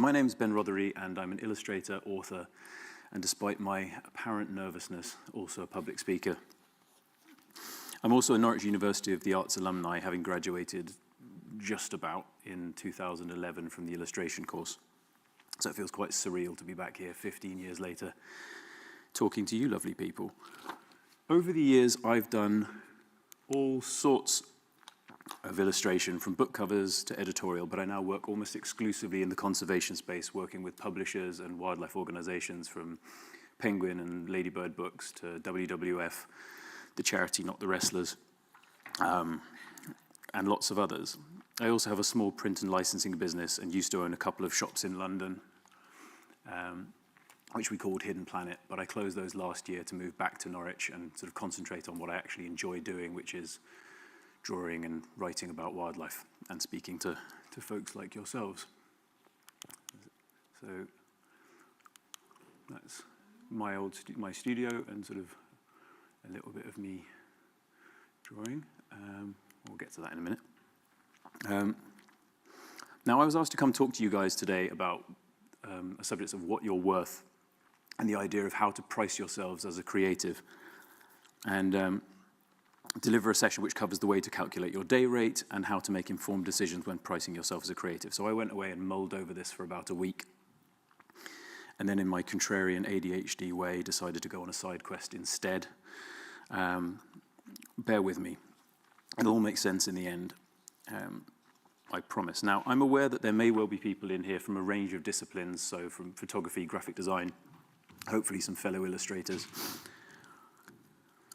my name's Ben Rothery, and I'm an illustrator, author, and despite my apparent nervousness, also a public speaker. I'm also a Norwich University of the Arts alumni, having graduated just about in 2011 from the illustration course. So it feels quite surreal to be back here 15 years later, talking to you lovely people. Over the years, I've done all sorts of illustration, from book covers to editorial, but I now work almost exclusively in the conservation space, working with publishers and wildlife organizations, from Penguin and Ladybird Books to WWF, the charity Not the Wrestlers, and lots of others. I also have a small print and licensing business and used to own a couple of shops in London, which we called Hidden Planet, but I closed those last year to move back to Norwich and sort of concentrate on what I actually enjoy doing, which is drawing and writing about wildlife and speaking to folks like yourselves. So that's my studio and sort of a little bit of me drawing. We'll get to that in a minute. Now, I was asked to come talk to you guys today about a subject of what you're worth and the idea of how to price yourselves as a creative, and deliver a session which covers the way to calculate your day rate and how to make informed decisions when pricing yourself as a creative. So I went away and mulled over this for about a week, and then in my contrarian ADHD way decided to go on a side quest instead. Bear with me. It'll all make sense in the end, I promise. Now, I'm aware that there may well be people in here from a range of disciplines, so from photography, graphic design, hopefully some fellow illustrators.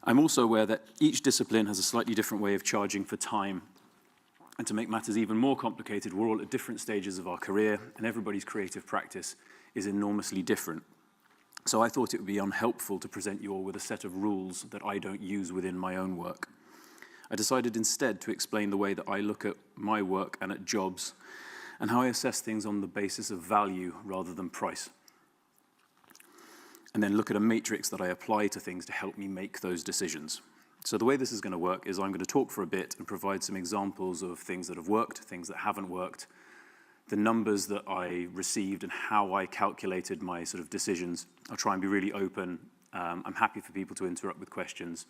I'm also aware that each discipline has a slightly different way of charging for time. And to make matters even more complicated, we're all at different stages of our career, and everybody's creative practice is enormously different. So I thought it would be unhelpful to present you all with a set of rules that I don't use within my own work. I decided instead to explain the way that I look at my work and at jobs, and how I assess things on the basis of value rather than price. And then look at a matrix that I apply to things to help me make those decisions. So the way this is going to work is I'm going to talk for a bit and provide some examples of things that have worked, things that haven't worked, the numbers that I received and how I calculated my sort of decisions. I'll try and be really open. I'm happy for people to interrupt with questions.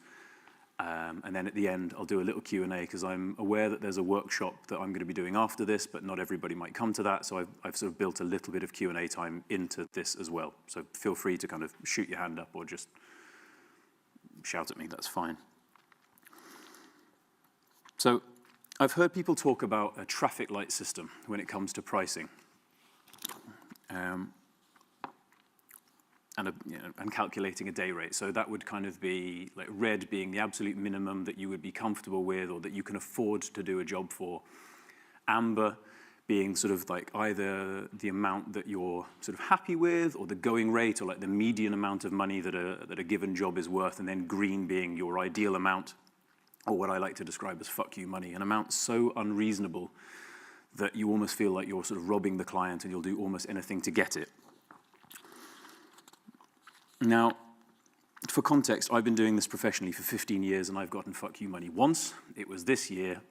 And then at the end, I'll do a little Q&A, because I'm aware that there's a workshop that I'm going to be doing after this, but not everybody might come to that, so I've sort of built a little bit of Q&A time into this as well. So feel free to kind of shoot your hand up or just shout at me, that's fine. So I've heard people talk about a traffic light system when it comes to pricing. And calculating a day rate. So that would kind of be like red being the absolute minimum that you would be comfortable with or that you can afford to do a job for. Amber being sort of like either the amount that you're sort of happy with or the going rate or like the median amount of money that a given job is worth. And then green being your ideal amount, or what I like to describe as fuck you money, an amount so unreasonable that you almost feel like you're sort of robbing the client and you'll do almost anything to get it. Now, for context, I've been doing this professionally for 15 years and I've gotten fuck you money once. It was this year.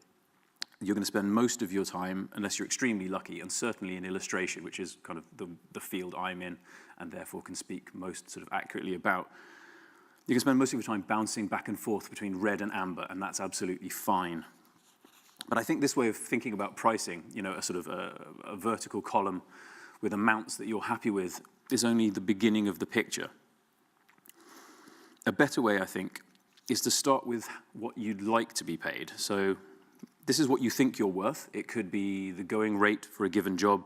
You're going to spend most of your time, unless you're extremely lucky, and certainly in illustration, which is kind of the field I'm in and therefore can speak most sort of accurately about, you can spend most of your time bouncing back and forth between red and amber, and that's absolutely fine. But I think this way of thinking about pricing, you know, a sort of a vertical column with amounts that you're happy with, is only the beginning of the picture. A better way, I think, is to start with what you'd like to be paid. So this is what you think you're worth. It could be the going rate for a given job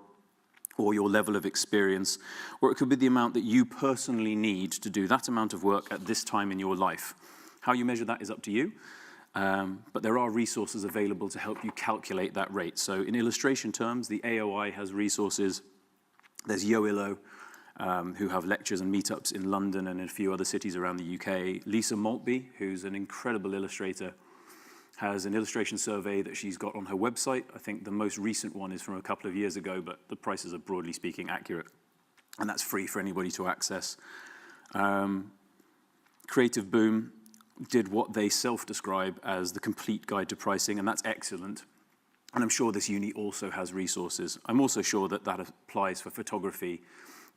or your level of experience, or it could be the amount that you personally need to do that amount of work at this time in your life. How you measure that is up to you, but there are resources available to help you calculate that rate. So in illustration terms, the AOI has resources. There's YoIllo, who have lectures and meetups in London and in a few other cities around the UK. Lisa Maltby, who's an incredible illustrator, has an illustration survey that she's got on her website. I think the most recent one is from a couple of years ago, but the prices are broadly speaking accurate. And that's free for anybody to access. Creative Boom did what they self-describe as the complete guide to pricing, and that's excellent. And I'm sure this uni also has resources. I'm also sure that that applies for photography,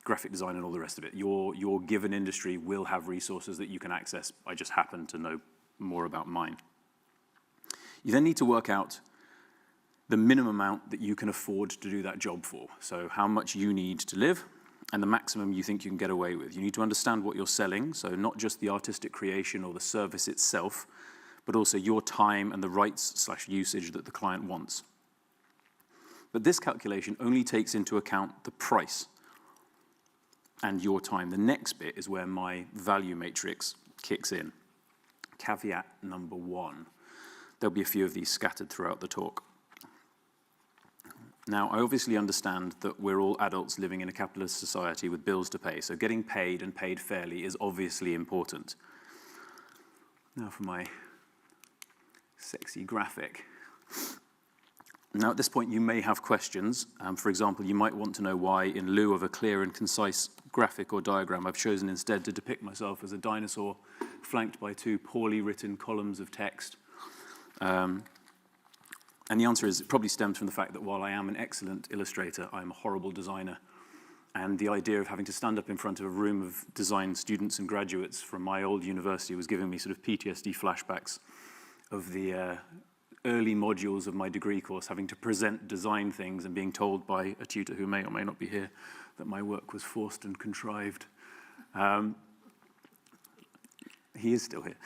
graphic design, and all the rest of it. Your given industry will have resources that you can access. I just happen to know more about mine. You then need to work out the minimum amount that you can afford to do that job for. So how much you need to live, and the maximum you think you can get away with. You need to understand what you're selling, so not just the artistic creation or the service itself, but also your time and the rights/usage that the client wants. But this calculation only takes into account the price and your time. The next bit is where my value matrix kicks in. Caveat number 1. There'll be a few of these scattered throughout the talk. Now, I obviously understand that we're all adults living in a capitalist society with bills to pay, so getting paid and paid fairly is obviously important. Now for my sexy graphic. Now at this point you may have questions. For example, you might want to know why, in lieu of a clear and concise graphic or diagram, I've chosen instead to depict myself as a dinosaur flanked by 2 poorly written columns of text. And the answer is, it probably stems from the fact that while I am an excellent illustrator, I'm a horrible designer. And the idea of having to stand up in front of a room of design students and graduates from my old university was giving me sort of PTSD flashbacks of the early modules of my degree course, having to present design things and being told by a tutor who may or may not be here that my work was forced and contrived. He is still here.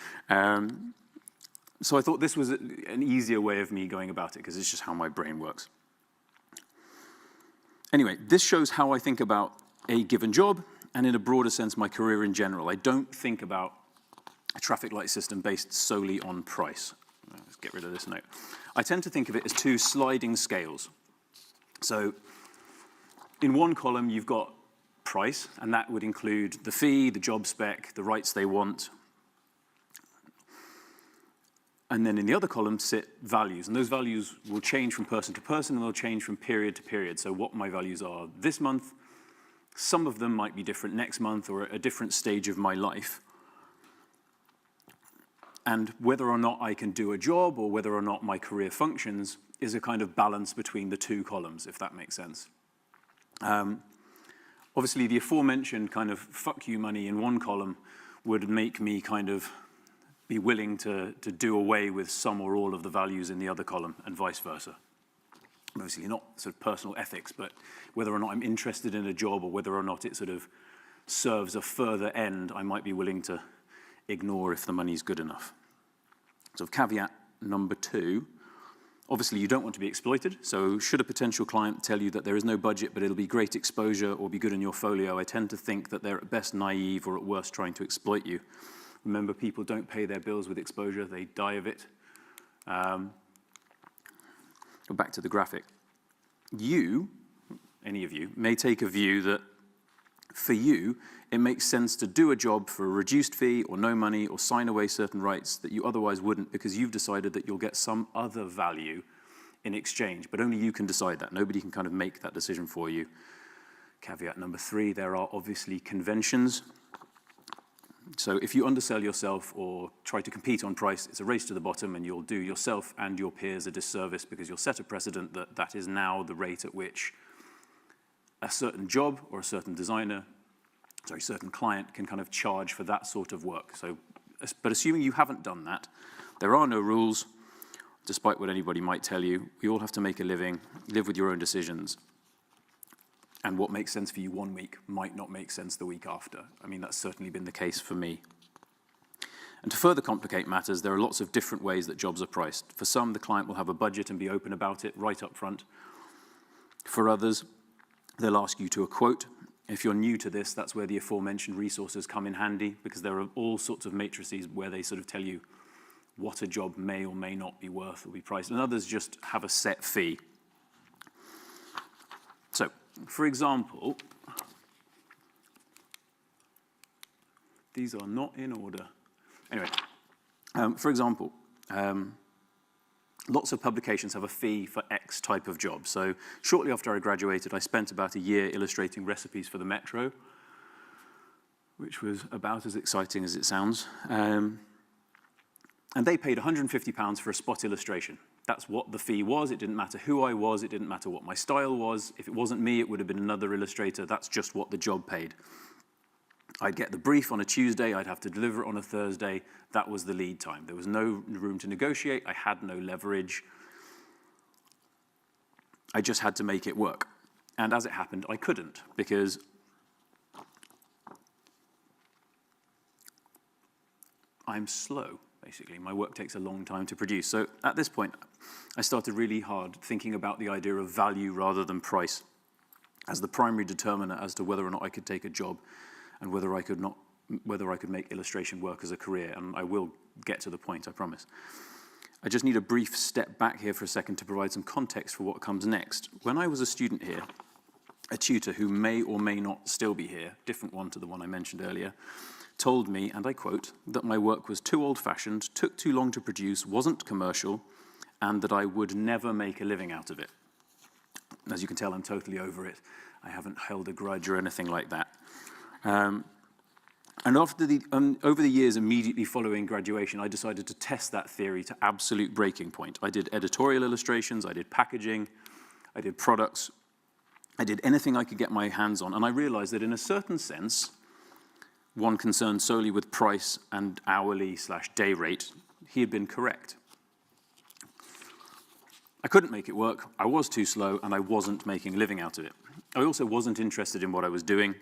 So I thought this was an easier way of me going about it, because it's just how my brain works. Anyway, this shows how I think about a given job, and in a broader sense, my career in general. I don't think about a traffic light system based solely on price. Let's get rid of this note. I tend to think of it as 2 sliding scales. So in one column, you've got price, and that would include the fee, the job spec, the rights they want. And then in the other column sit values, and those values will change from person to person, and they'll change from period to period. So what my values are this month, some of them might be different next month or at a different stage of my life. And whether or not I can do a job or whether or not my career functions is a kind of balance between the 2 columns, if that makes sense. Obviously, the aforementioned kind of fuck you money in one column would make me kind of be willing to do away with some or all of the values in the other column, and vice versa. Obviously not sort of personal ethics, but whether or not I'm interested in a job or whether or not it sort of serves a further end, I might be willing to ignore if the money's good enough. So caveat number 2, obviously you don't want to be exploited, so should a potential client tell you that there is no budget but it'll be great exposure or be good in your folio, I tend to think that they're at best naive or at worst trying to exploit you. Remember, people don't pay their bills with exposure, they die of it. Go back to the graphic. You, any of you, may take a view that for you, it makes sense to do a job for a reduced fee or no money or sign away certain rights that you otherwise wouldn't, because you've decided that you'll get some other value in exchange. But only you can decide that. Nobody can kind of make that decision for you. Caveat number 3, there are obviously conventions. So if you undersell yourself or try to compete on price, it's a race to the bottom, and you'll do yourself and your peers a disservice, because you'll set a precedent that that is now the rate at which a certain job or a certain certain client can kind of charge for that sort of work. So, but assuming you haven't done that, there are no rules, despite what anybody might tell you. We all have to make a living, live with your own decisions. And what makes sense for you one week might not make sense the week after. I mean, that's certainly been the case for me. And to further complicate matters, there are lots of different ways that jobs are priced. For some, the client will have a budget and be open about it right up front. For others, they'll ask you to a quote. If you're new to this, that's where the aforementioned resources come in handy, because there are all sorts of matrices where they sort of tell you what a job may or may not be worth or be priced. And others just have a set fee. So, for example, these are not in order. Anyway, for example, lots of publications have a fee for X type of job. So shortly after I graduated, I spent about a year illustrating recipes for the Metro, which was about as exciting as it sounds. And they paid £150 for a spot illustration. That's what the fee was. It didn't matter who I was. It didn't matter what my style was. If it wasn't me, it would have been another illustrator. That's just what the job paid. I'd get the brief on a Tuesday. I'd have to deliver it on a Thursday. That was the lead time. There was no room to negotiate. I had no leverage. I just had to make it work. And as it happened, I couldn't, because I'm slow, basically. My work takes a long time to produce. So at this point, I started really hard thinking about the idea of value rather than price as the primary determiner as to whether or not I could take a job and whether I could make illustration work as a career. And I will get to the point, I promise. I just need a brief step back here for a second to provide some context for what comes next. When I was a student here, a tutor who may or may not still be here, different one to the one I mentioned earlier, told me, and I quote, that my work was too old-fashioned, took too long to produce, wasn't commercial, and that I would never make a living out of it. As you can tell, I'm totally over it. I haven't held a grudge or anything like that. And over the years immediately following graduation, I decided to test that theory to absolute breaking point. I did editorial illustrations, I did packaging, I did products, I did anything I could get my hands on, and I realized that in a certain sense, one concerned solely with price and hourly/day rate, he had been correct. I couldn't make it work, I was too slow, and I wasn't making a living out of it. I also wasn't interested in what I was doing,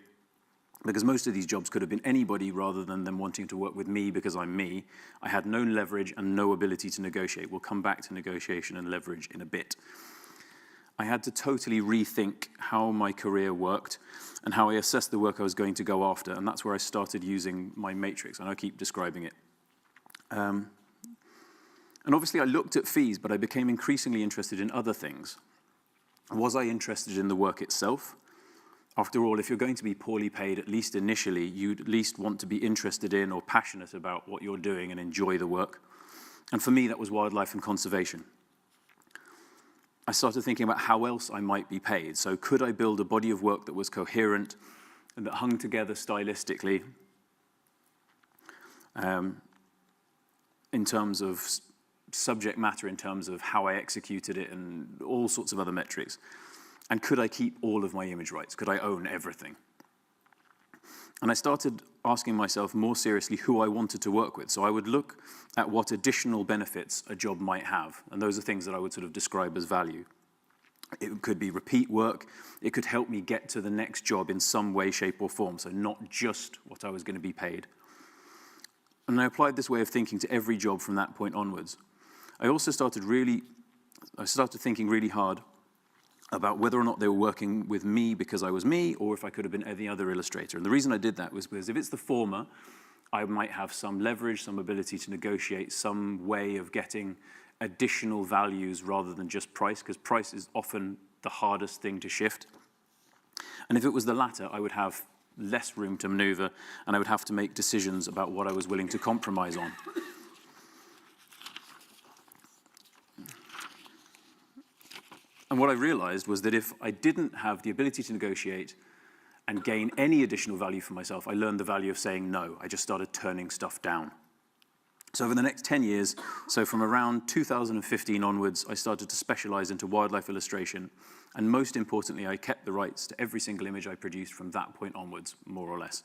because most of these jobs could have been anybody rather than them wanting to work with me because I'm me. I had no leverage and no ability to negotiate. We'll come back to negotiation and leverage in a bit. I had to totally rethink how my career worked and how I assessed the work I was going to go after, and that's where I started using my matrix, and I keep describing it. And obviously I looked at fees, but I became increasingly interested in other things. Was I interested in the work itself? After all, if you're going to be poorly paid, at least initially, you'd at least want to be interested in or passionate about what you're doing and enjoy the work. And for me, that was wildlife and conservation. I started thinking about how else I might be paid. So could I build a body of work that was coherent and that hung together stylistically in terms of subject matter, in terms of how I executed it, and all sorts of other metrics? And could I keep all of my image rights? Could I own everything? And I started asking myself more seriously who I wanted to work with. So I would look at what additional benefits a job might have. And those are things that I would sort of describe as value. It could be repeat work. It could help me get to the next job in some way, shape, or form. So not just what I was going to be paid. And I applied this way of thinking to every job from that point onwards. I also started thinking really hard about whether or not they were working with me because I was me, or if I could have been any other illustrator. And the reason I did that was because if it's the former, I might have some leverage, some ability to negotiate, some way of getting additional values rather than just price, because price is often the hardest thing to shift. And if it was the latter, I would have less room to maneuver, and I would have to make decisions about what I was willing to compromise on. And what I realized was that if I didn't have the ability to negotiate and gain any additional value for myself, I learned the value of saying no. I just started turning stuff down. So over the next 10 years, so from around 2015 onwards, I started to specialize into wildlife illustration. And most importantly, I kept the rights to every single image I produced from that point onwards, more or less.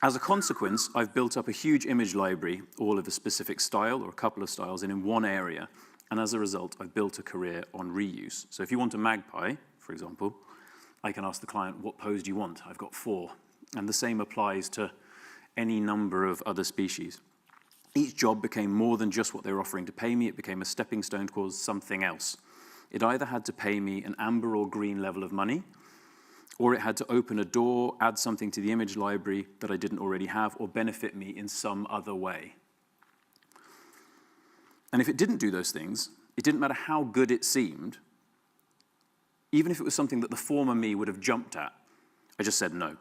As a consequence, I've built up a huge image library, all of a specific style or a couple of styles, and in one area. And as a result, I've built a career on reuse. So if you want a magpie, for example, I can ask the client, what pose do you want? I've got 4. And the same applies to any number of other species. Each job became more than just what they were offering to pay me. It became a stepping stone towards something else. It either had to pay me an amber or green level of money, or it had to open a door, add something to the image library that I didn't already have, or benefit me in some other way. And if it didn't do those things, it didn't matter how good it seemed, even if it was something that the former me would have jumped at, I just said no.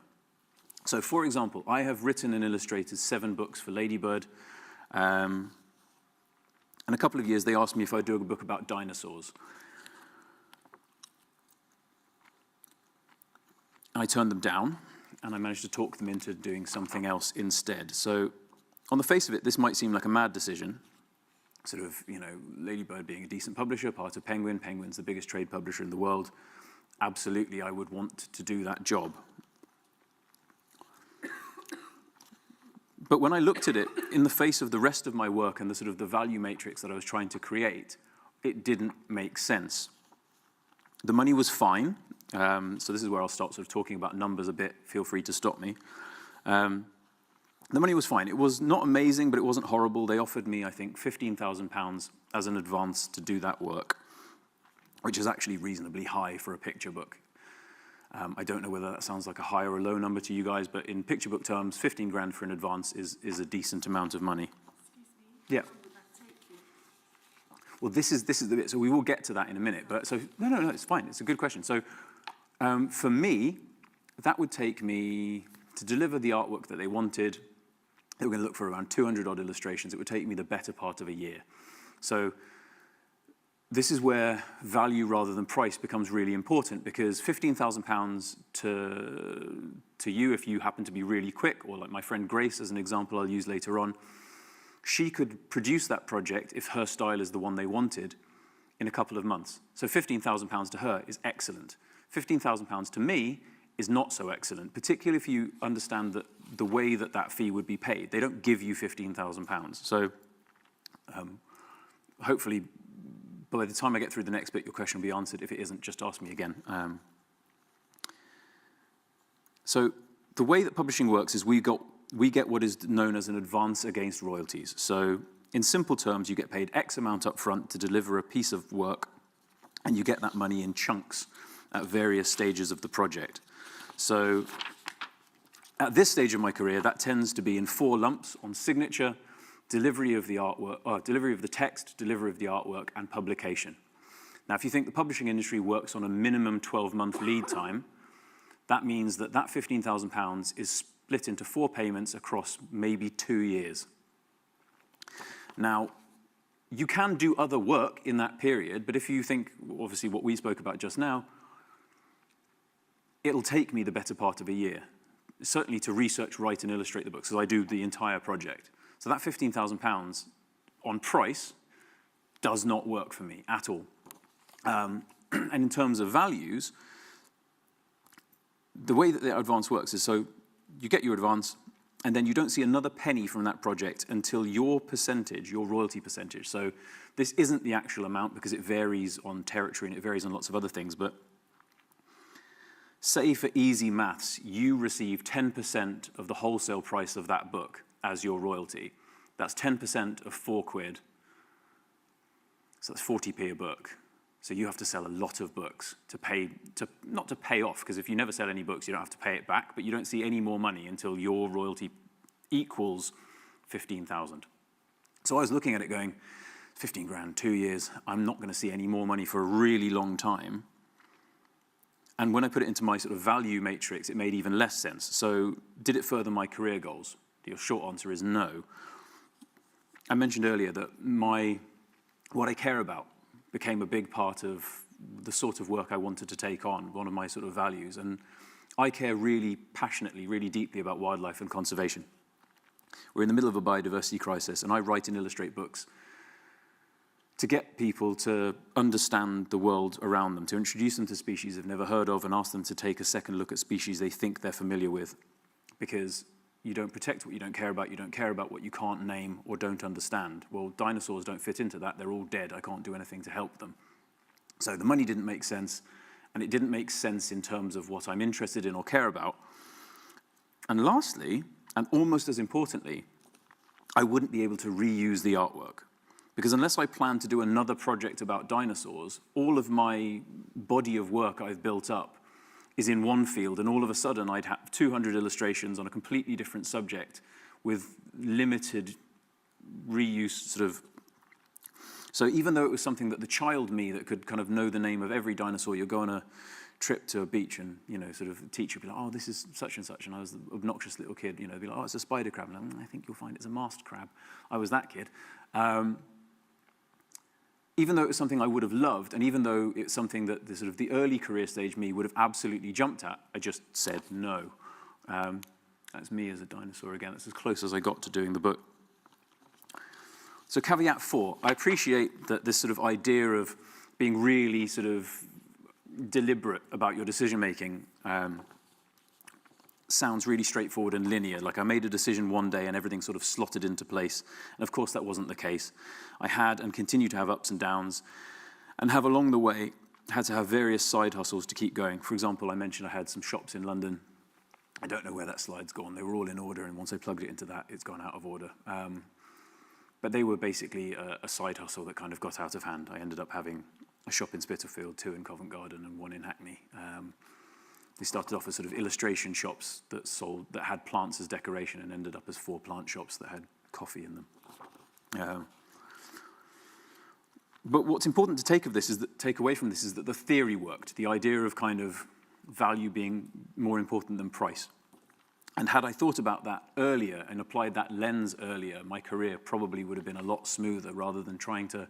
So for example, I have written and illustrated 7 books for Ladybird. In a couple of years, they asked me if I'd do a book about dinosaurs. And I turned them down, and I managed to talk them into doing something else instead. So on the face of it, this might seem like a mad decision, sort of, Ladybird being a decent publisher, part of Penguin. Penguin's the biggest trade publisher in the world. Absolutely, I would want to do that job. But when I looked at it in the face of the rest of my work and the sort of the value matrix that I was trying to create, it didn't make sense. The money was fine. So this is where I'll start sort of talking about numbers a bit. Feel free to stop me. The money was fine. It was not amazing, but it wasn't horrible. They offered me, I think, £15,000 as an advance to do that work, which is actually reasonably high for a picture book. I don't know whether that sounds like a high or a low number to you guys, but in picture book terms, 15 grand for an advance is a decent amount of money. Excuse me. Yeah. How long would that take you? Well, this is the bit, so we will get to that in a minute. But so, no, it's fine. It's a good question. So for me, that would take me to deliver the artwork that they wanted. They were going to look for around 200 odd illustrations. It would take me the better part of a year. So this is where value rather than price becomes really important, because £15,000 to you, if you happen to be really quick, or like my friend Grace as an example I'll use later on, she could produce that project, if her style is the one they wanted, in a couple of months. So £15,000 to her is excellent. £15,000 to me is not so excellent, particularly if you understand that the way that that fee would be paid. They don't give you £15,000. So hopefully, by the time I get through the next bit, your question will be answered. If it isn't, just ask me again. So the way that publishing works is we get what is known as an advance against royalties. So in simple terms, you get paid X amount up front to deliver a piece of work, and you get that money in chunks at various stages of the project. So at this stage of my career, that tends to be in 4 lumps on signature, delivery of the artwork, delivery of the text, delivery of the artwork, and publication. Now, if you think the publishing industry works on a minimum 12-month lead time, that means that that £15,000 is split into 4 payments across maybe 2 years. Now, you can do other work in that period, but if you think, obviously, what we spoke about just now, it'll take me the better part of a year, certainly to research, write, and illustrate the books, because I do the entire project. So that £15,000 on price does not work for me at all. And in terms of values, the way that the advance works is, so you get your advance, and then you don't see another penny from that project until your percentage, your royalty percentage. So this isn't the actual amount, because it varies on territory and it varies on lots of other things, but say for easy maths, you receive 10% of the wholesale price of that book as your royalty. That's 10% of £4. So that's 40p a book. So you have to sell a lot of books to pay, not to pay off, because if you never sell any books, you don't have to pay it back, but you don't see any more money until your royalty equals 15,000. So I was looking at it going, 15 grand, 2 years, I'm not going to see any more money for a really long time. And when I put it into my sort of value matrix, it made even less sense. So did it further my career goals? Your short answer is no. I mentioned earlier that what I care about became a big part of the sort of work I wanted to take on, one of my sort of values. And I care really passionately, really deeply about wildlife and conservation. We're in the middle of a biodiversity crisis, and I write and illustrate books to get people to understand the world around them, to introduce them to species they've never heard of, and ask them to take a second look at species they think they're familiar with. Because you don't protect what you don't care about what you can't name or don't understand. Well, dinosaurs don't fit into that. They're all dead. I can't do anything to help them. So the money didn't make sense, and it didn't make sense in terms of what I'm interested in or care about. And lastly, and almost as importantly, I wouldn't be able to reuse the artwork. Because unless I plan to do another project about dinosaurs, all of my body of work I've built up is in one field, and all of a sudden I'd have 200 illustrations on a completely different subject with limited reuse sort of. So even though it was something that the child me that could kind of know the name of every dinosaur, you'll go on a trip to a beach and, sort of teacher would be like, oh, this is such and such, and I was the obnoxious little kid, be like, oh, it's a spider crab, and I think you'll find it's a mast crab. I was that kid. Even though it was something I would have loved, and even though it's something that the sort of the early career stage me would have absolutely jumped at, I just said no. That's me as a dinosaur again. That's as close as I got to doing the book. So caveat 4, I appreciate that this sort of idea of being really sort of deliberate about your decision-making sounds really straightforward and linear. Like I made a decision one day and everything sort of slotted into place. And of course that wasn't the case. I had and continue to have ups and downs and have along the way had to have various side hustles to keep going. For example, I mentioned I had some shops in London. I don't know where that slide's gone. They were all in order, and once I plugged it into that, it's gone out of order. But they were basically a side hustle that kind of got out of hand. I ended up having a shop in Spitalfield, 2 in Covent Garden, and 1 in Hackney. They started off as sort of illustration shops that had plants as decoration, and ended up as 4 plant shops that had coffee in them. But what's important to take away from this is that the theory worked, the idea of kind of value being more important than price. And had I thought about that earlier and applied that lens earlier, my career probably would have been a lot smoother rather than trying to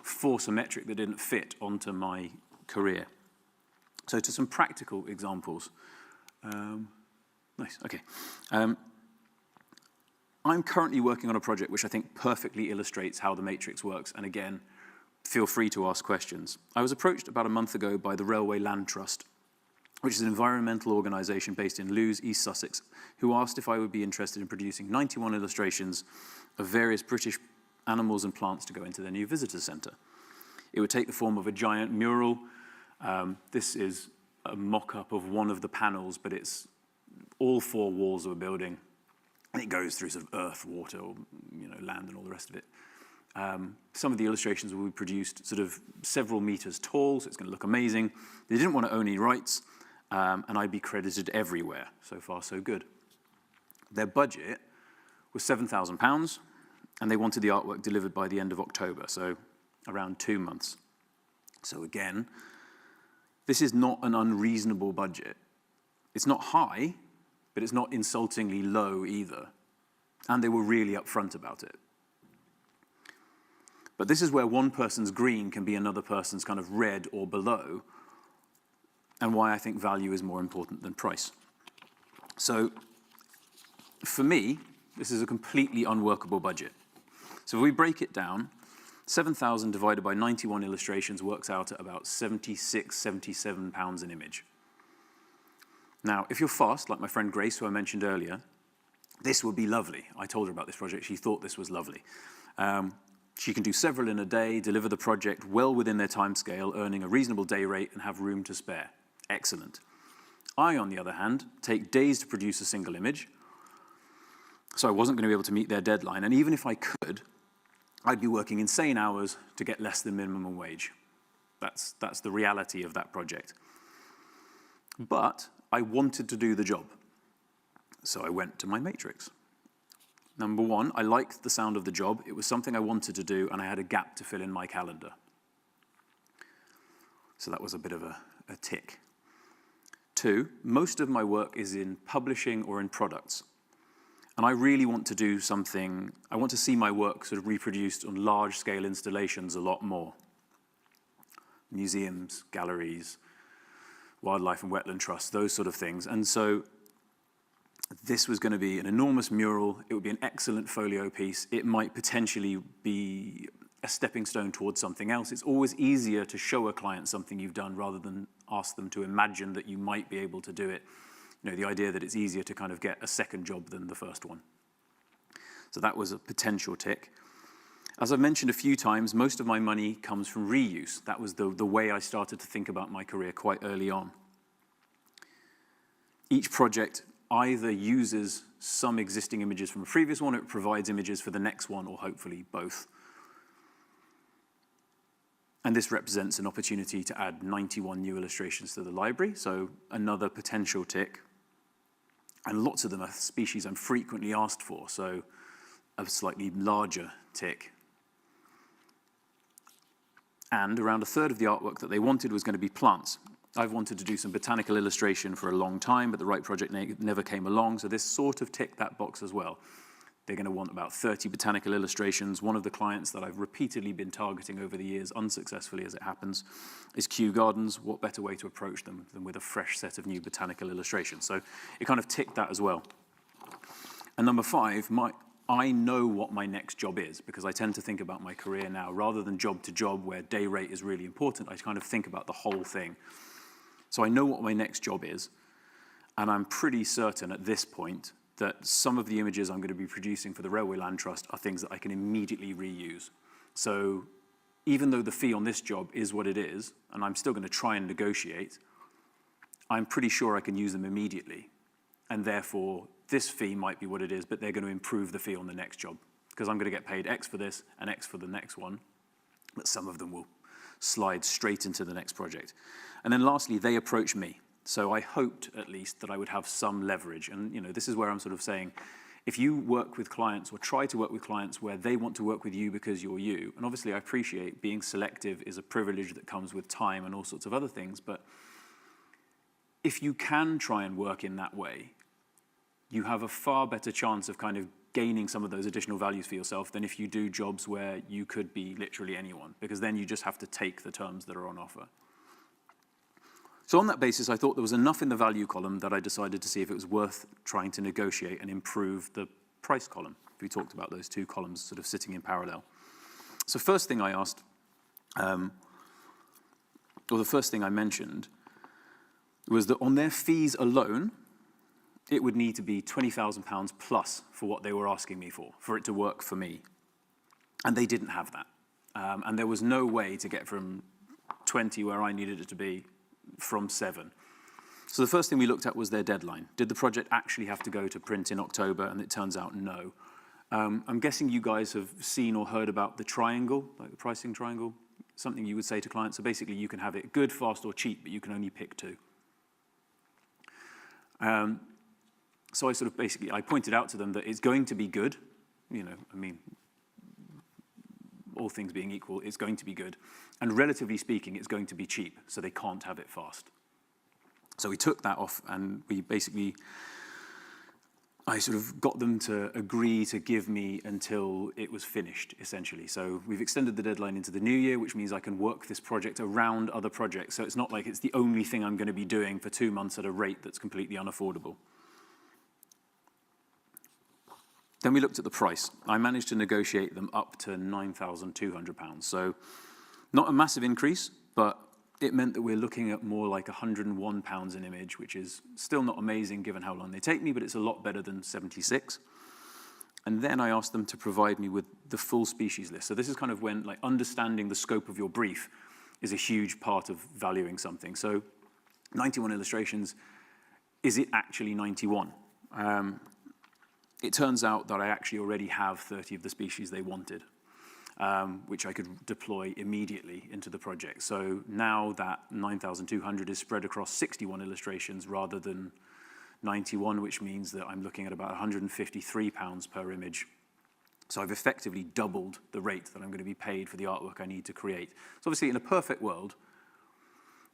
force a metric that didn't fit onto my career. So to some practical examples. Nice, okay. I'm currently working on a project which I think perfectly illustrates how the matrix works, and again, feel free to ask questions. I was approached about a month ago by the Railway Land Trust, which is an environmental organisation based in Lewes, East Sussex, who asked if I would be interested in producing 91 illustrations of various British animals and plants to go into their new visitor centre. It would take the form of a giant mural. This is a mock-up of one of the panels, but it's all 4 walls of a building, and it goes through sort of earth, water, or, land and all the rest of it. Some of the illustrations will be produced sort of several meters tall, so it's going to look amazing. They didn't want to own any rights, and I'd be credited everywhere. So far, so good. Their budget was £7,000, and they wanted the artwork delivered by the end of October, so around 2 months. So again, this is not an unreasonable budget. It's not high, but it's not insultingly low either. And they were really upfront about it. But this is where one person's green can be another person's kind of red or below, and why I think value is more important than price. So for me, this is a completely unworkable budget. So if we break it down, 7,000 divided by 91 illustrations works out at about £76, £77 an image. Now, if you're fast, like my friend Grace, who I mentioned earlier, this would be lovely. I told her about this project. She thought this was lovely. She can do several in a day, deliver the project well within their timescale, earning a reasonable day rate and have room to spare. Excellent. I, on the other hand, take days to produce a single image, so I wasn't going to be able to meet their deadline. And even if I could, I'd be working insane hours to get less than minimum wage. That's the reality of that project. But I wanted to do the job, so I went to my matrix. Number 1, I liked the sound of the job. It was something I wanted to do, and I had a gap to fill in my calendar. So that was a bit of a tick. 2, most of my work is in publishing or in products. And I really want to do something, I want to see my work sort of reproduced on large-scale installations a lot more. Museums, galleries, wildlife and wetland trusts, those sort of things. And so this was going to be an enormous mural. It would be an excellent folio piece. It might potentially be a stepping stone towards something else. It's always easier to show a client something you've done rather than ask them to imagine that you might be able to do it. The idea that it's easier to kind of get a second job than the first one. So that was a potential tick. As I've mentioned a few times, most of my money comes from reuse. That was the way I started to think about my career quite early on. Each project either uses some existing images from a previous one, or it provides images for the next one, or hopefully both. And this represents an opportunity to add 91 new illustrations to the library, so another potential tick. And lots of them are species I'm frequently asked for, so a slightly larger tick. And around a third of the artwork that they wanted was going to be plants. I've wanted to do some botanical illustration for a long time, but the right project never came along, so this sort of ticked that box as well. They're going to want about 30 botanical illustrations. One of the clients that I've repeatedly been targeting over the years, unsuccessfully as it happens, is Kew Gardens. What better way to approach them than with a fresh set of new botanical illustrations? So it kind of ticked that as well. And number 5, I know what my next job is, because I tend to think about my career now, rather than job to job where day rate is really important. I kind of think about the whole thing. So I know what my next job is, and I'm pretty certain at this point that some of the images I'm going to be producing for the Railway Land Trust are things that I can immediately reuse. So even though the fee on this job is what it is, and I'm still going to try and negotiate, I'm pretty sure I can use them immediately. And therefore, this fee might be what it is, but they're going to improve the fee on the next job, because I'm going to get paid X for this and X for the next one, but some of them will slide straight into the next project. And then lastly, they approach me. So I hoped, at least, that I would have some leverage. And this is where I'm sort of saying, if you work with clients or try to work with clients where they want to work with you because you're you, and obviously I appreciate being selective is a privilege that comes with time and all sorts of other things, but if you can try and work in that way, you have a far better chance of kind of gaining some of those additional values for yourself than if you do jobs where you could be literally anyone, because then you just have to take the terms that are on offer. So on that basis, I thought there was enough in the value column that I decided to see if it was worth trying to negotiate and improve the price column. We talked about those two columns sort of sitting in parallel. So first thing I asked, or the first thing I mentioned, was that on their fees alone, it would need to be £20,000 plus for what they were asking me for it to work for me. And they didn't have that. And there was no way to get from 20 where I needed it to be from 7. So the first thing we looked at was their deadline. Did the project actually have to go to print in October? And it turns out no. I'm guessing you guys have seen or heard about the triangle, like the pricing triangle, something you would say to clients. So basically you can have it good, fast, or cheap, but you can only pick 2. So I sort of basically, I pointed out to them that it's going to be good. All things being equal, it's going to be good. And relatively speaking, it's going to be cheap, so they can't have it fast. So we took that off, and I sort of got them to agree to give me until it was finished, essentially. So we've extended the deadline into the new year, which means I can work this project around other projects. So it's not like it's the only thing I'm going to be doing for 2 months at a rate that's completely unaffordable. Then we looked at the price. I managed to negotiate them up to £9,200. So not a massive increase, but it meant that we're looking at more like £101 an image, which is still not amazing given how long they take me, but it's a lot better than 76. And then I asked them to provide me with the full species list. So this is kind of when understanding the scope of your brief is a huge part of valuing something. So 91 illustrations, is it actually 91? It turns out that I actually already have 30 of the species they wanted, which I could deploy immediately into the project. So now that 9,200 is spread across 61 illustrations rather than 91, which means that I'm looking at about £153 per image. So I've effectively doubled the rate that I'm going to be paid for the artwork I need to create. So obviously in a perfect world,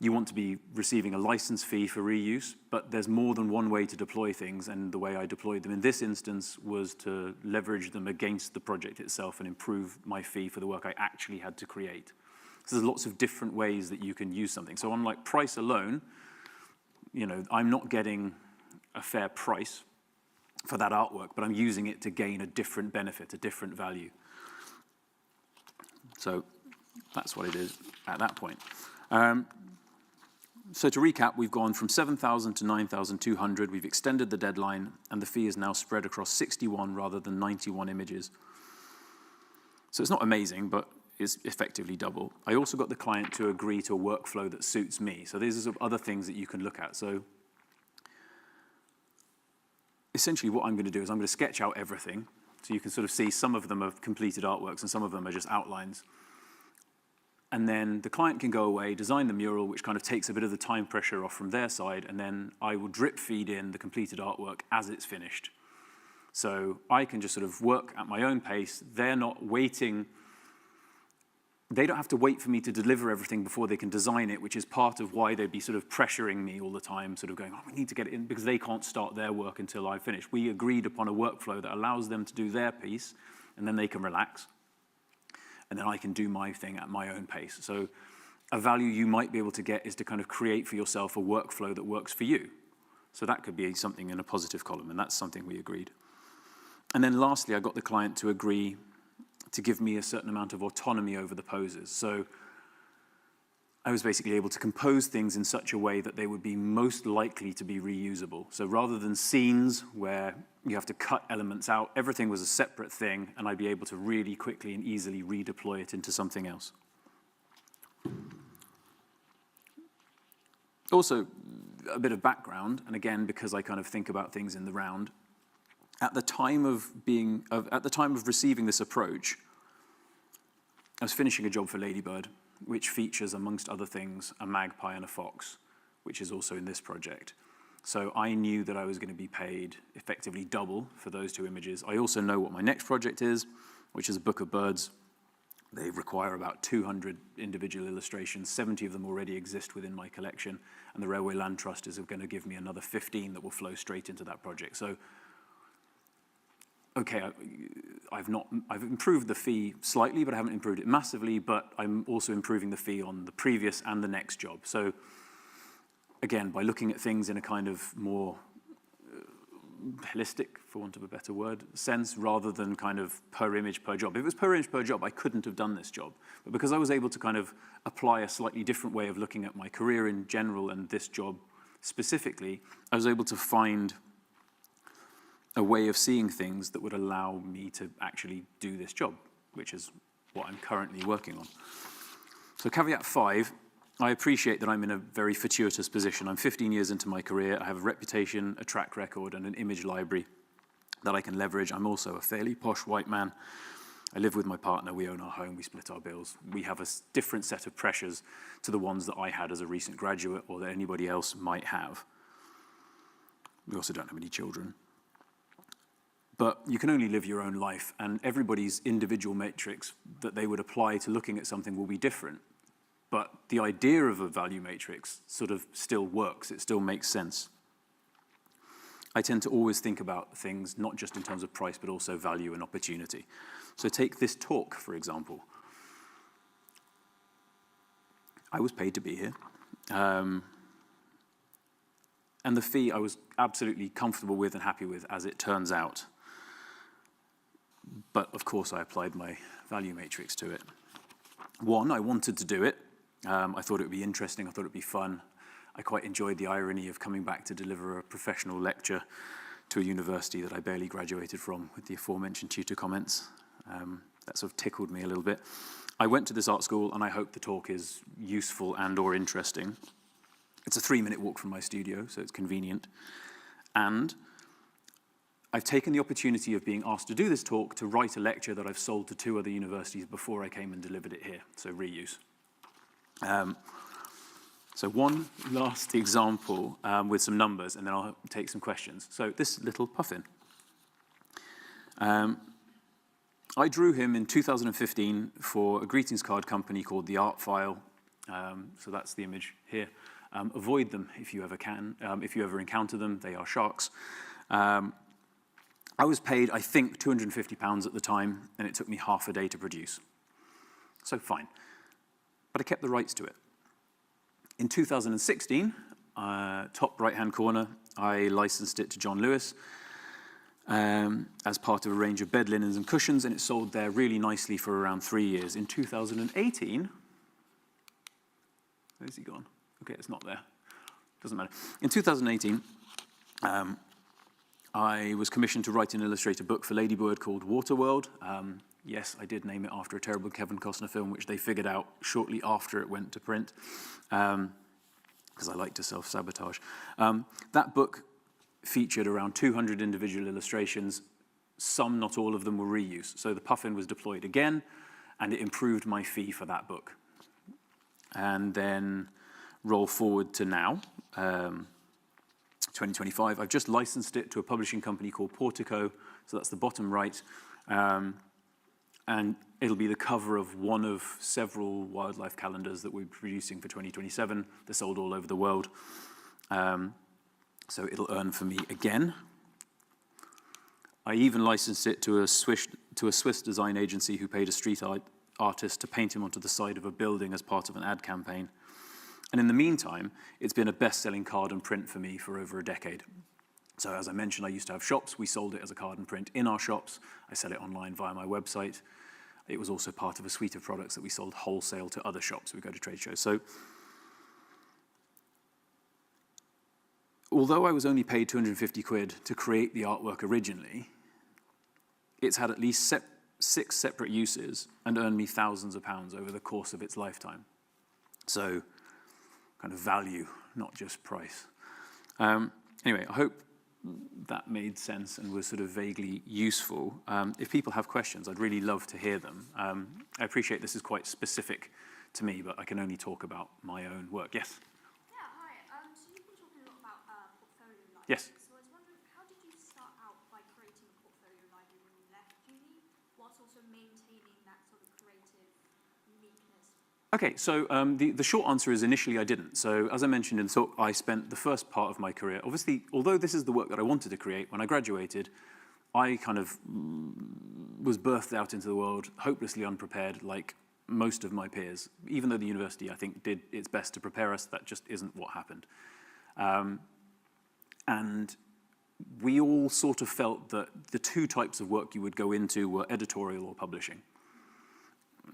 you want to be receiving a license fee for reuse, but there's more than one way to deploy things, and the way I deployed them in this instance was to leverage them against the project itself and improve my fee for the work I actually had to create. So there's lots of different ways that you can use something. So on price alone, I'm not getting a fair price for that artwork, but I'm using it to gain a different benefit, a different value. So that's what it is at that point. So to recap, we've gone from 7,000 to 9,200. We've extended the deadline, and the fee is now spread across 61 rather than 91 images. So it's not amazing, but it's effectively double. I also got the client to agree to a workflow that suits me. So these are sort of other things that you can look at. So essentially what I'm going to do is I'm going to sketch out everything. So you can sort of see some of them are completed artworks and some of them are just outlines. And then the client can go away, design the mural, which kind of takes a bit of the time pressure off from their side, and then I will drip feed in the completed artwork as it's finished. So I can just sort of work at my own pace. They're not waiting. They don't have to wait for me to deliver everything before they can design it, which is part of why they'd be sort of pressuring me all the time, sort of going, oh, we need to get it in, because they can't start their work until I finish. We agreed upon a workflow that allows them to do their piece, and then they can relax. And then I can do my thing at my own pace. So a value you might be able to get is to kind of create for yourself a workflow that works for you. So that could be something in a positive column, and that's something we agreed. And then lastly, I got the client to agree to give me a certain amount of autonomy over the poses. So I was basically able to compose things in such a way that they would be most likely to be reusable. So rather than scenes where you have to cut elements out, everything was a separate thing, and I'd be able to really quickly and easily redeploy it into something else. Also, a bit of background, and again, because I kind of think about things in the round, at the time of receiving this approach, I was finishing a job for Ladybird, which features, amongst other things, a magpie and a fox, which is also in this project. So I knew that I was going to be paid effectively double for those two images. I also know what my next project is, which is a book of birds. They require about 200 individual illustrations. 70 of them already exist within my collection, and the Railway Land Trust is going to give me another 15 that will flow straight into that project. So, okay, I've improved the fee slightly, but I haven't improved it massively, but I'm also improving the fee on the previous and the next job. So again, by looking at things in a kind of more holistic, for want of a better word, sense, rather than kind of per image per job. If it was per image per job, I couldn't have done this job. But because I was able to kind of apply a slightly different way of looking at my career in general and this job specifically, I was able to find a way of seeing things that would allow me to actually do this job, which is what I'm currently working on. So caveat 5, I appreciate that I'm in a very fortuitous position. I'm 15 years into my career. I have a reputation, a track record, and an image library that I can leverage. I'm also a fairly posh white man. I live with my partner. We own our home. We split our bills. We have a different set of pressures to the ones that I had as a recent graduate or that anybody else might have. We also don't have any children. But you can only live your own life, and everybody's individual matrix that they would apply to looking at something will be different. But the idea of a value matrix sort of still works. It still makes sense. I tend to always think about things not just in terms of price, but also value and opportunity. So take this talk, for example. I was paid to be here. And the fee I was absolutely comfortable with and happy with, as it turns out. But of course, I applied my value matrix to it. One, I wanted to do it. I thought it would be interesting. I thought it would be fun. I quite enjoyed the irony of coming back to deliver a professional lecture to a university that I barely graduated from with the aforementioned tutor comments. That sort of tickled me a little bit. I went to this art school, and I hope the talk is useful and or interesting. It's a 3-minute walk from my studio, so it's convenient. And I've taken the opportunity of being asked to do this talk to write a lecture that I've sold to 2 other universities before I came and delivered it here, so reuse. So one last example with some numbers, and then I'll take some questions. So this little puffin. I drew him in 2015 for a greetings card company called The Art File. So that's the image here. Avoid them if you ever can. If you ever encounter them, they are sharks. I was paid, I think, £250 at the time, and it took me half a day to produce. So fine. But I kept the rights to it. In 2016, top right-hand corner, I licensed it to John Lewis as part of a range of bed linens and cushions, and it sold there really nicely for around 3 years. In 2018, where's he gone? Okay, it's not there. Doesn't matter. In 2018, I was commissioned to write an illustrated book for Ladybird called Waterworld. Yes, I did name it after a terrible Kevin Costner film, which they figured out shortly after it went to print, because I like to self-sabotage. That book featured around 200 individual illustrations. Some, not all of them, were reuse. So the puffin was deployed again, and it improved my fee for that book. And then roll forward to now. 2025. I've just licensed it to a publishing company called Portico, so that's the bottom right, and it'll be the cover of one of several wildlife calendars that we're producing for 2027. They're sold all over the world, so it'll earn for me again. I even licensed it to a Swiss design agency who paid a street artist to paint him onto the side of a building as part of an ad campaign. And in the meantime, it's been a best-selling card and print for me for over a decade. So as I mentioned, I used to have shops. We sold it as a card and print in our shops. I sell it online via my website. It was also part of a suite of products that we sold wholesale to other shops. We go to trade shows. So although I was only paid 250 quid to create the artwork originally, it's had at least 6 separate uses and earned me thousands of pounds over the course of its lifetime. So kind of value, not just price. Anyway, I hope that made sense and was sort of vaguely useful. If people have questions, I'd really love to hear them. I appreciate this is quite specific to me, but I can only talk about my own work. Yes? Yeah, hi. So you've been talking a lot about portfolio library. Yes. So I was wondering, how did you start out by creating a portfolio library when you left uni, whilst also maintaining that sort of creative uniqueness? Okay, so the short answer is initially I didn't. So as I mentioned in the talk, I spent the first part of my career, obviously, although this is the work that I wanted to create, when I graduated, I kind of was birthed out into the world hopelessly unprepared, like most of my peers. Even though the university, I think, did its best to prepare us, that just isn't what happened. And we all sort of felt that the 2 types of work you would go into were editorial or publishing.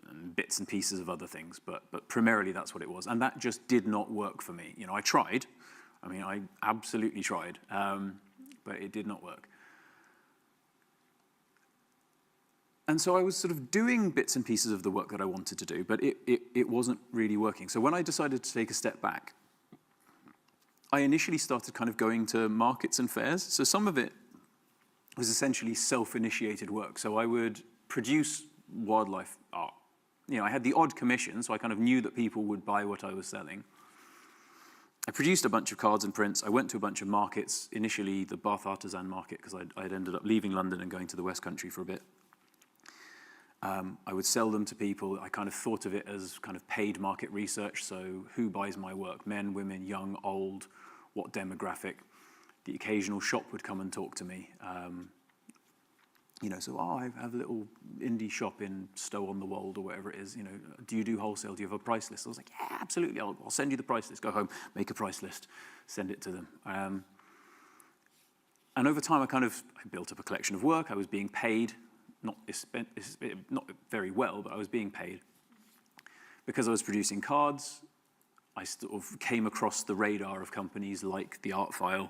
And bits and pieces of other things, but primarily that's what it was. And that just did not work for me. You know, I tried. I mean, I absolutely tried, but it did not work. And so I was sort of doing bits and pieces of the work that I wanted to do, but it wasn't really working. So when I decided to take a step back, I initially started kind of going to markets and fairs. So some of it was essentially self-initiated work. So I would produce wildlife art. You know, I had the odd commission, so I kind of knew that people would buy what I was selling. I produced a bunch of cards and prints. I went to a bunch of markets, initially the Bath Artisan Market, because I'd ended up leaving London and going to the West Country for a bit. I would sell them to people. I kind of thought of it as kind of paid market research, so who buys my work? Men, women, young, old, what demographic? The occasional shop would come and talk to me. You know, so, I have a little indie shop in Stow-on-the-Wold or whatever it is. You know, do you do wholesale? Do you have a price list? I was like, yeah, absolutely. I'll send you the price list. Go home, make a price list, send it to them. And over time, I built up a collection of work. I was being paid, not very well, but I was being paid. Because I was producing cards, I sort of came across the radar of companies like the Art File.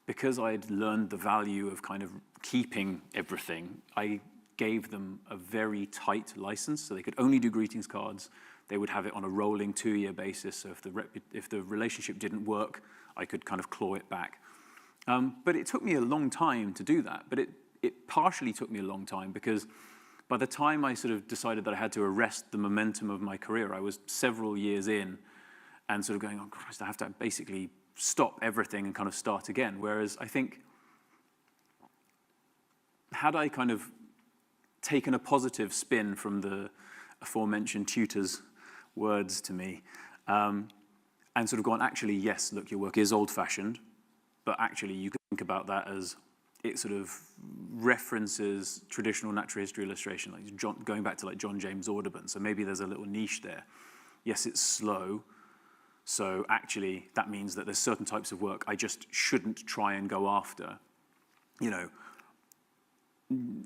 Because I'd learned the value of kind of keeping everything, I gave them a very tight license, so they could only do greetings cards. They would have it on a rolling 2-year basis, so if the relationship didn't work, I could kind of claw it back. But it took me a long time to do that, but it partially took me a long time because by the time I sort of decided that I had to arrest the momentum of my career, I was several years in and sort of going, oh Christ, I have to basically stop everything and kind of start again. Whereas I think, had I kind of taken a positive spin from the aforementioned tutor's words to me, and sort of gone, actually, yes, look, your work is old-fashioned, but actually you can think about that as it sort of references traditional natural history illustration, like going back to like John James Audubon, so maybe there's a little niche there. Yes, it's slow, so actually that means that there's certain types of work I just shouldn't try and go after. You know,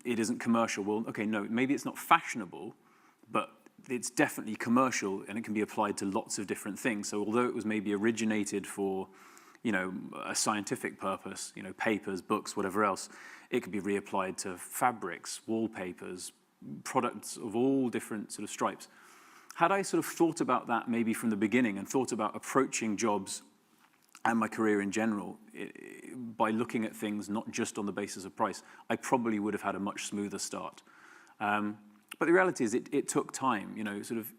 it isn't commercial. Well, okay, no, maybe it's not fashionable, but it's definitely commercial and it can be applied to lots of different things. So although it was maybe originated for, you know, a scientific purpose, you know, papers, books, whatever else, it could be reapplied to fabrics, wallpapers, products of all different sort of stripes. Had I sort of thought about that maybe from the beginning and thought about approaching jobs and my career in general by looking at things not just on the basis of price, I probably would have had a much smoother start. But the reality is it took time, you know, sort of.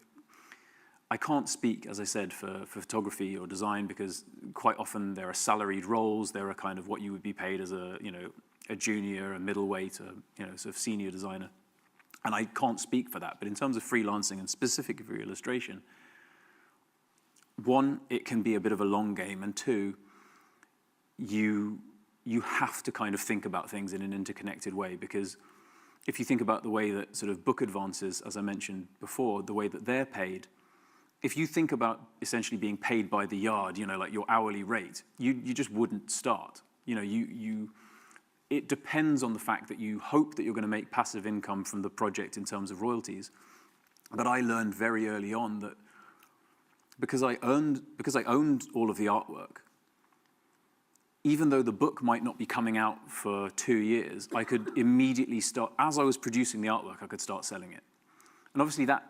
I can't speak, as I said, for photography or design because quite often there are salaried roles. There are kind of what you would be paid as a, you know, a junior, a middleweight, a, you know, sort of senior designer. And I can't speak for that. But in terms of freelancing and specifically for illustration, one, it can be a bit of a long game. And two, you have to kind of think about things in an interconnected way because if you think about the way that sort of book advances, as I mentioned before, the way that they're paid, if you think about essentially being paid by the yard, you know, like your hourly rate, you just wouldn't start. It depends on the fact that you hope that you're going to make passive income from the project in terms of royalties. But I learned very early on that because I owned all of the artwork, even though the book might not be coming out for 2 years, I could immediately start, as I was producing the artwork, I could start selling it. And obviously that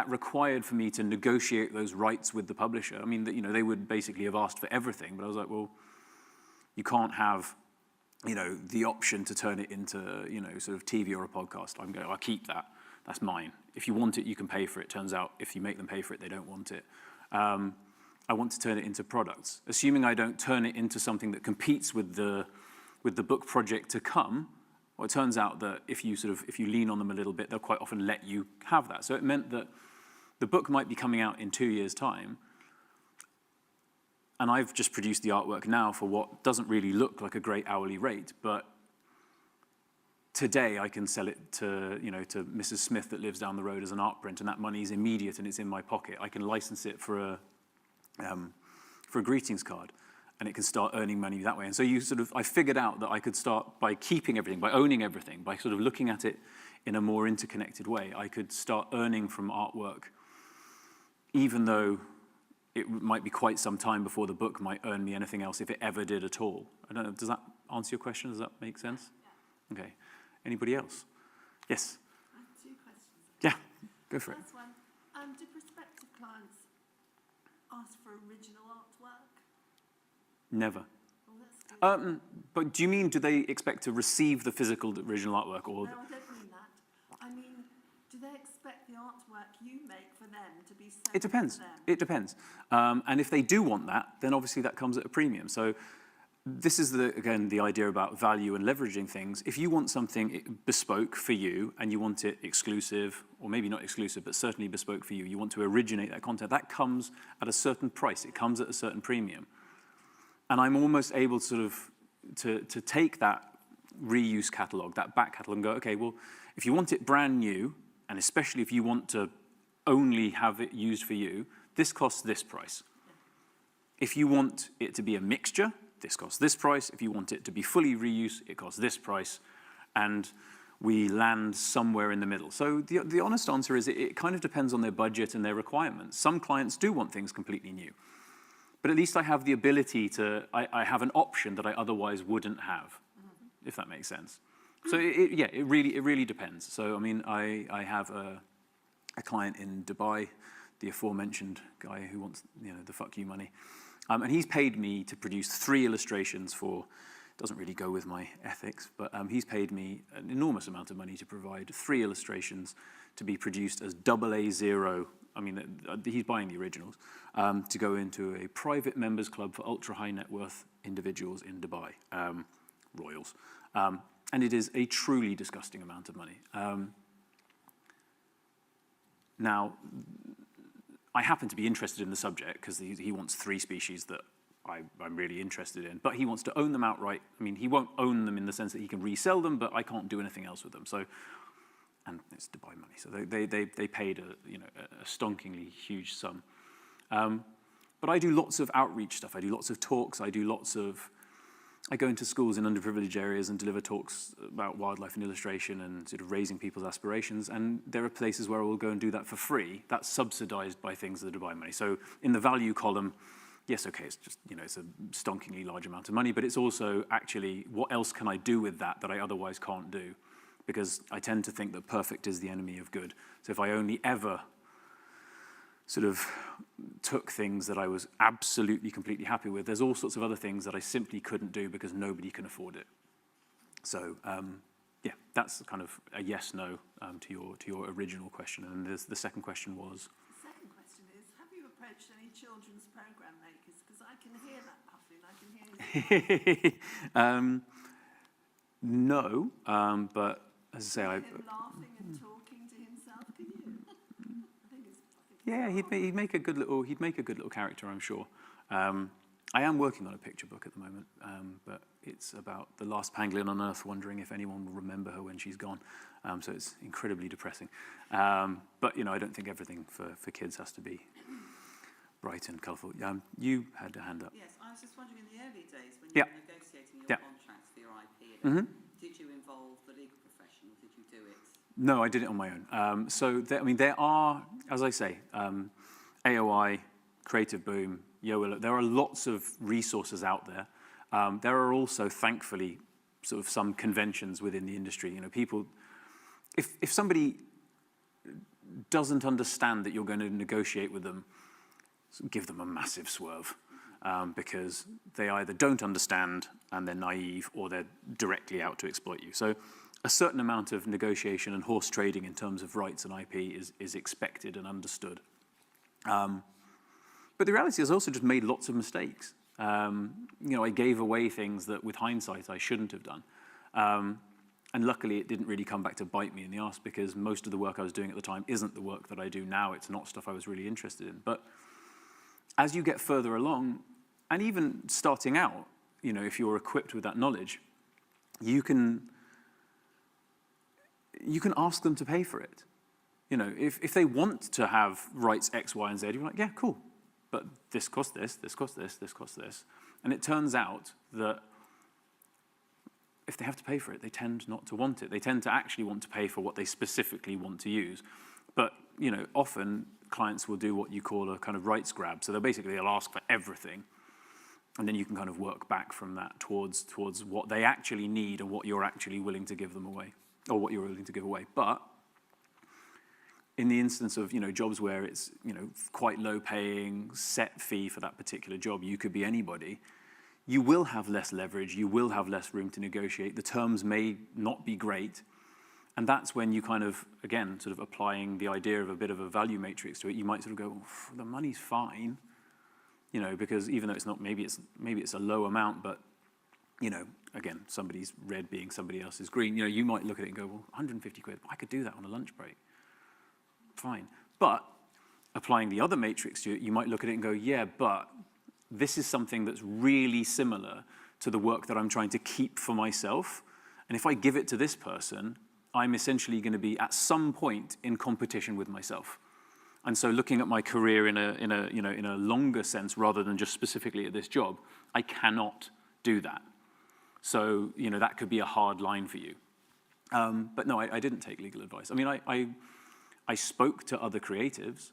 required for me to negotiate those rights with the publisher. I mean, they would basically have asked for everything, but I was like, well, you can't have, the option to turn it into, sort of TV or a podcast. I'll keep that. That's mine. If you want it, you can pay for it. Turns out, if you make them pay for it, they don't want it. I want to turn it into products. Assuming I don't turn it into something that competes with the book project to come, well, it turns out that if you lean on them a little bit, they'll quite often let you have that. So it meant that the book might be coming out in 2 years' time, and I've just produced the artwork now for what doesn't really look like a great hourly rate, but today I can sell it to Mrs. Smith that lives down the road as an art print, and that money is immediate and it's in my pocket. I can license it for a greetings card, and it can start earning money that way. And so I figured out that I could start by keeping everything, by owning everything, by sort of looking at it in a more interconnected way. I could start earning from artwork, even though it might be quite some time before the book might earn me anything else, if it ever did at all. I don't know, does that answer your question? Does that make sense? Yeah. Okay. Anybody else? Yes? I have 2 questions. Yeah, go for it. First one, do prospective clients ask for original artwork? Never. Well, that's good. But do you mean, do they expect to receive the physical original artwork? Or No, I don't mean that. I mean, do they expect the artwork you make for them to be sent It depends. to them? It depends. And if they do want that, then obviously that comes at a premium. So this is, again, the idea about value and leveraging things. If you want something bespoke for you and you want it exclusive, or maybe not exclusive, but certainly bespoke for you, you want to originate that content, that comes at a certain price. It comes at a certain premium. And I'm almost able to take that reuse catalog, that back catalog, and go, okay, well, if you want it brand new, and especially if you want to only have it used for you, this costs this price. If you want it to be a mixture, this costs this price. If you want it to be fully reused, it costs this price. And we land somewhere in the middle. So the honest answer is it kind of depends on their budget and their requirements. Some clients do want things completely new. But at least I have the ability I have an option that I otherwise wouldn't have, if that makes sense. So it really depends. So, I mean, I have a client in Dubai, the aforementioned guy who wants, the fuck you money. And he's paid me to produce 3 illustrations for, doesn't really go with my ethics, but he's paid me an enormous amount of money to provide 3 illustrations to be produced as AA0. I mean, he's buying the originals, to go into a private members club for ultra high net worth individuals in Dubai, royals. And it is a truly disgusting amount of money. Now, I happen to be interested in the subject because he wants 3 species that I'm really interested in, but he wants to own them outright. I mean, he won't own them in the sense that he can resell them, but I can't do anything else with them. So, and it's Dubai money, so they paid a stonkingly huge sum. But I do lots of outreach stuff. I do lots of talks. I go into schools in underprivileged areas and deliver talks about wildlife and illustration and sort of raising people's aspirations. And there are places where I will go and do that for free. That's subsidized by things that are Dubai money. So in the value column, yes, okay, it's just, it's a stonkingly large amount of money, but it's also actually, what else can I do with that I otherwise can't do? Because I tend to think that perfect is the enemy of good. So if I only ever sort of took things that I was absolutely, completely happy with, there's all sorts of other things that I simply couldn't do because nobody can afford it. So, yeah, that's kind of a yes, no to your original question. And the second question was? The second question is, have you approached any children's program makers? Because I can hear that puffing, I can hear you. No, but as I say, him laughing and talking to himself, can you? Yeah, he'd make a good little character, I'm sure. I am working on a picture book at the moment, but it's about the last pangolin on Earth, wondering if anyone will remember her when she's gone. So it's incredibly depressing. But I don't think everything for kids has to be bright and colourful. You had a hand up. Yes, I was just wondering, in the early days when you were negotiating your contract, Did you involve the legal profession, or did you do it? No, I did it on my own. So, there are, as I say, AOI, Creative Boom, Yoa, there are lots of resources out there. There are also, thankfully, sort of some conventions within the industry. You know, people, if somebody doesn't understand that you're going to negotiate with them, give them a massive swerve, because they either don't understand and they're naive, or they're directly out to exploit you. So a certain amount of negotiation and horse trading in terms of rights and IP is expected and understood. But the reality is I also just made lots of mistakes. You know, I gave away things that with hindsight I shouldn't have done. And luckily it didn't really come back to bite me in the arse, because most of the work I was doing at the time isn't the work that I do now. It's not stuff I was really interested in. But as you get further along, and even starting out, you know, if you're equipped with that knowledge, you can ask them to pay for it. You know, if they want to have rights X, Y, and Z, you're like, yeah, cool. But this costs this, this costs this, this costs this. And it turns out that if they have to pay for it, they tend not to want it. They tend to actually want to pay for what they specifically want to use. But, you know, often clients will do what you call a kind of rights grab. So they'll ask for everything. And then you can kind of work back from that towards what they actually need and what you're actually willing to give them away, or what you're willing to give away. But in the instance of, you know, jobs where it's, you know, quite low paying, set fee for that particular job, you could be anybody, you will have less leverage, you will have less room to negotiate, the terms may not be great, and that's when you kind of, again, sort of applying the idea of a bit of a value matrix to it, you might sort of go, the money's fine, you know, because even though it's not, maybe it's a low amount, but, you know, again, somebody's red being somebody else's green, you know, you might look at it and go, well, 150 quid, I could do that on a lunch break. Fine. But applying the other matrix to it, you might look at it and go, yeah, but this is something that's really similar to the work that I'm trying to keep for myself. And if I give it to this person, I'm essentially going to be at some point in competition with myself. And so looking at my career in a longer sense, rather than just specifically at this job, I cannot do that. So, you know, that could be a hard line for you. But no, I didn't take legal advice. I mean, I spoke to other creatives.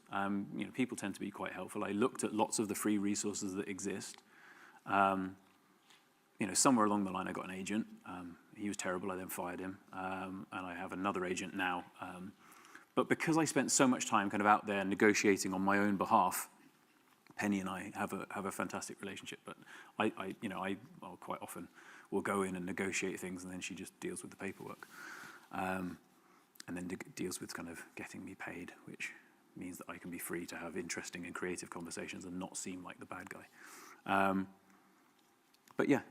You know, people tend to be quite helpful. I looked at lots of the free resources that exist. You know, somewhere along the line, I got an agent. He was terrible. I then fired him, and I have another agent now. But because I spent so much time kind of out there negotiating on my own behalf, Penny and I have a fantastic relationship. But I'll quite often will go in and negotiate things, and then she just deals with the paperwork. And then deals with kind of getting me paid, which means that I can be free to have interesting and creative conversations and not seem like the bad guy. But yeah,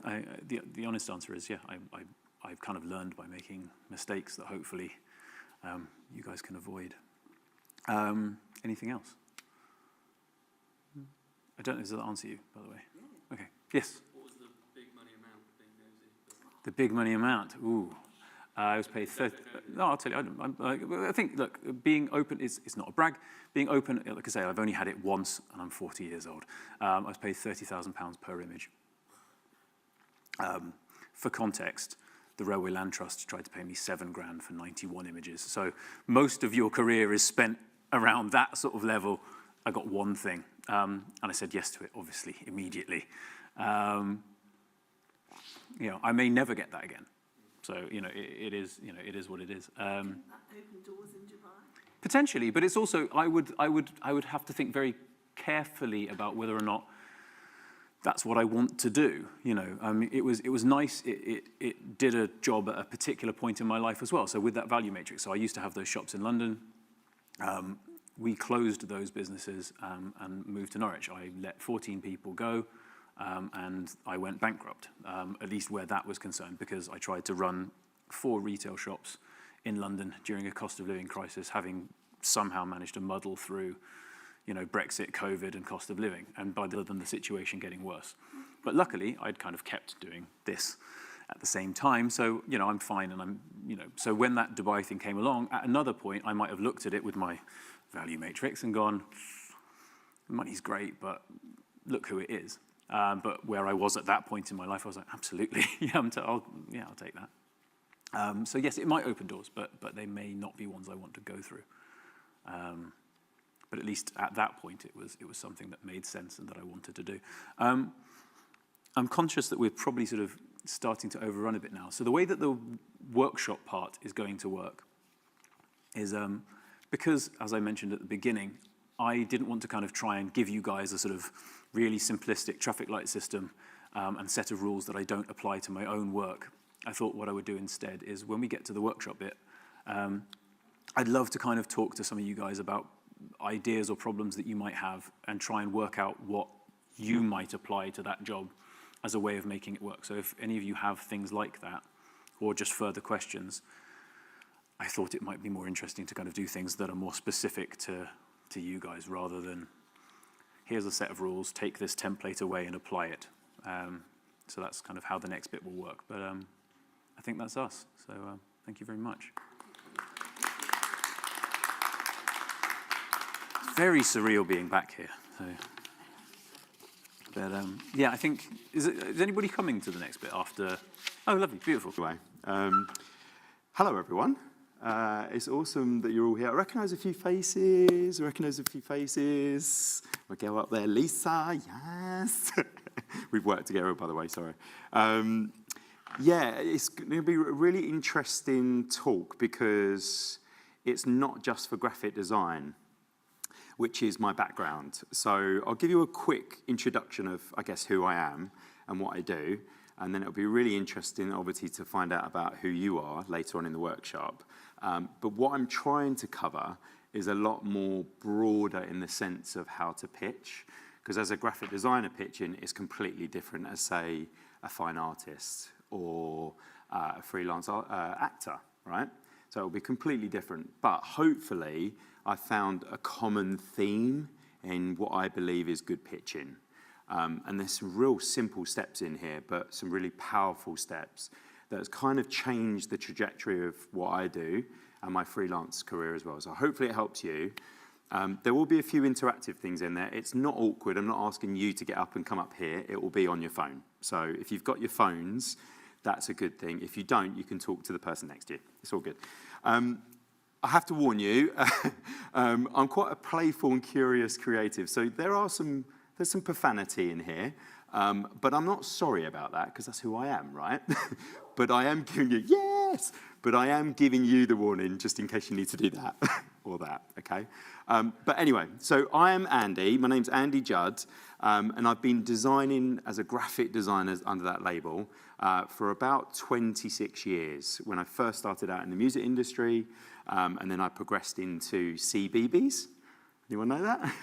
the honest answer is, yeah, I've kind of learned by making mistakes that hopefully you guys can avoid. Anything else? I don't know, does that answer you, by the way? Yeah. Okay, yes? What was the big money amount being nosy? The big money amount, ooh. I was paid 30. No, I'll tell you. I think, look, being open is not a brag. Being open, like I say, I've only had it once, and I'm 40 years old. I was paid £30,000 per image. For context, the Railway Land Trust tried to pay me £7,000 for 91 images. So most of your career is spent around that sort of level. I got one thing, and I said yes to it, obviously, immediately. You know, I may never get that again. So, you know, it is what it is. That open doors in Dubai? Potentially, but it's also, I would have to think very carefully about whether or not that's what I want to do. You know, it was nice. It did a job at a particular point in my life as well. So with that value matrix, so I used to have those shops in London. We closed those businesses and moved to Norwich. I let 14 people go. And I went bankrupt, at least where that was concerned, because I tried to run 4 retail shops in London during a cost of living crisis, having somehow managed to muddle through, you know, Brexit, COVID, and cost of living, and by the situation getting worse. But luckily, I'd kind of kept doing this at the same time, so, you know, I'm fine, and I'm, you know, so when that Dubai thing came along, at another point, I might have looked at it with my value matrix and gone, money's great, but look who it is. But where I was at that point in my life, I was like, absolutely, I'll take that. So yes, it might open doors, but they may not be ones I want to go through. But at least at that point, it was something that made sense and that I wanted to do. I'm conscious that we're probably sort of starting to overrun a bit now. So the way that the workshop part is going to work is because, as I mentioned at the beginning, I didn't want to kind of try and give you guys a sort of really simplistic traffic light system and set of rules that I don't apply to my own work. I thought what I would do instead is when we get to the workshop bit, I'd love to kind of talk to some of you guys about ideas or problems that you might have and try and work out what you might apply to that job as a way of making it work. So if any of you have things like that or just further questions, I thought it might be more interesting to kind of do things that are more specific to you guys rather than here's a set of rules, take this template away and apply it. So that's kind of how the next bit will work. But I think that's us. So thank you very much. It's very surreal being back here. So. But yeah, I think, is anybody coming to the next bit after? Oh, lovely, beautiful. Anyway, hello everyone. It's awesome that you're all here. I recognise a few faces. We'll go up there. Lisa, yes. We've worked together, by the way, sorry. Yeah, it's going to be a really interesting talk because it's not just for graphic design, which is my background. So I'll give you a quick introduction of, I guess, who I am and what I do. And then it'll be really interesting, obviously, to find out about who you are later on in the workshop. But what I'm trying to cover is a lot more broader in the sense of how to pitch. Because as a graphic designer pitching is completely different as, say, a fine artist or a freelance actor, right? So it'll be completely different. But hopefully, I found a common theme in what I believe is good pitching. And there's some real simple steps in here, but some really powerful steps that has kind of changed the trajectory of what I do and my freelance career as well. So hopefully it helps you. There will be a few interactive things in there. It's not awkward. I'm not asking you to get up and come up here. It will be on your phone. So if you've got your phones, that's a good thing. If you don't, you can talk to the person next to you. It's all good. I have to warn you, I'm quite a playful and curious creative. So there's some profanity in here, but I'm not sorry about that because that's who I am, right? But I am giving you, yes! But I am giving you the warning just in case you need to do that or that, okay? But anyway, so I am Andy. My name's Andy Judd, and I've been designing as a graphic designer under that label for about 26 years. When I first started out in the music industry, and then I progressed into CBeebies. Anyone know that?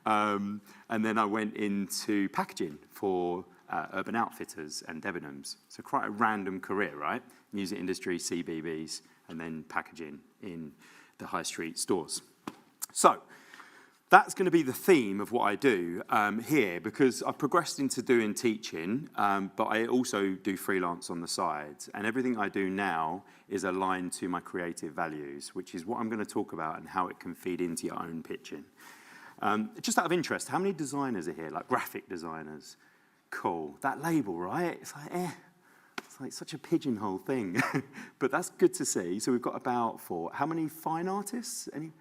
And then I went into packaging for Urban Outfitters and Debenhams. So quite a random career, right? Music industry, CBeebies, and then packaging in the high street stores. So that's going to be the theme of what I do here because I've progressed into doing teaching, but I also do freelance on the side. And everything I do now is aligned to my creative values, which is what I'm going to talk about and how it can feed into your own pitching. Just out of interest, how many designers are here, like graphic designers? Cool. That label, right? It's like such a pigeonhole thing. But that's good to see. So we've got about 4. How many fine artists? Any?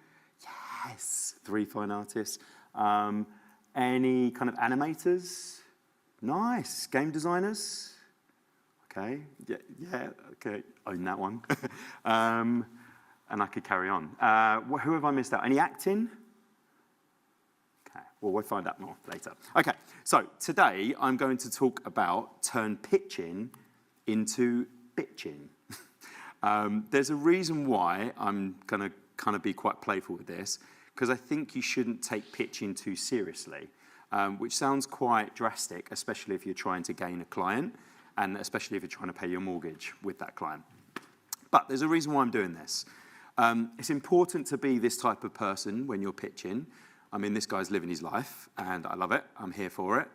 Yes, 3 fine artists. Any kind of animators? Nice. Game designers? Okay. Yeah. Okay. Own that one. And I could carry on. Who have I missed out? Any acting? Okay, well, we'll find out more later. Okay, so today I'm going to talk about turn pitching into bitching. There's a reason why I'm going to kind of be quite playful with this, because I think you shouldn't take pitching too seriously, which sounds quite drastic, especially if you're trying to gain a client, and especially if you're trying to pay your mortgage with that client. But there's a reason why I'm doing this. It's important to be this type of person when you're pitching. I mean, this guy's living his life, and I love it. I'm here for it.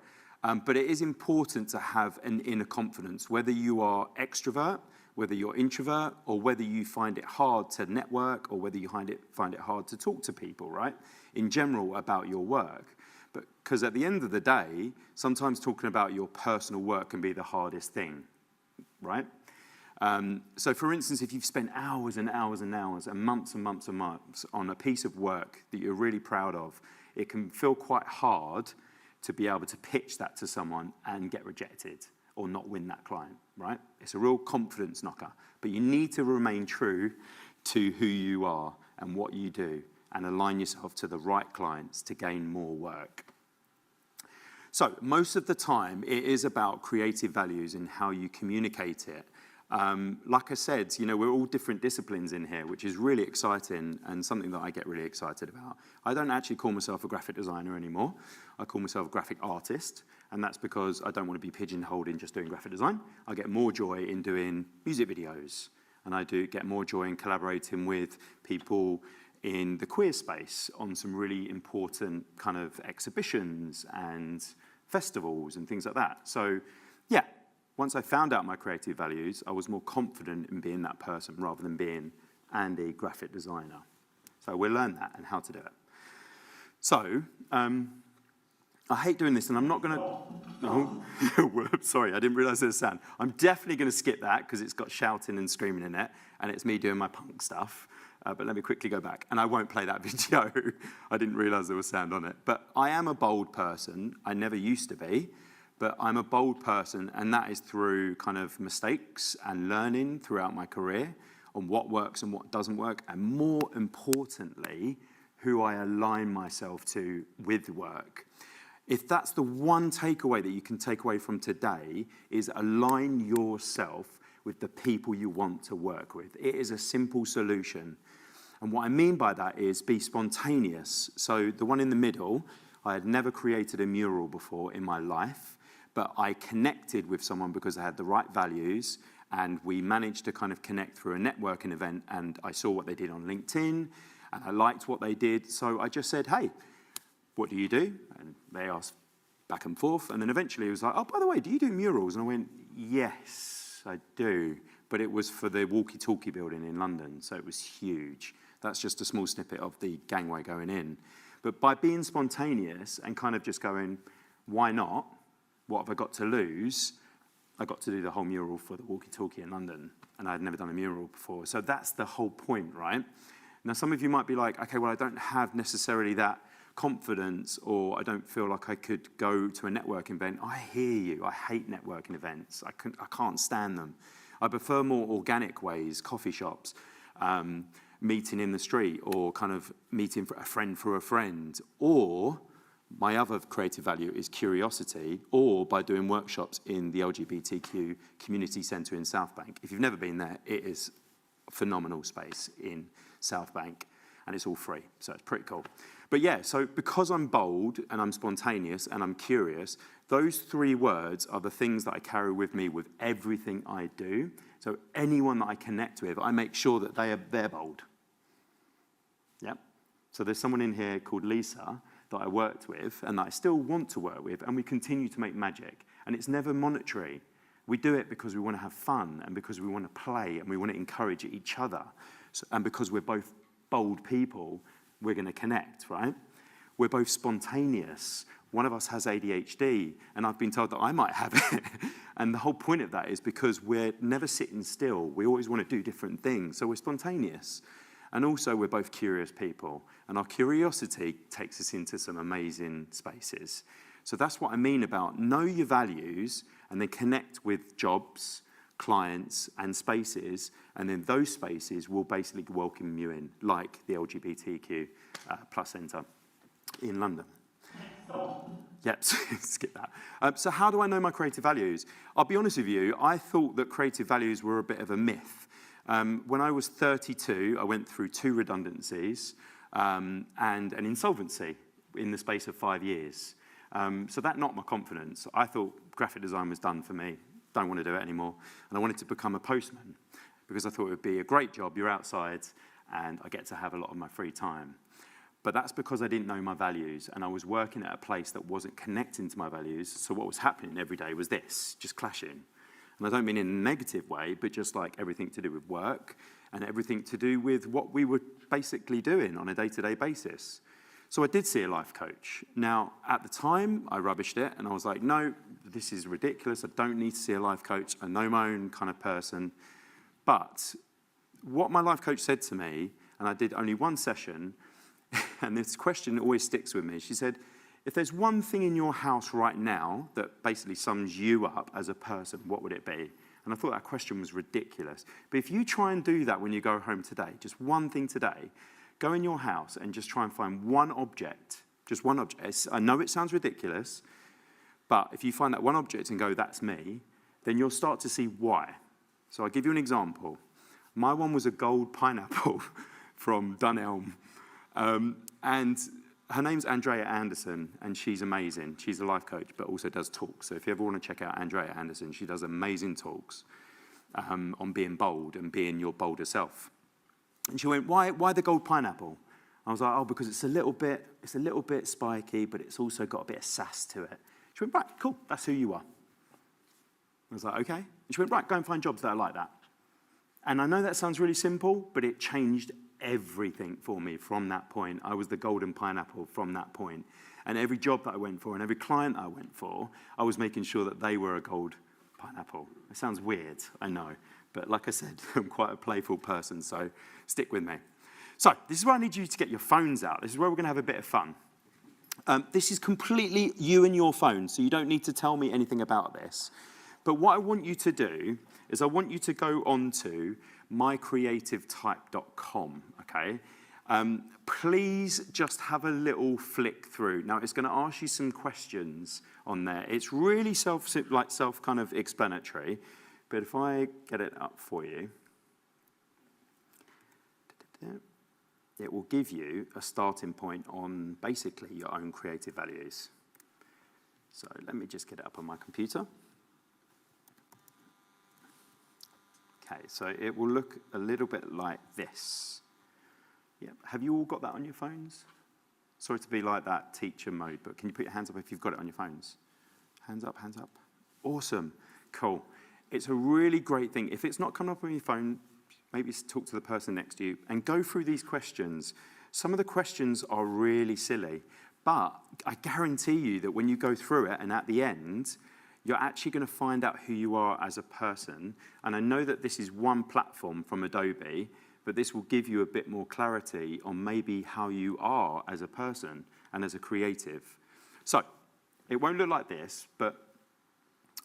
But it is important to have an inner confidence, whether you are extrovert, whether you're introvert, or whether you find it hard to network, or whether you find it hard to talk to people, right? In general, about your work. Because at the end of the day, sometimes talking about your personal work can be the hardest thing, right? So for instance, if you've spent hours and hours and hours and months and months and months on a piece of work that you're really proud of, it can feel quite hard to be able to pitch that to someone and get rejected or not win that client, right? It's a real confidence knocker. But you need to remain true to who you are and what you do and align yourself to the right clients to gain more work. So most of the time, it is about creative values and how you communicate it. Like I said, you know, we're all different disciplines in here, which is really exciting and something that I get really excited about. I don't actually call myself a graphic designer anymore. I call myself a graphic artist, and that's because I don't want to be pigeonholed in just doing graphic design. I get more joy in doing music videos, and I do get more joy in collaborating with people in the queer space on some really important kind of exhibitions and festivals and things like that. So, yeah. Once I found out my creative values, I was more confident in being that person rather than being Andy, graphic designer. So we'll learn that and how to do it. So, I hate doing this, and I'm not going to... Oh, sorry, I didn't realise there was sound. I'm definitely going to skip that because it's got shouting and screaming in it, and it's me doing my punk stuff. But let me quickly go back, and I won't play that video. I didn't realise there was sound on it. But I am a bold person. I never used to be. But I'm a bold person, and that is through kind of mistakes and learning throughout my career on what works and what doesn't work, and more importantly, who I align myself to with work. If that's the one takeaway that you can take away from today, is align yourself with the people you want to work with. It is a simple solution. And what I mean by that is be spontaneous. So the one in the middle, I had never created a mural before in my life. But I connected with someone because I had the right values, and we managed to kind of connect through a networking event, and I saw what they did on LinkedIn, and I liked what they did, so I just said, hey, what do you do? And they asked back and forth, and then eventually it was like, oh, by the way, do you do murals? And I went, yes, I do, but it was for the walkie-talkie building in London, so it was huge. That's just a small snippet of the gangway going in. But by being spontaneous and kind of just going, why not? What have I got to lose? I got to do the whole mural for the walkie-talkie in London, and I had never done a mural before. So that's the whole point, right? Now, some of you might be like, okay, well, I don't have necessarily that confidence, or I don't feel like I could go to a networking event. I hear you. I hate networking events. I can't stand them. I prefer more organic ways, coffee shops, meeting in the street, or kind of meeting a friend for a friend, or... my other creative value is curiosity, or by doing workshops in the LGBTQ community centre in South Bank. If you've never been there, it is a phenomenal space in South Bank, and it's all free, so it's pretty cool. But yeah, so because I'm bold and I'm spontaneous and I'm curious, those three words are the things that I carry with me with everything I do. So anyone that I connect with, I make sure that they're bold. Yep. So there's someone in here called Lisa that I worked with and that I still want to work with, and we continue to make magic. And it's never monetary. We do it because we want to have fun and because we want to play and we want to encourage each other. So, and because we're both bold people, we're going to connect, right? We're both spontaneous. One of us has ADHD, and I've been told that I might have it. And the whole point of that is because we're never sitting still. We always want to do different things, so we're spontaneous. And also, we're both curious people, and our curiosity takes us into some amazing spaces. So that's what I mean about know your values and then connect with jobs, clients, and spaces, and then those spaces will basically welcome you in, like the LGBTQ plus centre in London. Yep, skip that. So how do I know my creative values? I'll be honest with you, I thought that creative values were a bit of a myth. When I was 32, I went through 2 redundancies and an insolvency in the space of 5 years. So that knocked my confidence. I thought graphic design was done for me. Don't want to do it anymore. And I wanted to become a postman because I thought it would be a great job. You're outside and I get to have a lot of my free time. But that's because I didn't know my values and I was working at a place that wasn't connecting to my values. So what was happening every day was this, just clashing. And I don't mean in a negative way, but just like everything to do with work and everything to do with what we were basically doing on a day-to-day basis. So I did see a life coach. Now, at the time, I rubbished it, and I was like, no, this is ridiculous. I don't need to see a life coach. I know my own kind of person. But what my life coach said to me, and I did only one session, and this question always sticks with me. She said, if there's one thing in your house right now that basically sums you up as a person, what would it be? And I thought that question was ridiculous. But if you try and do that when you go home today, just one thing today, go in your house and just try and find one object, just one object. I know it sounds ridiculous, but if you find that one object and go, that's me, then you'll start to see why. So I'll give you an example. My one was a gold pineapple from Dunelm. And her name's Andrea Anderson, and she's amazing. She's a life coach, but also does talks. So if you ever want to check out Andrea Anderson, she does amazing talks on being bold and being your bolder self. And she went, why the gold pineapple? I was like, oh, because it's a little bit spiky, but it's also got a bit of sass to it. She went, right, cool, that's who you are. I was like, okay. And she went, right, go and find jobs that are like that. And I know that sounds really simple, but it changed everything for me from that point. I was the golden pineapple from that point. And every job that I went for and every client I went for, I was making sure that they were a gold pineapple. It sounds weird, I know. But like I said, I'm quite a playful person, so stick with me. So this is where I need you to get your phones out. This is where we're going to have a bit of fun. This is completely you and your phone, so you don't need to tell me anything about this. But what I want you to do is I want you to go on to mycreativetype.com, okay? Please just have a little flick through. Now, it's going to ask you some questions on there. It's really self kind of explanatory, but if I get it up for you, it will give you a starting point on basically your own creative values. So let me just get it up on my computer. Okay, so it will look a little bit like this. Yeah. Have you all got that on your phones? Sorry to be like that teacher mode, but can you put your hands up if you've got it on your phones? Hands up, hands up. Awesome, cool. It's a really great thing. If it's not coming up on your phone, maybe talk to the person next to you and go through these questions. Some of the questions are really silly, but I guarantee you that when you go through it and at the end, you're actually going to find out who you are as a person. And I know that this is one platform from Adobe, but this will give you a bit more clarity on maybe how you are as a person and as a creative. So it won't look like this, but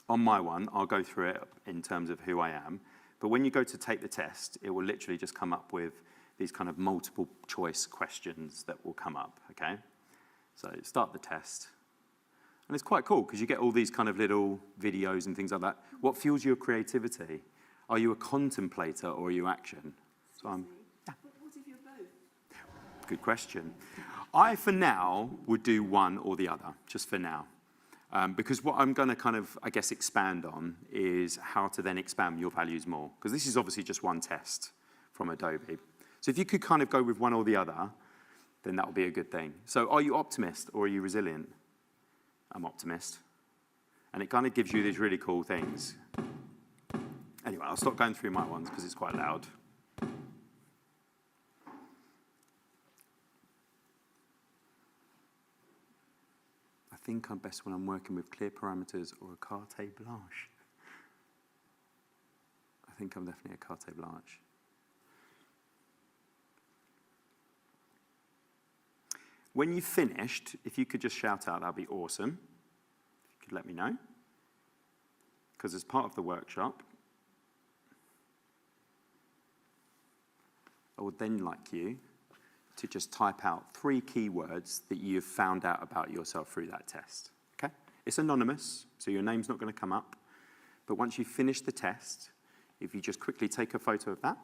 on my one, I'll go through it in terms of who I am. But when you go to take the test, it will literally just come up with these kind of multiple choice questions that will come up, okay? So start the test. And it's quite cool because you get all these kind of little videos and things like that. What fuels your creativity? Are you a contemplator or are you action? So What if you're both? Good question. I, for now, would do one or the other, just for now. Because what I'm going to kind of, I guess, expand on is how to then expand your values more. Because this is obviously just one test from Adobe. So if you could kind of go with one or the other, then that would be a good thing. So are you optimist or are you resilient? I'm optimist. And it kind of gives you these really cool things. Anyway, I'll stop going through my ones because it's quite loud. I think I'm best when I'm working with clear parameters or a carte blanche. I think I'm definitely a carte blanche. When you've finished, if you could just shout out, that'd be awesome. If you could let me know. Because as part of the workshop, I would then like you to just type out 3 keywords that you've found out about yourself through that test, okay? It's anonymous, so your name's not going to come up. But once you've finished the test, if you just quickly take a photo of that,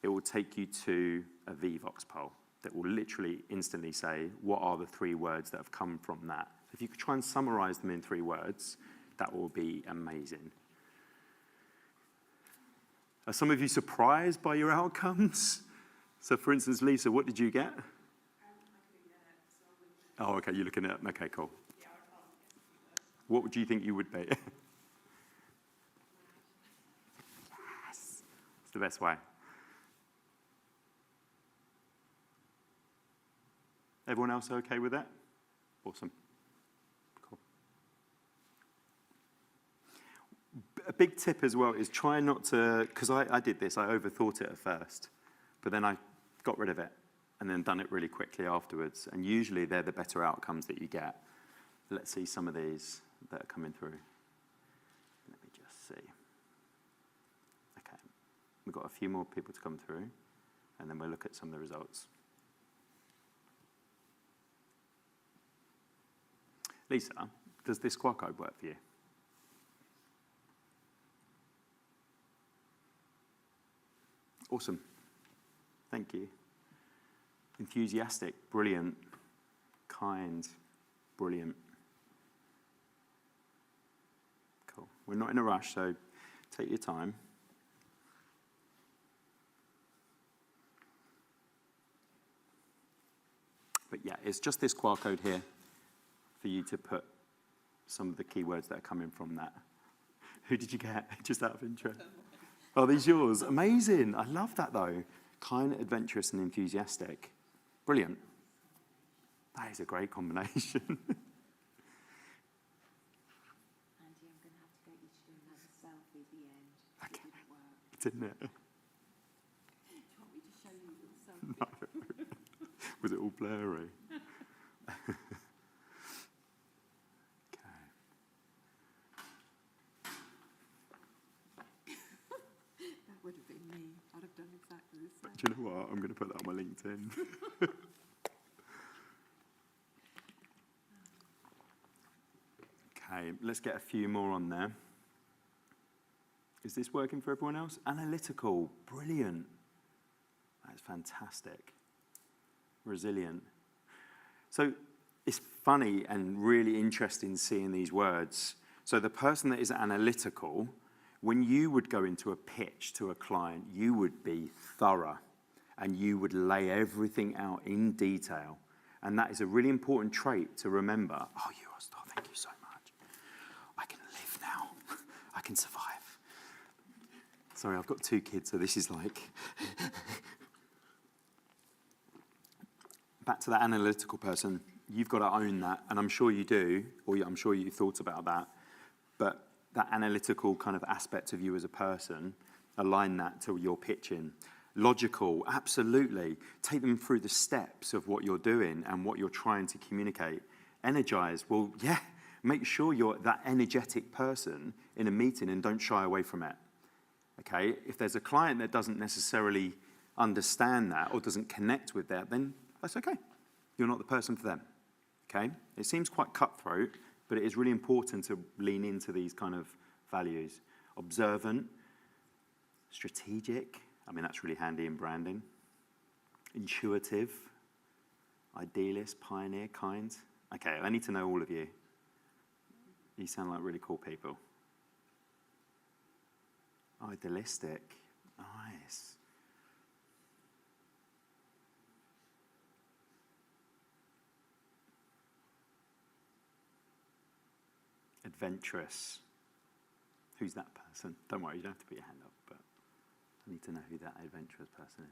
it will take you to a VVox poll that will literally instantly say, what are the 3 words that have come from that? If you could try and summarize them in 3 words, that will be amazing. Are some of you surprised by your outcomes? So for instance, Lisa, what did you get? Oh, okay, you're looking at, okay, cool. What would you think you would be? Yes, it's the best way. Everyone else okay with that? Awesome. Cool. A big tip as well is try not to, because I did this, I overthought it at first, but then I got rid of it and then done it really quickly afterwards. And usually they're the better outcomes that you get. Let's see some of these that are coming through. Let me just see. Okay, we've got a few more people to come through, and then we'll look at some of the results. Lisa, does this QR code work for you? Awesome. Thank you. Enthusiastic, brilliant, kind, brilliant. Cool. We're not in a rush, so take your time. But yeah, it's just this QR code here for you to put some of the keywords that are coming from that. Who did you get? Just out of interest. Oh, these yours? Amazing. I love that though. Kind, adventurous, and enthusiastic. Brilliant. That is a great combination. Andy, I'm going to have to get you to do another selfie at the end. Okay. It didn't work. Didn't it? Do you want me to show you your selfie? No. Was it all blurry? That would have been me. I'd have done exactly the same. Do you know what? I'm going to put that on my LinkedIn. Okay, let's get a few more on there. Is this working for everyone else? Analytical, brilliant. That's fantastic. Resilient. So it's funny and really interesting seeing these words. So the person that is analytical, when you would go into a pitch to a client, you would be thorough and you would lay everything out in detail. And that is a really important trait to remember. Oh, you are a star. Thank you so much. I can live now. I can survive. Sorry, I've got 2 kids, so this is like... Back to that analytical person, you've got to own that, and I'm sure you do, or I'm sure you thought about that, but that analytical kind of aspect of you as a person, align that to your pitching. Logical, absolutely. Take them through the steps of what you're doing and what you're trying to communicate. Energize, well, yeah, make sure you're that energetic person in a meeting and don't shy away from it. Okay, if there's a client that doesn't necessarily understand that or doesn't connect with that, then that's okay. You're not the person for them. Okay, it seems quite cutthroat, but it is really important to lean into these kind of values. Observant, strategic, I mean, that's really handy in branding. Intuitive, idealist, pioneer, kind. Okay, I need to know all of you. You sound like really cool people. Idealistic, nice. Adventurous. Who's that person? Don't worry, you don't have to put your hand up, but I need to know who that adventurous person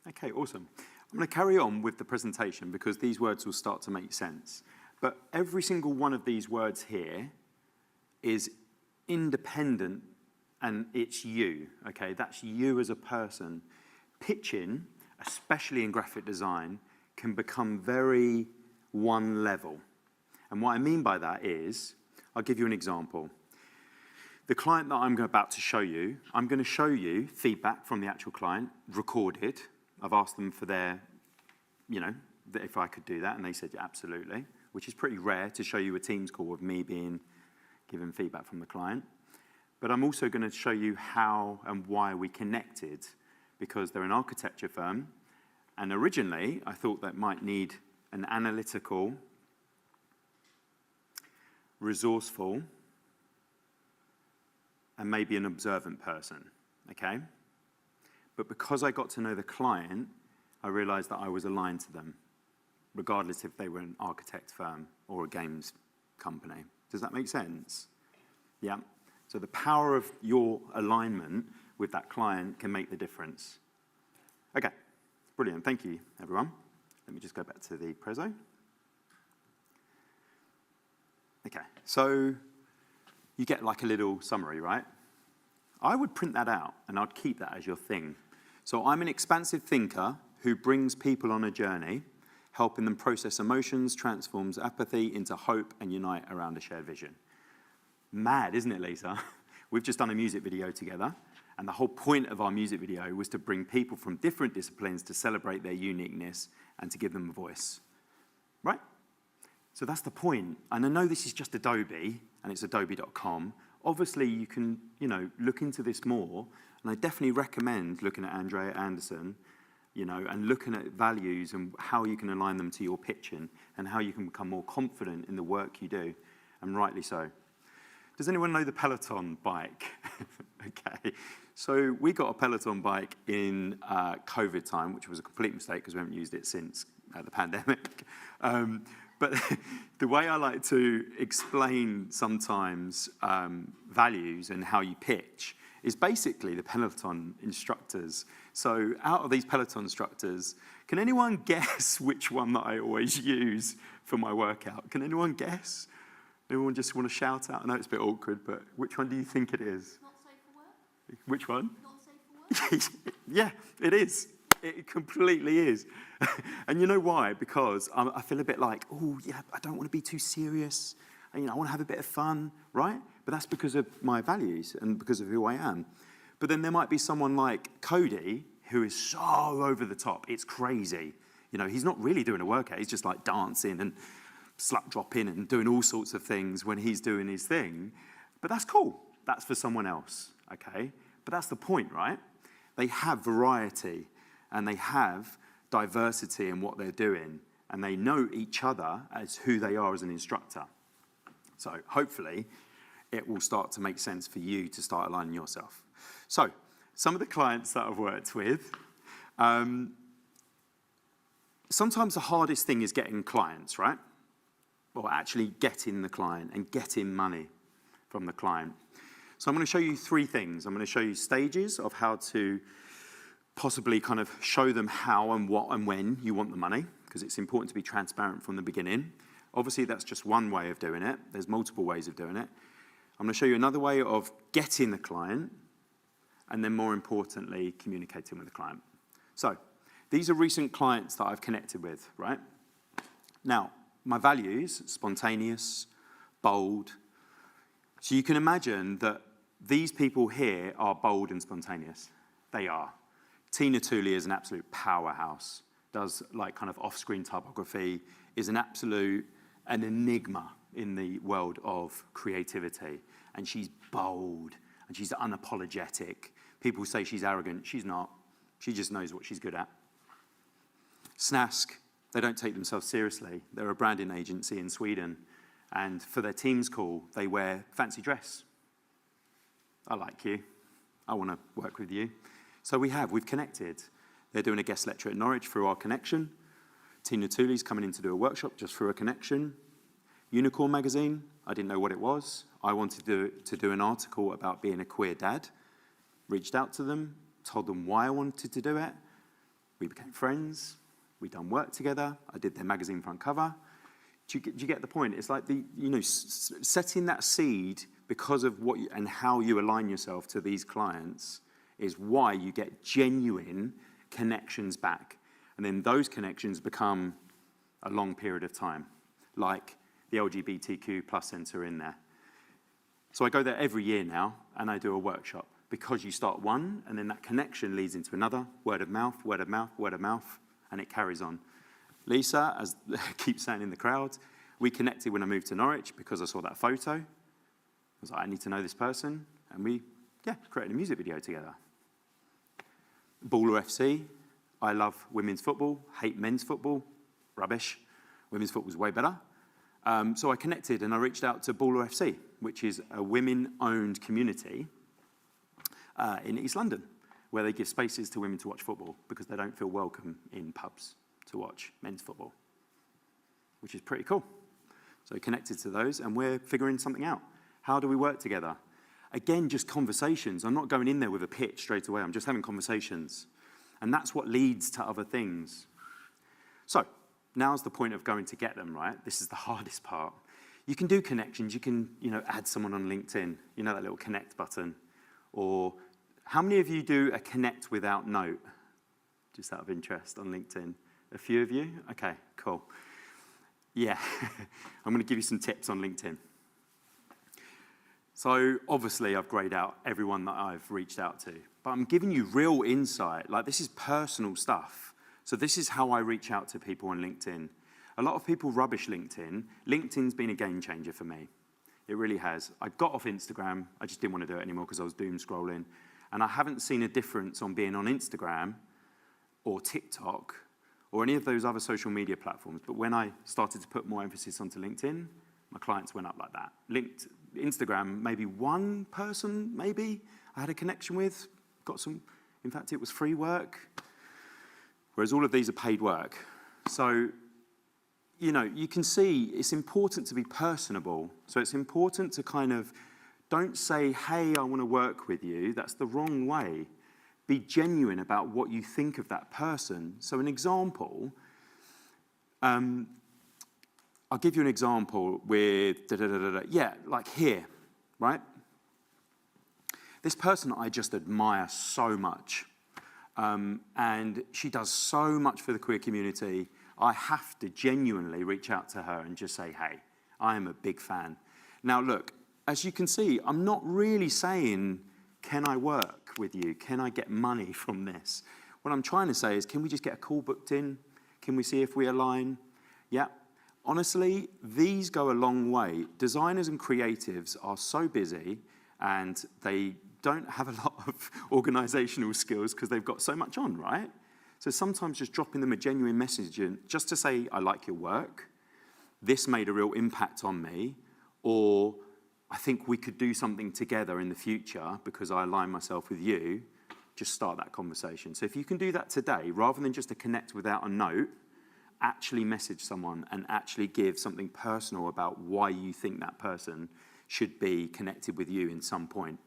is. Okay, awesome. I'm going to carry on with the presentation because these words will start to make sense. But every single one of these words here is independent and it's you, okay? That's you as a person. Pitching, especially in graphic design, can become very one level. And what I mean by that is, I'll give you an example. The client that I'm about to show you, I'm going to show you feedback from the actual client, recorded. I've asked them for their, if I could do that, and they said, yeah, absolutely, which is pretty rare to show you a Teams call of me being given feedback from the client. But I'm also going to show you how and why we connected, because they're an architecture firm, and originally I thought that might need an analytical, resourceful, and maybe an observant person, okay? But because I got to know the client, I realized that I was aligned to them, regardless if they were an architect firm or a games company. Does that make sense? Yeah. So the power of your alignment with that client can make the difference. Okay, brilliant. Thank you, everyone. Let me just go back to the Prezzo. Okay, so you get like a little summary, right? I would print that out and I'd keep that as your thing. So I'm an expansive thinker who brings people on a journey, helping them process emotions, transforms apathy into hope, and unite around a shared vision. Mad, isn't it, Lisa? We've just done a music video together, and the whole point of our music video was to bring people from different disciplines to celebrate their uniqueness and to give them a voice, right? So that's the point. And I know this is just Adobe, and it's adobe.com. Obviously, you can, look into this more, and I definitely recommend looking at Andrea Anderson, and looking at values and how you can align them to your pitching and how you can become more confident in the work you do, and rightly so. Does anyone know the Peloton bike? Okay, so we got a Peloton bike in COVID time, which was a complete mistake because we haven't used it since the pandemic. But the way I like to explain sometimes values and how you pitch is basically the Peloton instructors. So out of these Peloton instructors, can anyone guess which one that I always use for my workout? Can anyone guess? Anyone just want to shout out? I know it's a bit awkward, but which one do you think it is? Not safe for work? Which one? Not safe for work? Yeah, it is. It completely is. And you know why? Because I feel a bit like, oh, yeah, I don't want to be too serious. I want to have a bit of fun, right? But that's because of my values and because of who I am. But then there might be someone like Cody who is so over the top. It's crazy. He's not really doing a workout. He's just like dancing and slut dropping and doing all sorts of things when he's doing his thing. But that's cool. That's for someone else, okay? But that's the point, right? They have variety and they have diversity in what they're doing, and they know each other as who they are as an instructor. So hopefully it will start to make sense for you to start aligning yourself. So some of the clients that I've worked with, sometimes the hardest thing is getting clients, right? Or actually getting the client and getting money from the client. So I'm going to show you three things. I'm going to show you stages of how to possibly kind of show them how and what and when you want the money, because it's important to be transparent from the beginning. Obviously, that's just one way of doing it. There's multiple ways of doing it. I'm going to show you another way of getting the client, and then more importantly, communicating with the client. So these are recent clients that I've connected with, right? Now, my values, spontaneous, bold. So you can imagine that these people here are bold and spontaneous. They are. Tina Tooley is an absolute powerhouse, does like kind of off-screen typography, is an enigma in the world of creativity. And she's bold, and she's unapologetic. People say she's arrogant. She's not. She just knows what she's good at. Snask, they don't take themselves seriously. They're a branding agency in Sweden. And for their Teams call, they wear fancy dress. I like you. I want to work with you. So we've connected. They're doing a guest lecture at Norwich through our connection. Tina Tooley's coming in to do a workshop just through a connection. Unicorn magazine, I didn't know what it was. I wanted to do an article about being a queer dad. Reached out to them, told them why I wanted to do it. We became friends. We done work together. I did their magazine front cover. Do you get the point? It's like setting that seed because of what and how you align yourself to these clients is why you get genuine connections back. And then those connections become a long period of time, like the LGBTQ plus center in there. So I go there every year now, and I do a workshop because you start one, and then that connection leads into another, word of mouth, word of mouth, word of mouth, and it carries on. Lisa, as I keep saying in the crowd, we connected when I moved to Norwich because I saw that photo. I was like, I need to know this person, and we created a music video together. Baller FC, I love women's football, hate men's football, rubbish. Women's football's way better. So I connected and I reached out to Baller FC, which is a women-owned community in East London, where they give spaces to women to watch football because they don't feel welcome in pubs to watch men's football, which is pretty cool. So connected to those, and we're figuring something out. How do we work together? Again, just conversations. I'm not going in there with a pitch straight away. I'm just having conversations. And that's what leads to other things. So now's the point of going to get them, right? This is the hardest part. You can do connections. You can, add someone on LinkedIn. You know that little connect button. Or how many of you do a connect without note? Just out of interest on LinkedIn. A few of you? Okay, cool. Yeah, I'm going to give you some tips on LinkedIn. So obviously I've grayed out everyone that I've reached out to, but I'm giving you real insight. Like, this is personal stuff. So this is how I reach out to people on LinkedIn. A lot of people rubbish LinkedIn. LinkedIn's been a game changer for me. It really has. I got off Instagram. I just didn't want to do it anymore because I was doom scrolling. And I haven't seen a difference on being on Instagram or TikTok or any of those other social media platforms. But when I started to put more emphasis onto LinkedIn, my clients went up like that. Instagram, maybe one person, maybe, I had a connection with, got some, in fact, it was free work, whereas all of these are paid work. So, you can see it's important to be personable. So it's important to kind of, don't say, hey, I want to work with you. That's the wrong way. Be genuine about what you think of that person. So an example, I'll give you an example with, yeah, like here, right? This person I just admire so much, and she does so much for the queer community. I have to genuinely reach out to her and just say, hey, I am a big fan. Now look, as you can see, I'm not really saying, can I work with you? Can I get money from this? What I'm trying to say is, can we just get a call booked in? Can we see if we align? Yeah. Honestly, these go a long way. Designers and creatives are so busy and they don't have a lot of organizational skills because they've got so much on, right? So sometimes just dropping them a genuine message in, just to say, I like your work, this made a real impact on me, or I think we could do something together in the future because I align myself with you, just start that conversation. So if you can do that today, rather than just to connect without a note, actually message someone and actually give something personal about why you think that person should be connected with you in some point.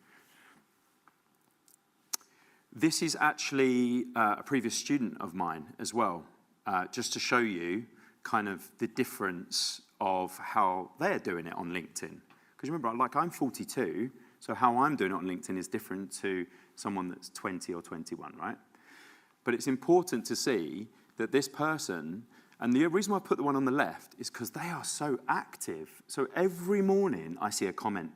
This is actually a previous student of mine as well, just to show you kind of the difference of how they're doing it on LinkedIn. Because remember, like, I'm 42, so how I'm doing it on LinkedIn is different to someone that's 20 or 21, right? But it's important to see that this person, and the reason why I put the one on the left is because they are so active. So every morning I see a comment.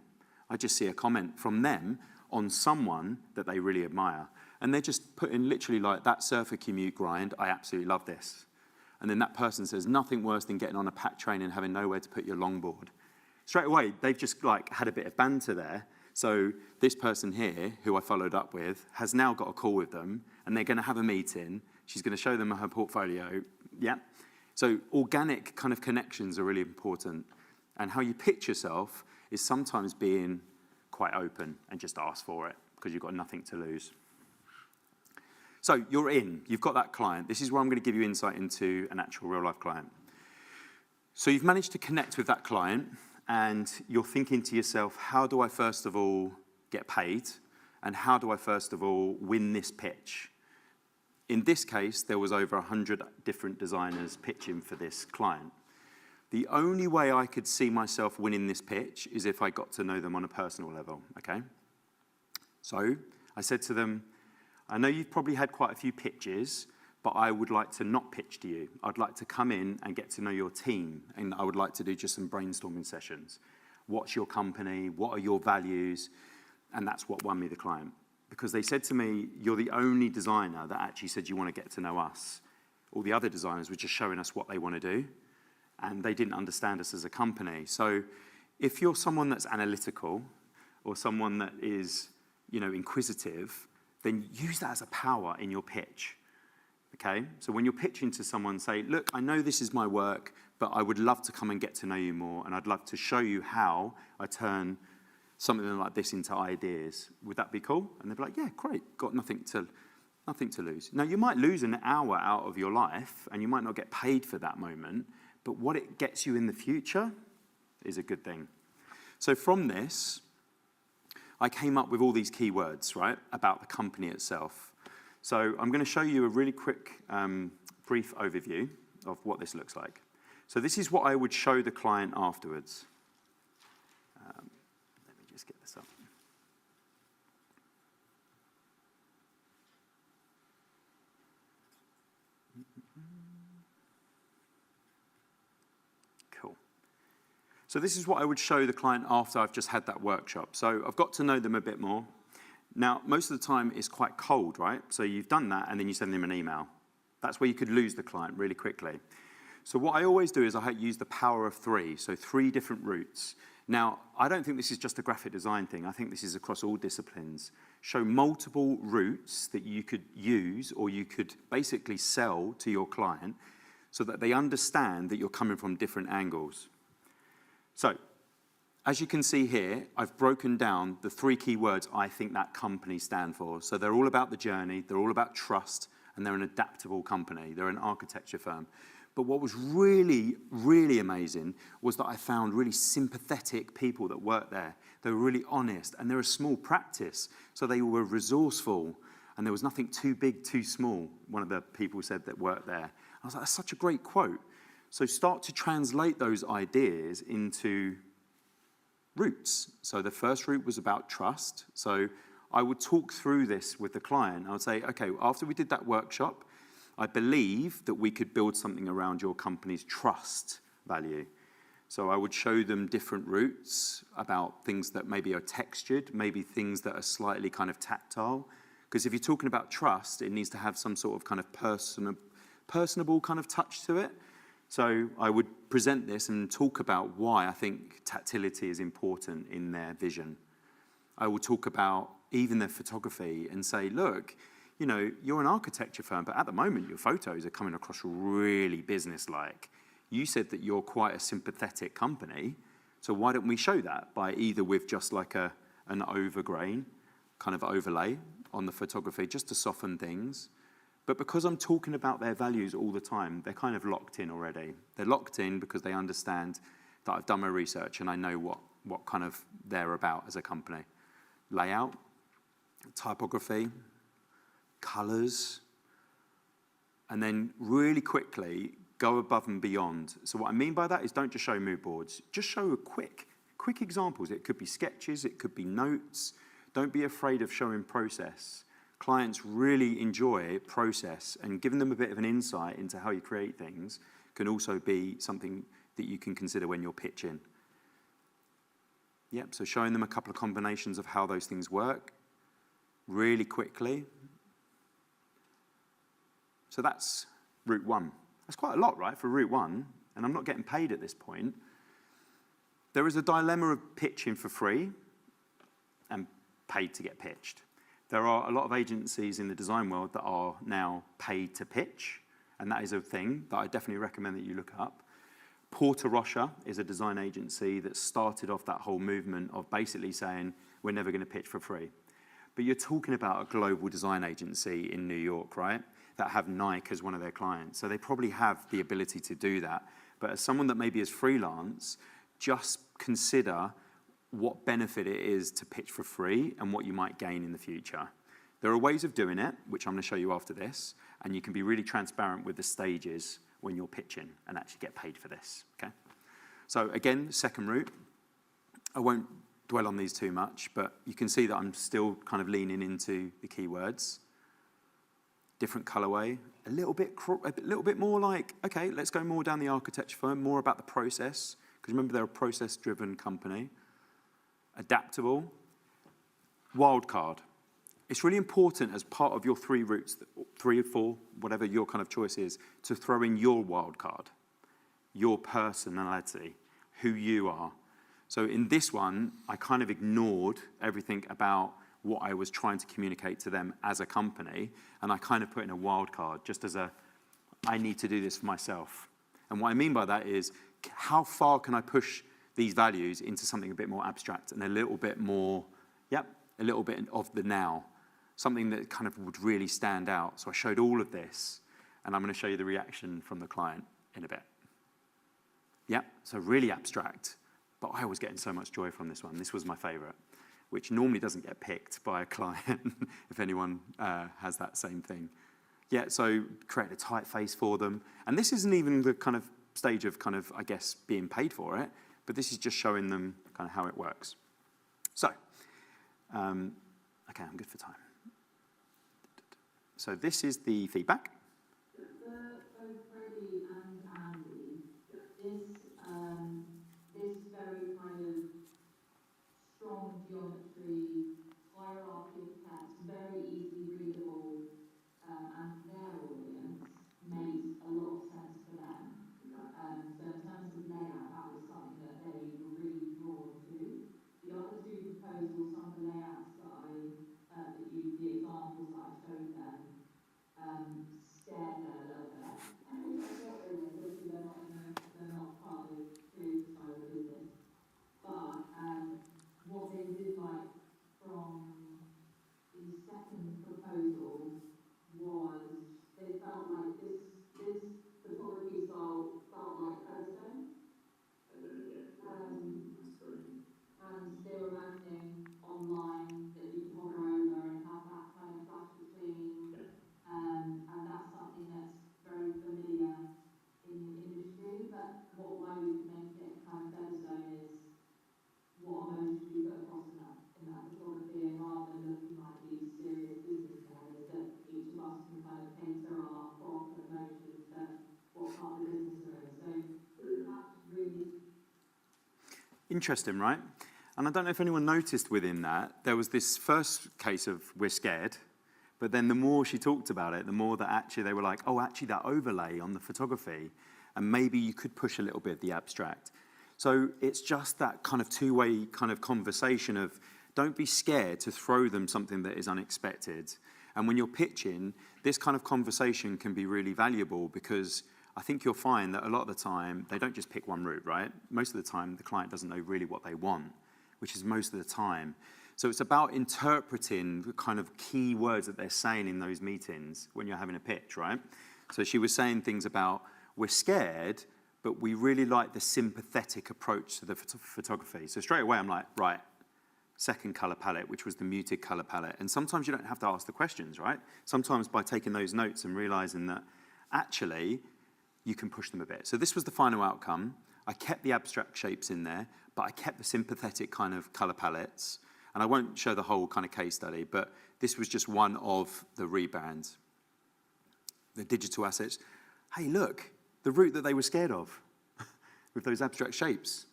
I just see a comment from them on someone that they really admire. And they're just putting literally like, that surfer commute grind, I absolutely love this. And then that person says, nothing worse than getting on a packed train and having nowhere to put your longboard. Straight away, they've just like had a bit of banter there. So this person here, who I followed up with, has now got a call with them, and they're going to have a meeting. She's going to show them her portfolio. Yeah. So organic kind of connections are really important. And how you pitch yourself is sometimes being quite open and just ask for it because you've got nothing to lose. So you're in. You've got that client. This is where I'm going to give you insight into an actual real-life client. So you've managed to connect with that client, and you're thinking to yourself, how do I first of all get paid? And how do I first of all win this pitch? In this case, there was over 100 different designers pitching for this client. The only way I could see myself winning this pitch is if I got to know them on a personal level, okay? So I said to them, I know you've probably had quite a few pitches, but I would like to not pitch to you. I'd like to come in and get to know your team, and I would like to do just some brainstorming sessions. What's your company? What are your values? And that's what won me the client. Because they said to me, you're the only designer that actually said you want to get to know us. All the other designers were just showing us what they want to do, and they didn't understand us as a company. So if you're someone that's analytical or someone that is, inquisitive, then use that as a power in your pitch. Okay, so when you're pitching to someone, say, look, I know this is my work, but I would love to come and get to know you more, and I'd love to show you how I turn something like this into ideas. Would that be cool? And they'd be like, yeah, great, got nothing to lose. Now, you might lose an hour out of your life, and you might not get paid for that moment, but what it gets you in the future is a good thing. So from this, I came up with all these keywords, right, about the company itself. So I'm going to show you a really quick, brief overview of what this looks like. So this is what I would show the client afterwards. Let me just get this up. Cool. So this is what I would show the client after I've just had that workshop. So I've got to know them a bit more. Now, most of the time it's quite cold, right? So you've done that and then you send them an email. That's where you could lose the client really quickly. So what I always do is I use the power of 3, so 3 different routes. Now, I don't think this is just a graphic design thing. I think this is across all disciplines. Show multiple routes that you could use or you could basically sell to your client so that they understand that you're coming from different angles. So, as you can see here, I've broken down the 3 key words I think that company stand for. So they're all about the journey, they're all about trust, and they're an adaptable company. They're an architecture firm. But what was really, really amazing was that I found really sympathetic people that worked there. They were really honest, and they're a small practice, so they were resourceful, and there was nothing too big, too small, one of the people said that worked there. I was like, that's such a great quote. So start to translate those ideas into routes. So the first route was about trust. So I would talk through this with the client. I would say, okay, after we did that workshop, I believe that we could build something around your company's trust value. So I would show them different routes about things that maybe are textured, maybe things that are slightly kind of tactile. Because if you're talking about trust, it needs to have some sort of kind of personable kind of touch to it. So I would present this and talk about why I think tactility is important in their vision. I will talk about even their photography and say, look, you know, you're an architecture firm, but at the moment your photos are coming across really business-like. You said that you're quite a sympathetic company, so why don't we show that by either with just like an overgrain kind of overlay on the photography just to soften things. But because I'm talking about their values all the time, they're kind of locked in already. They're locked in because they understand that I've done my research and I know what kind of they're about as a company. Layout, typography, colors, and then really quickly go above and beyond. So what I mean by that is don't just show mood boards, just show quick examples. It could be sketches, it could be notes. Don't be afraid of showing process. Clients really enjoy process, and giving them a bit of an insight into how you create things can also be something that you can consider when you're pitching. Yep, so showing them a couple of combinations of how those things work really quickly. So that's route 1. That's quite a lot, right, for route 1, and I'm not getting paid at this point. There is a dilemma of pitching for free and paid to get pitched. There are a lot of agencies in the design world that are now paid to pitch, and that is a thing that I definitely recommend that you look up. Porter Rocha is a design agency that started off that whole movement of basically saying, we're never going to pitch for free. But you're talking about a global design agency in New York, right, that have Nike as one of their clients. So they probably have the ability to do that. But as someone that maybe is freelance, just consider what benefit it is to pitch for free and what you might gain in the future. There are ways of doing it, which I'm going to show you after this, and you can be really transparent with the stages when you're pitching and actually get paid for this, okay? So again, second route. I won't dwell on these too much, but you can see that I'm still kind of leaning into the keywords. Different colorway, a little bit more like, okay, let's go more down the architecture firm, more about the process, because remember they're a process-driven company. Adaptable, wildcard. It's really important as part of your 3 routes, 3 or 4, whatever your kind of choice is, to throw in your wildcard, your personality, who you are. So in this one, I kind of ignored everything about what I was trying to communicate to them as a company, and I kind of put in a wildcard just as I need to do this for myself. And what I mean by that is, how far can I push these values into something a bit more abstract and a little bit more, a little bit of the now, something that kind of would really stand out. So I showed all of this, and I'm going to show you the reaction from the client in a bit. So really abstract, but I was getting so much joy from this one. This was my favorite. which normally doesn't get picked by a client, if anyone has that same thing. Yeah, so create a typeface for them. And this isn't even the kind of stage of kind of, I guess, being paid for it, but this is just showing them kind of how it works. So, okay, I'm good for time. So this is the feedback. Both Freddie and Andy, this very kind of strong geometry, hierarchy of text, very easily readable, and their audience made a lot of sense for them. So in terms of layout, that was something that they were really drawn to. The other two proposals, some of the layouts that the examples that I showed them, scared them a little bit. Obviously they're not part of the creative side of the business. But what they did like from the second proposal was they felt like this photography style felt like Featherstone. And they were imagining online that you could hover over and have that kind of flash between. And that's something that's very familiar in the industry. But why we make it kind of Featherstone is what emotion we put across in that photography, and rather than looking like these serious business guys, that each of us can kind of cater our thoughts and emotions to what part of the business we're in. So that's really Interesting, right? And I don't know if anyone noticed within that, there was this first case of we're scared, but then the more she talked about it, the more that actually they were like, oh, actually that overlay on the photography, and maybe you could push a little bit the abstract. So it's just that kind of two-way kind of conversation of don't be scared to throw them something that is unexpected. And when you're pitching, this kind of conversation can be really valuable because I think you'll find that a lot of the time, they don't just pick one route, right? Most of the time, the client doesn't know really what they want, which is most of the time. So it's about interpreting the kind of key words that they're saying in those meetings when you're having a pitch, right? So she was saying things about, we're scared, but we really like the sympathetic approach to the photography. So straight away, I'm like, right, second color palette, which was the muted color palette. And sometimes you don't have to ask the questions, right? Sometimes by taking those notes and realizing that actually you can push them a bit. So this was the final outcome. I kept the abstract shapes in there, but I kept the sympathetic kind of color palettes. And I won't show the whole kind of case study, but this was just one of the rebrands. The digital assets. Hey, look, the route that they were scared of with those abstract shapes,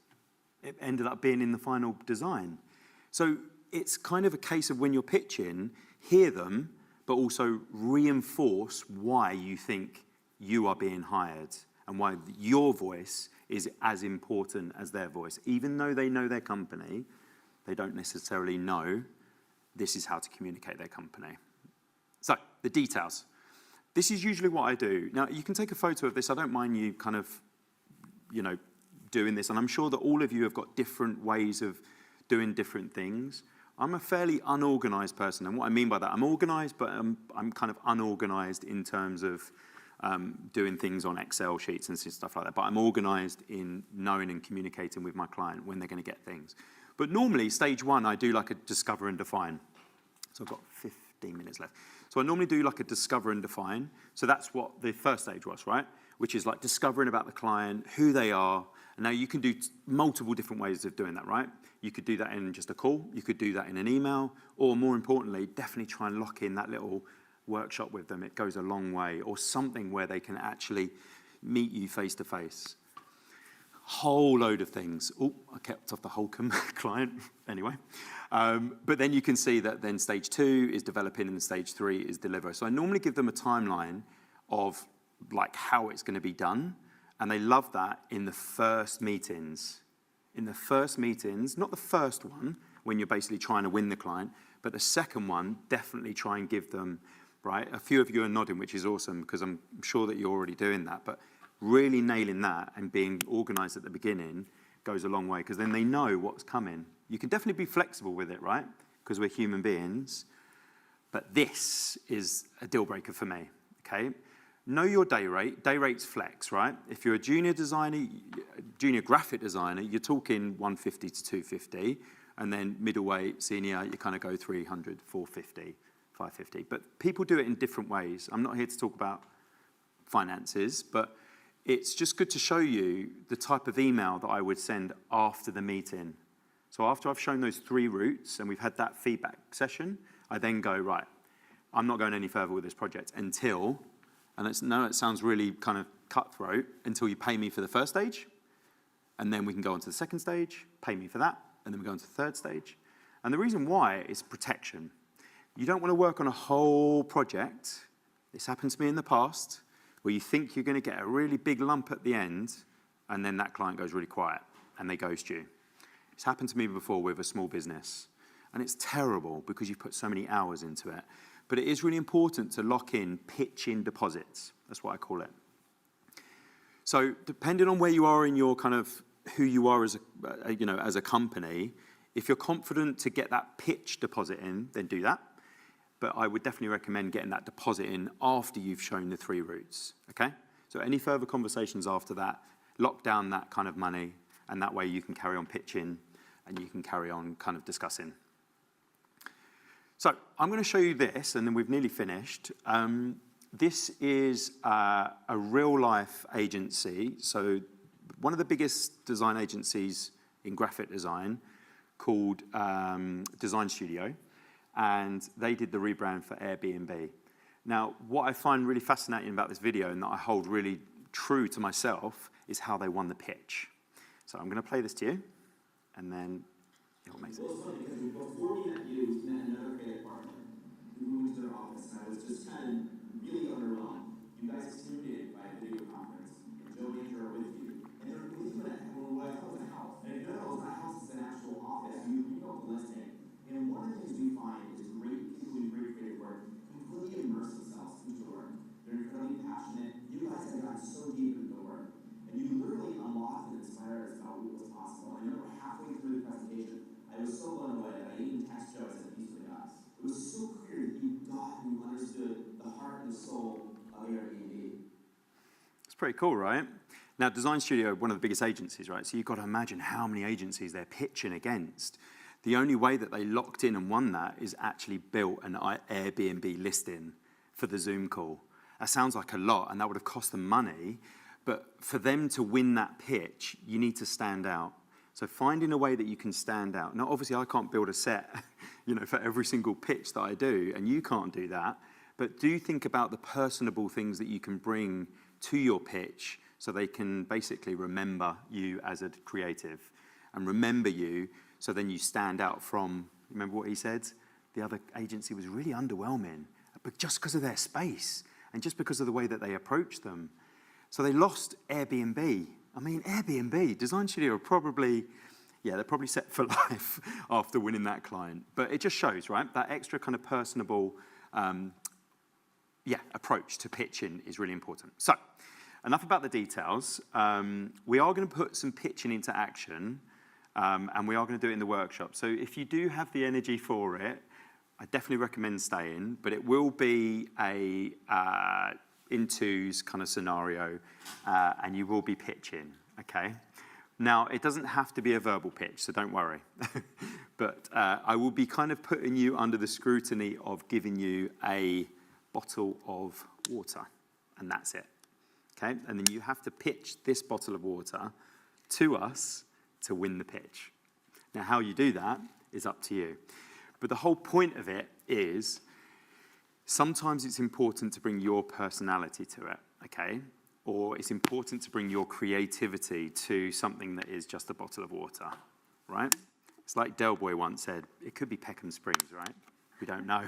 it ended up being in the final design. So it's kind of a case of when you're pitching, hear them, but also reinforce why you think you are being hired and why your voice is as important as their voice. Even though they know their company, they don't necessarily know this is how to communicate their company. So, the details. This is usually what I do. Now, you can take a photo of this. I don't mind you kind of, doing this. And I'm sure that all of you have got different ways of doing different things. I'm a fairly unorganized person. And what I mean by that, I'm organized, but I'm kind of unorganized in terms of doing things on Excel sheets and stuff like that. But I'm organized in knowing and communicating with my client when they're going to get things. But normally, stage one, I do like a discover and define. So I've got 15 minutes left. So I normally do like a discover and define. So that's what the first stage was, right? Which is like discovering about the client, who they are. And now you can do multiple different ways of doing that, right? You could do that in just a call. You could do that in an email. Or more importantly, definitely try and lock in that little workshop with them. It goes a long way. Or something where they can actually meet you face to face. Whole load of things. Oh, I kept off the Holcomb client anyway. But then you can see that then stage 2 is developing and stage 3 is deliver. So I normally give them a timeline of like how it's going to be done. And they love that in the first meetings. In the first meetings, not the first one when you're basically trying to win the client, but the second one, definitely try and give them, right? A few of you are nodding, which is awesome because I'm sure that you're already doing that. But really nailing that and being organized at the beginning goes a long way because then they know what's coming. You can definitely be flexible with it, right? Because we're human beings. But this is a deal breaker for me, okay? Know your day rate. Day rate's flex, right? If you're a junior designer, junior graphic designer, you're talking 150 to 250. And then middleweight, senior, you kind of go 300, 450, 550. But people do it in different ways. I'm not here to talk about finances, but it's just good to show you the type of email that I would send after the meeting. So after I've shown those 3 routes and we've had that feedback session, I then go, right, I'm not going any further with this project until, and it sounds really kind of cutthroat, until you pay me for the first stage, and then we can go on to the second stage, pay me for that, and then we go on to the third stage. And the reason why is protection. You don't want to work on a whole project. This happened to me in the past, where you think you're going to get a really big lump at the end, and then that client goes really quiet, and they ghost you. It's happened to me before with a small business, and it's terrible because you've put so many hours into it. But it is really important to lock in pitch-in deposits. That's what I call it. So depending on where you are in your kind of who you are as a company, if you're confident to get that pitch deposit in, then do that. But I would definitely recommend getting that deposit in after you've shown the 3 routes, okay? So any further conversations after that, lock down that kind of money, and that way you can carry on pitching and you can carry on kind of discussing. So I'm going to show you this, and then we've nearly finished. This is a real-life agency. So one of the biggest design agencies in graphic design called Design Studio, and they did the rebrand for Airbnb. Now, what I find really fascinating about this video and that I hold really true to myself is how they won the pitch. So I'm going to play this to you, and then it will make sense. Well, it's funny because before we met you, we met another creative partner who moved into their office, and I was just kind of really underwhelmed. You guys tuned in by video conference, and Joe and Andrew are with you. And they're with you at what I thought was a house. And no, it's not a house, it's an actual office. You know the listing. And one of the things we find is great people doing great creative work completely immerse themselves into the work. They're incredibly passionate. You guys have gotten so deep into the work. And you literally unlocked and inspired us about what was possible. I remember halfway through the presentation, I was so blown away that I even texted Joe, I said, these are the guys. It was so clear that you got and you understood the heart and the soul of Airbnb. It's pretty cool, right? Now, Design Studio, one of the biggest agencies, right? So you've got to imagine how many agencies they're pitching against. The only way that they locked in and won that is actually built an Airbnb listing for the Zoom call. That sounds like a lot, and that would have cost them money. But for them to win that pitch, you need to stand out. So finding a way that you can stand out. Now, obviously, I can't build a set, for every single pitch that I do, and you can't do that. But do think about the personable things that you can bring to your pitch so they can basically remember you as a creative and remember you so then you stand out from, remember what he said? The other agency was really underwhelming, but just because of their space and just because of the way that they approached them. So they lost Airbnb. I mean, Airbnb, Design Studio are probably, they're probably set for life after winning that client. But it just shows, right? That extra kind of personable, approach to pitching is really important. So, enough about the details. We are going to put some pitching into action, and we are going to do it in the workshop. So if you do have the energy for it, I definitely recommend staying, but it will be a in-twos kind of scenario, and you will be pitching, okay? Now, it doesn't have to be a verbal pitch, so don't worry. But I will be kind of putting you under the scrutiny of giving you a bottle of water, and that's it, okay? And then you have to pitch this bottle of water to us to win the pitch. Now, how you do that is up to you. But the whole point of it is sometimes it's important to bring your personality to it, okay? Or it's important to bring your creativity to something that is just a bottle of water, right? It's like Del Boy once said, it could be Peckham Springs, right? We don't know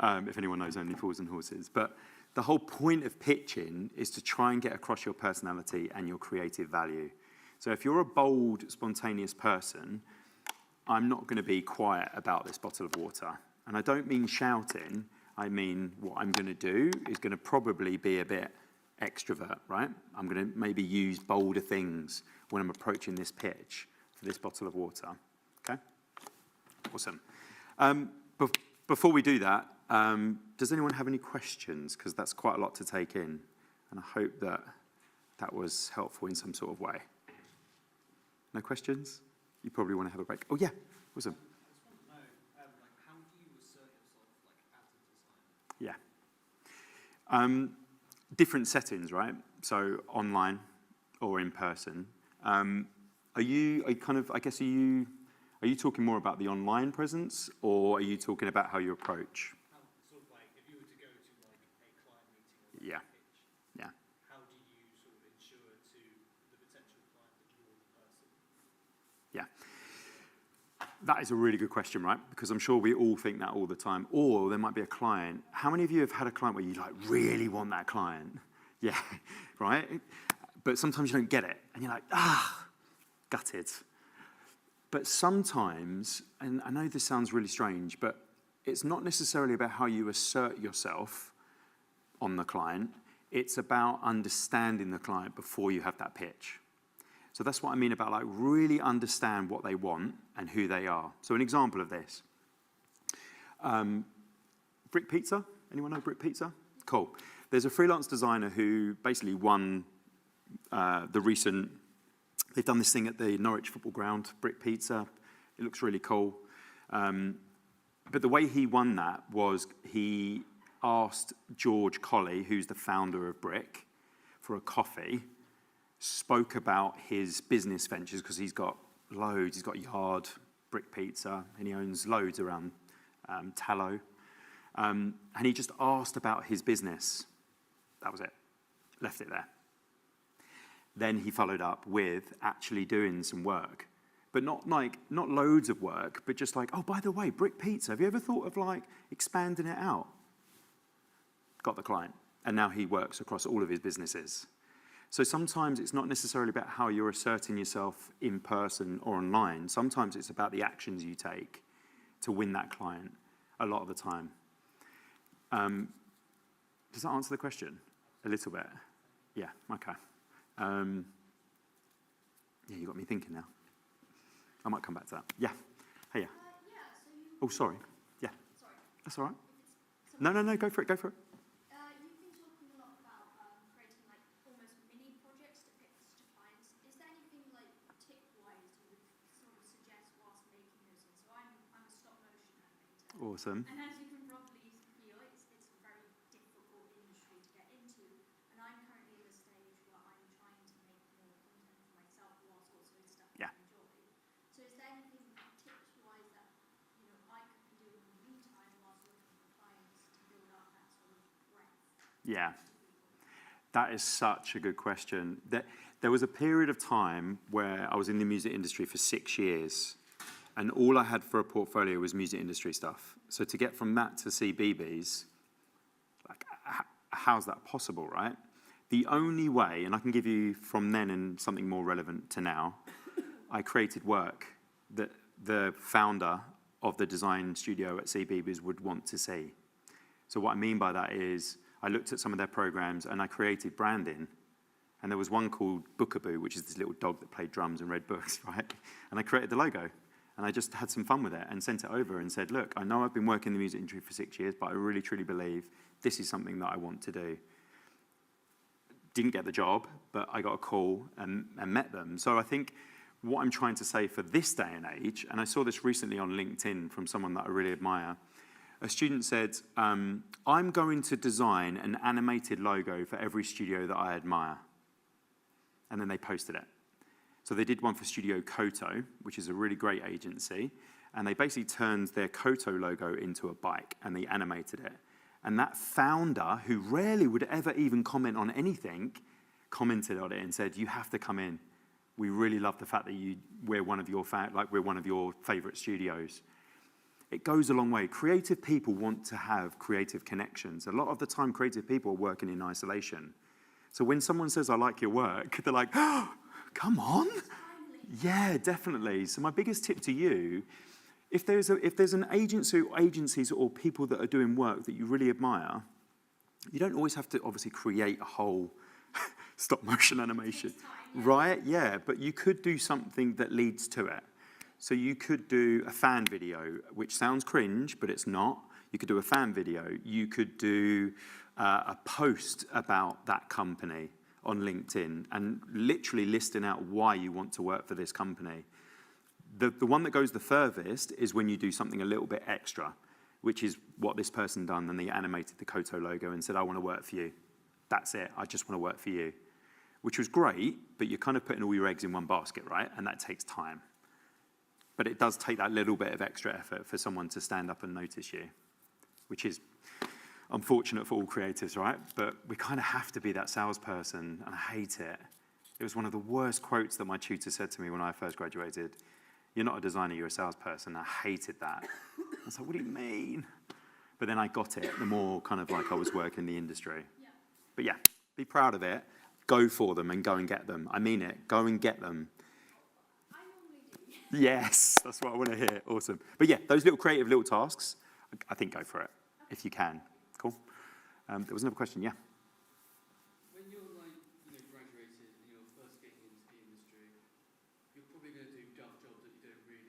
if anyone knows Only Fools and Horses. But the whole point of pitching is to try and get across your personality and your creative value. So if you're a bold, spontaneous person, I'm not going to be quiet about this bottle of water. And I don't mean shouting. I mean what I'm going to do is going to probably be a bit extrovert, right? I'm going to maybe use bolder things when I'm approaching this pitch for this bottle of water. Okay? Awesome. Before we do that, does anyone have any questions? Because that's quite a lot to take in. And I hope that that was helpful in some sort of way. No questions? You probably want to have a break. Oh, yeah. was a I just want to know, like, how do you assert yourself, like, as a designer? Yeah. Different settings, right? So online or in person. Are you talking more about the online presence, or are you talking about how you approach? How, sort of like, if you were to go to, like, a client meeting or Yeah. a pitch, Yeah. how do you sort of ensure to the potential client that you're the person? Yeah. That is a really good question, right? Because I'm sure we all think that all the time. Or there might be a client. How many of you have had a client where you like really want that client? Yeah, right? But sometimes you don't get it. And you're like, gutted. But sometimes, and I know this sounds really strange, but it's not necessarily about how you assert yourself on the client. It's about understanding the client before you have that pitch. So that's what I mean about like really understand what they want and who they are. So an example of this. Brick Pizza. Anyone know Brick Pizza? Cool. There's a freelance designer who basically won the recent, they've done this thing at the Norwich football ground, Brick Pizza. It looks really cool. But the way he won that was he asked George Colley, who's the founder of Brick, for a coffee, spoke about his business ventures, because he's got loads. He's got Yard, Brick Pizza, and he owns loads around Tallow. And he just asked about his business. That was it. Left it there. Then he followed up with actually doing some work. But not loads of work, but just like, oh, by the way, Brick Pizza, have you ever thought of like expanding it out? Got the client. And now he works across all of his businesses. So sometimes it's not necessarily about how you're asserting yourself in person or online. Sometimes it's about the actions you take to win that client a lot of the time. Does that answer the question? A little bit? Yeah, okay. Yeah, you got me thinking now. I might come back to that. Yeah. Hey, yeah. So you. Oh, sorry. Yeah. Sorry. That's all right. If it's No, go for it. You've been talking a lot about creating like almost mini projects to pitch to clients. Is there anything like tip-wise you would sort of suggest whilst making those things? So I'm a stop motion animator. Awesome. And as you can probably feel, it's a very difficult industry to get into. And I'm currently in a stage where I'm trying to make more content for myself whilst also stuff Yeah. I enjoy. So is there anything tips-wise that I could be doing in the meantime whilst looking for clients to build up that sort of breadth? Yeah. That is such a good question. There was a period of time where I was in the music industry for 6 years, and all I had for a portfolio was music industry stuff. So to get from that to CBeebies, like, how's that possible, right? The only way, and I can give you from then and something more relevant to now, I created work that the founder of the design studio at CBeebies would want to see. So what I mean by that is I looked at some of their programs and I created branding. And there was one called Bookaboo, which is this little dog that played drums and read books, right? And I created the logo. And I just had some fun with it and sent it over and said, look, I know I've been working in the music industry for 6 years, but I really, truly believe this is something that I want to do. Didn't get the job, but I got a call and met them. So I think what I'm trying to say for this day and age, and I saw this recently on LinkedIn from someone that I really admire, a student said, I'm going to design an animated logo for every studio that I admire. And then they posted it. So they did one for Studio Koto, which is a really great agency, and they basically turned their Koto logo into a bike, and they animated it. And that founder, who rarely would ever even comment on anything, commented on it and said, you have to come in. We really love the fact that we're one of your favorite studios. It goes a long way. Creative people want to have creative connections. A lot of the time, creative people are working in isolation. So when someone says, I like your work, they're like, oh, come on. Yeah, definitely. So my biggest tip to you, if there's an agency or agencies or people that are doing work that you really admire, you don't always have to obviously create a whole stop motion animation, right? Yeah, but you could do something that leads to it. So you could do a fan video, which sounds cringe, but it's not. You could do a fan video. You could do a post about that company on LinkedIn and literally listing out why you want to work for this company. The one that goes the furthest is when you do something a little bit extra, which is what this person done, and they animated the Koto logo and said, I want to work for you. That's it, I just want to work for you. Which was great, but you're kind of putting all your eggs in one basket, right? And that takes time. But it does take that little bit of extra effort for someone to stand up and notice you, which is unfortunate for all creatives, right? But we kind of have to be that salesperson, and I hate it. It was one of the worst quotes that my tutor said to me when I first graduated. You're not a designer, you're a salesperson. I hated that. I was like, what do you mean? But then I got it, the more kind of like I was working in the industry. Yeah. But yeah, be proud of it. Go for them and go and get them. I mean it. Go and get them. I normally do. Yes, that's what I want to hear. Awesome. But yeah, those little creative little tasks, I think go for it if you can. Cool. There was another question, yeah. When you're like, graduated and you're first getting into the industry, you're probably going to do jobs that you don't really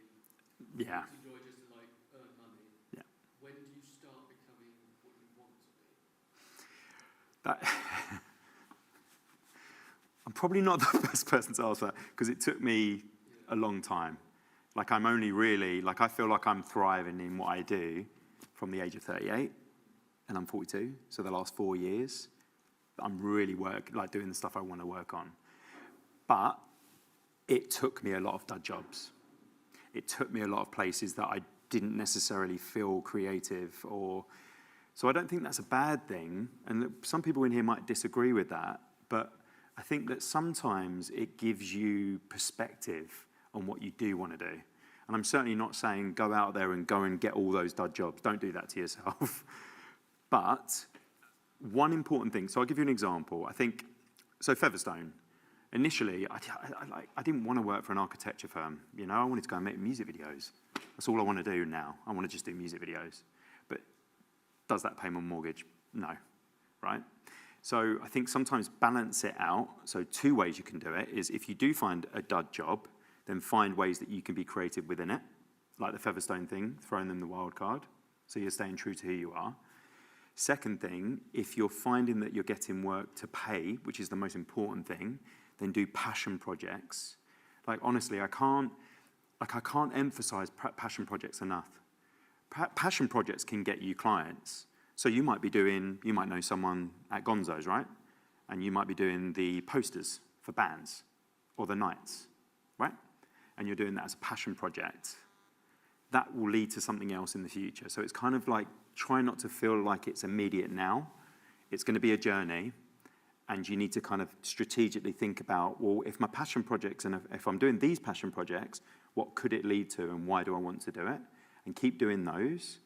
Yeah. enjoy just to like earn money. Yeah. When do you start becoming what you want to be? I'm probably not the best person to ask that because it took me a long time. Like I'm only really, like I feel like I'm thriving in what I do from the age of 38 and I'm 42. So the last 4 years, I'm really doing the stuff I want to work on. But it took me a lot of dud jobs. It took me a lot of places that I didn't necessarily feel creative or, so I don't think that's a bad thing. And some people in here might disagree with that, but I think that sometimes it gives you perspective on what you do want to do. And I'm certainly not saying go out there and go and get all those dud jobs. Don't do that to yourself. But one important thing, so I'll give you an example. I think, so Featherstone, initially, I didn't want to work for an architecture firm. I wanted to go and make music videos. That's all I want to do now. I want to just do music videos. But does that pay my mortgage? No, right? So I think sometimes balance it out. So 2 ways you can do it is if you do find a dud job, then find ways that you can be creative within it, like the Featherstone thing, throwing them the wild card, so you're staying true to who you are. Second thing, if you're finding that you're getting work to pay, which is the most important thing, then do passion projects. Like honestly, I can't emphasize passion projects enough. Passion projects can get you clients. So you might know someone at Gonzo's, right? And you might be doing the posters for bands or the nights, right? And you're doing that as a passion project. That will lead to something else in the future. So it's kind of like, try not to feel like it's immediate now. It's going to be a journey. And you need to kind of strategically think about, well, if my passion projects, and if I'm doing these passion projects, what could it lead to and why do I want to do it? And keep doing those.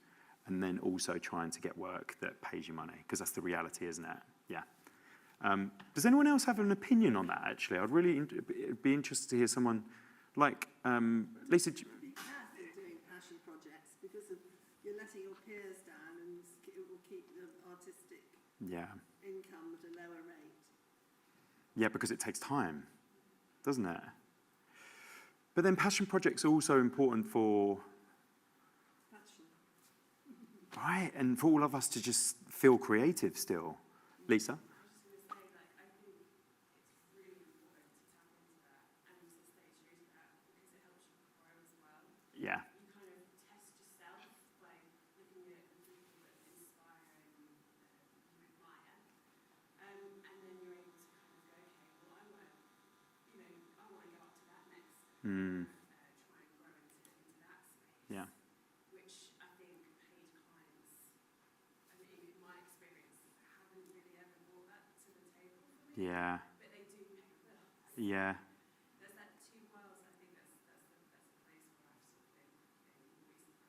And then also trying to get work that pays you money, because that's the reality, isn't it? Yeah. Does anyone else have an opinion on that, actually? I'd really be interested to hear someone like Lisa. Be careful doing passion projects because you're letting your peers down and it will keep the artistic income at a lower rate. Yeah, because it takes time, doesn't it? But then passion projects are also important for... Right, and for all of us to just feel creative still. Lisa? Yeah. You kind of test yourself by looking at the people that inspire and you admire. And then you're able to kind of go, okay, well, I want to go up to that next step. Try and grow into that space. Yeah. Which I think paid clients, in my experience, haven't really ever brought that to the table for me. Yeah. But they do pay the bills. Yeah. There's that two worlds. I think that's the place where I've sort of been in recent processes.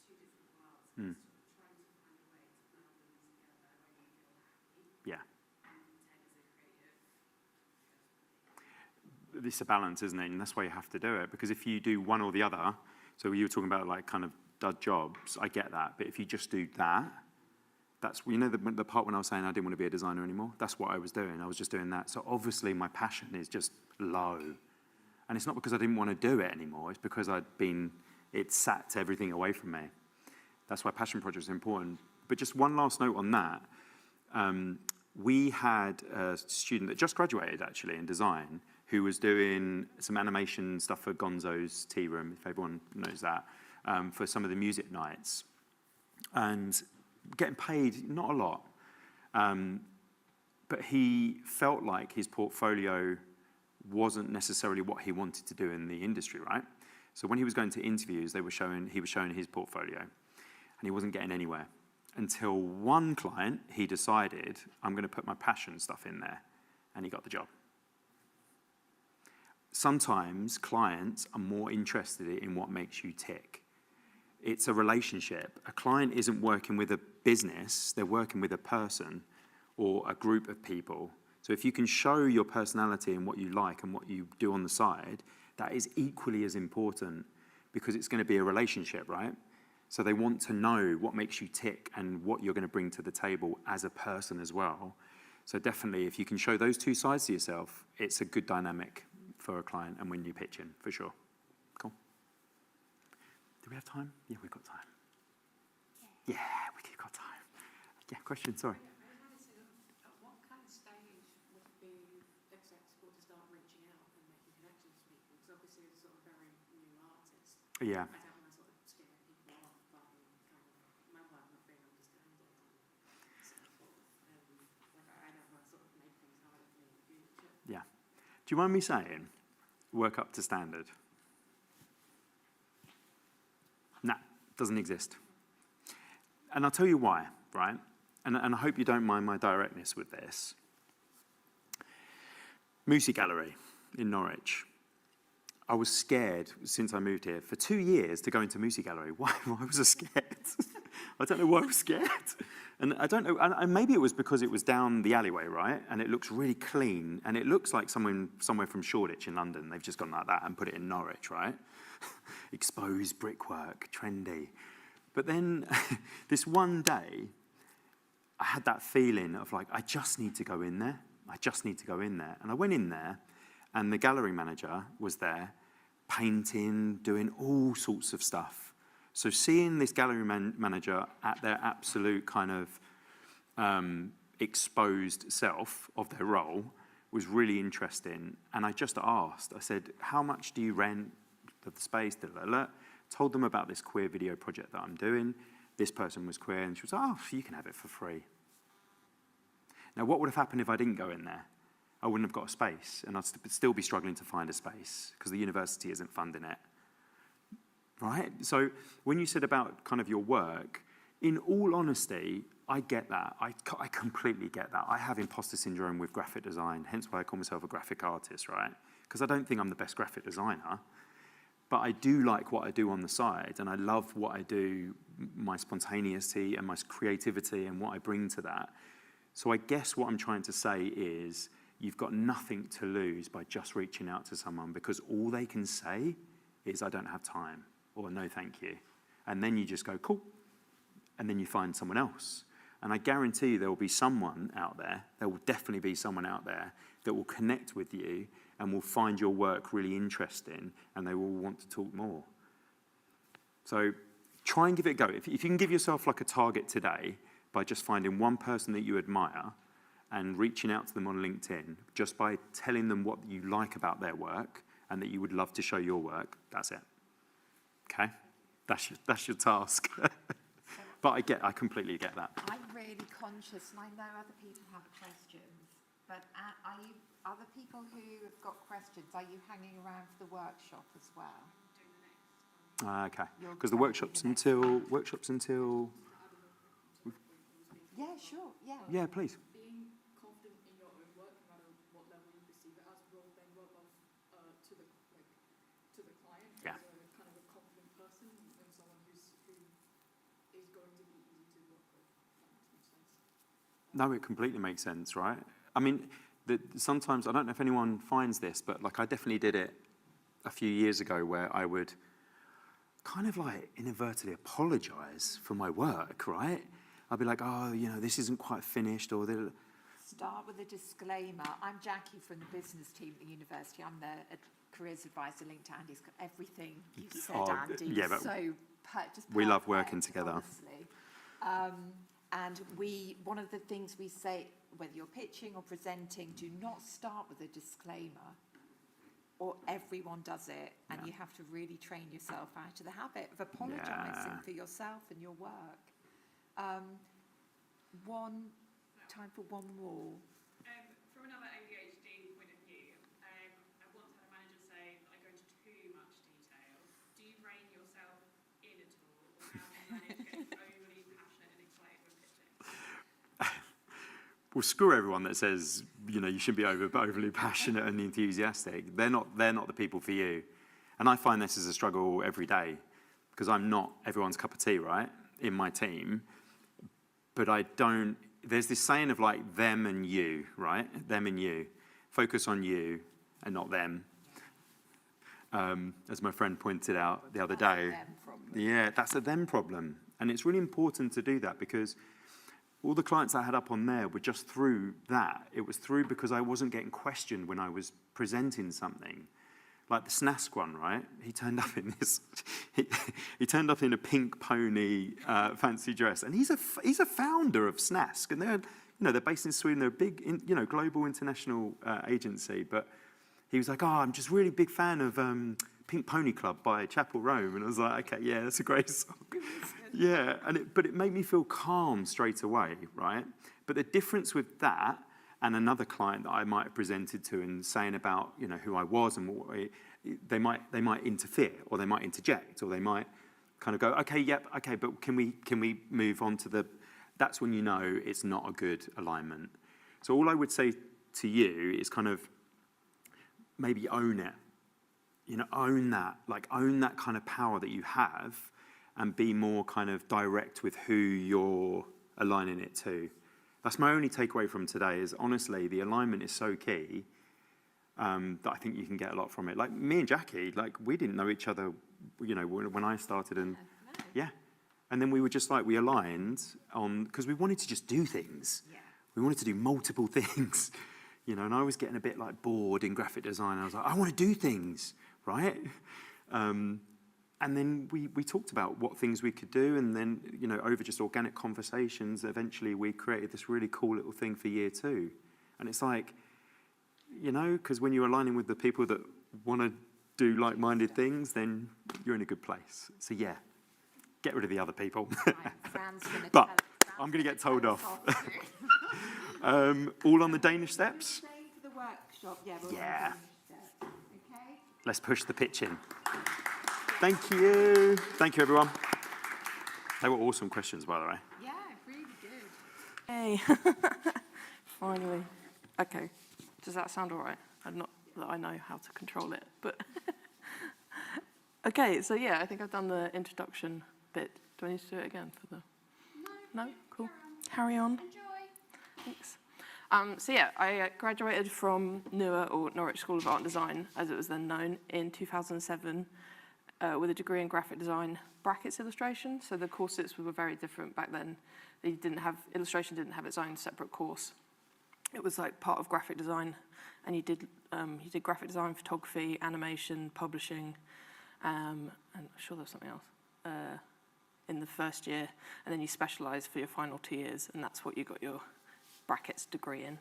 Two different worlds. Mm. Sort of trying to find a way to meld them together where you feel happy. Yeah. And pretend as a creative. It's a balance, isn't it? And that's why you have to do it. Because if you do one or the other, so you were talking about like kind of dud jobs, I get that. But if you just do that, that's, the part when I was saying I didn't want to be a designer anymore, that's what I was doing. I was just doing that. So obviously my passion is just low. And it's not because I didn't want to do it anymore. It's because it sapped everything away from me. That's why passion projects are important. But just one last note on that. We had a student that just graduated actually in design who was doing some animation stuff for Gonzo's Tea Room, if everyone knows that, for some of the music nights. And getting paid, not a lot, but he felt like his portfolio wasn't necessarily what he wanted to do in the industry, right? So when he was going to interviews, he was showing his portfolio, and he wasn't getting anywhere. Until one client, he decided, I'm going to put my passion stuff in there, and he got the job. Sometimes clients are more interested in what makes you tick. It's a relationship. A client isn't working with a business, they're working with a person or a group of people. So if you can show your personality and what you like and what you do on the side, that is equally as important, because it's going to be a relationship, right? So they want to know what makes you tick and what you're going to bring to the table as a person as well. So definitely, if you can show those two sides to yourself, it's a good dynamic for a client and when you're pitching, for sure. Cool. Do we have time? Yeah, we've got time. Yeah, we've got time. Yeah, question, sorry. At what kind of stage would it be acceptable to start reaching out and making connections with people? Because obviously as a sort of very new artist, Yeah. I don't want to sort of scare people off by kind of my work not being understood and so forth. I don't want to sort of make things harder for me in the future. Yeah. Do you mind me saying, work up to standard? Nah, doesn't exist. And I'll tell you why, right? And I hope you don't mind my directness with this. Music Gallery in Norwich. I was scared since I moved here for 2 years to go into Music Gallery. Why was I scared? I don't know why I was scared. And I don't know, and maybe it was because it was down the alleyway, right? And it looks really clean, and it looks like somewhere from Shoreditch in London. They've just gone like that and put it in Norwich, right? Exposed brickwork, trendy. But then this one day, I had that feeling of like, I just need to go in there. I just need to go in there. And I went in there, and the gallery manager was there, painting, doing all sorts of stuff. So seeing this gallery manager at their absolute kind of exposed self of their role was really interesting. And I just asked, I said, how much do you rent the space? Told them about this queer video project that I'm doing. This person was queer, and she was, oh, you can have it for free. Now, what would have happened if I didn't go in there? I wouldn't have got a space, and I'd still be struggling to find a space because the university isn't funding it. Right? So when you said about kind of your work, in all honesty, I get that. I completely get that. I have imposter syndrome with graphic design, hence why I call myself a graphic artist, right? Because I don't think I'm the best graphic designer, but I do like what I do on the side, and I love what I do, my spontaneity and my creativity and what I bring to that. So I guess what I'm trying to say is you've got nothing to lose by just reaching out to someone, because all they can say is, I don't have time, or no thank you. And then you just go, cool. And then you find someone else. And I guarantee you there will be someone out there, there will definitely be someone out there that will connect with you and will find your work really interesting, and they will want to talk more. So try and give it a go. If you can give yourself like a target today by just finding one person that you admire and reaching out to them on LinkedIn, just by telling them what you like about their work and that you would love to show your work, that's it. Okay? That's your task. But I completely get that. I'm really conscious, and I know other people have questions, but are you other people who have got questions, are you hanging around for the workshop as well? Okay. Because the workshop's until... Yeah, sure, yeah. Yeah, please. Being confident in your own work, no matter what level you perceive it as, will then rub off to the client Yeah. as a kind of a confident person and someone who is going to be easy to work with. That makes sense. No, it completely makes sense, right? I mean, sometimes, I don't know if anyone finds this, but like I definitely did it a few years ago where I would kind of like inadvertently apologize for my work, right? I'd be like, oh, this isn't quite finished, or... Start with a disclaimer. I'm Jackie from the business team at the university. I'm the careers advisor linked to Andy's. Everything you said, Andy, yeah, but just we love perfect, working together. Honestly. And one of the things we say, whether you're pitching or presenting, do not start with a disclaimer. or everyone does it, and Yeah. you have to really train yourself out of the habit of apologising Yeah. for yourself and your work. Time for one more. From another ADHD point of view, I once had a manager say that I go into too much detail. Do you rein yourself in at all, or how do you manage getting overly passionate and excited when pitching? Well, screw everyone that says, you know, you shouldn't be overly passionate and enthusiastic. They're not the people for you. And I find this is a struggle every day because I'm not everyone's cup of tea, right, in my team. But there's this saying of like them and you, right? Them and you. Focus on you and not them. As my friend pointed out the other day. Yeah, that's a them problem. And it's really important to do that because all the clients I had up on there were just through that. It was through because I wasn't getting questioned when I was presenting something. Like the Snask one, right? He turned up in this. He turned up in a pink pony fancy dress, and he's a founder of Snask, and they're based in Sweden. They're a big, global international agency. But he was like, I'm just really big fan of Pink Pony Club by Chapel Rome, and I was like, okay, yeah, that's a great song. Yeah, but it made me feel calm straight away, right? But the difference with that and another client that I might have presented to and saying about, who I was and what they might interfere or they might interject or they might kind of go, okay, yep, okay, but can we move on to that's when you know it's not a good alignment. So all I would say to you is kind of maybe own it. Own that kind of power that you have and be more kind of direct with who you're aligning it to. That's my only takeaway from today is, honestly, the alignment is so key that I think you can get a lot from it. Like, me and Jackie, we didn't know each other, when I started. And yeah. And then we were just we aligned on, because we wanted to just do things. Yeah. We wanted to do multiple things, and I was getting a bit, bored in graphic design. I was like, I want to do things, right? And then we talked about what things we could do, and then, over just organic conversations, eventually we created this really cool little thing for year 2. And it's because when you're aligning with the people that want to do like-minded things, then you're in a good place. So yeah, get rid of the other people. But I'm going to get told off. All on the Danish steps? For the workshop, Yeah. On the Danish steps. Okay. Let's push the pitch in. Thank you. Thank you, everyone. They were awesome questions, by the way. Yeah, really good. Hey. Finally. Okay. Does that sound all right? Not that I know how to control it, but... Okay, so yeah, I think I've done the introduction bit. Do I need to do it again for the... No? Cool. Carry on. Enjoy. Thanks. So yeah, I graduated from NUA, or Norwich School of Art and Design, as it was then known, in 2007. With a degree in graphic design, brackets illustration. So the courses were very different back then. Illustration didn't have its own separate course. It was part of graphic design, and you did graphic design, photography, animation, publishing, and I'm sure there was something else in the first year, and then you specialise for your final 2 years, and that's what you got your brackets degree in.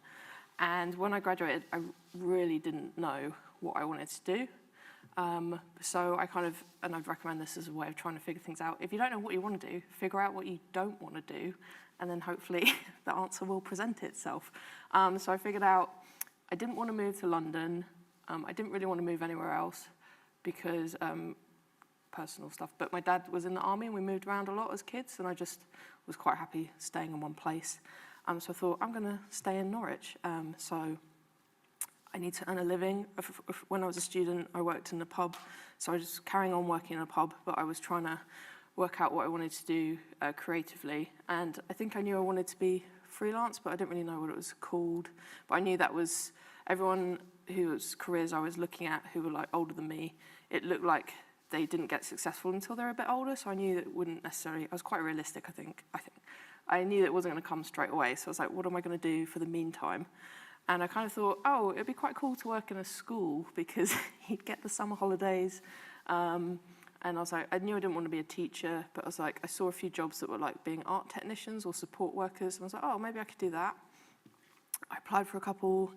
And when I graduated, I really didn't know what I wanted to do. So and I'd recommend this as a way of trying to figure things out. If you don't know what you want to do, figure out what you don't want to do, and then hopefully the answer will present itself. So I figured out I didn't want to move to London. I didn't really want to move anywhere else because personal stuff. But my dad was in the army and we moved around a lot as kids, and I just was quite happy staying in one place. So I thought, I'm going to stay in Norwich. So I need to earn a living. When I was a student, I worked in a pub, so I was just carrying on working in a pub, but I was trying to work out what I wanted to do creatively. And I think I knew I wanted to be freelance, but I didn't really know what it was called. But I knew that was everyone whose careers I was looking at who were older than me, it looked like they didn't get successful until they were a bit older, so I knew that it wouldn't necessarily, I was quite realistic, I think. I knew that it wasn't going to come straight away, so I was like, what am I going to do for the meantime? And I kind of thought, it'd be quite cool to work in a school because you'd get the summer holidays. And I was like, I knew I didn't want to be a teacher, but I was like, I saw a few jobs that were being art technicians or support workers. And I was like, maybe I could do that. I applied for a couple.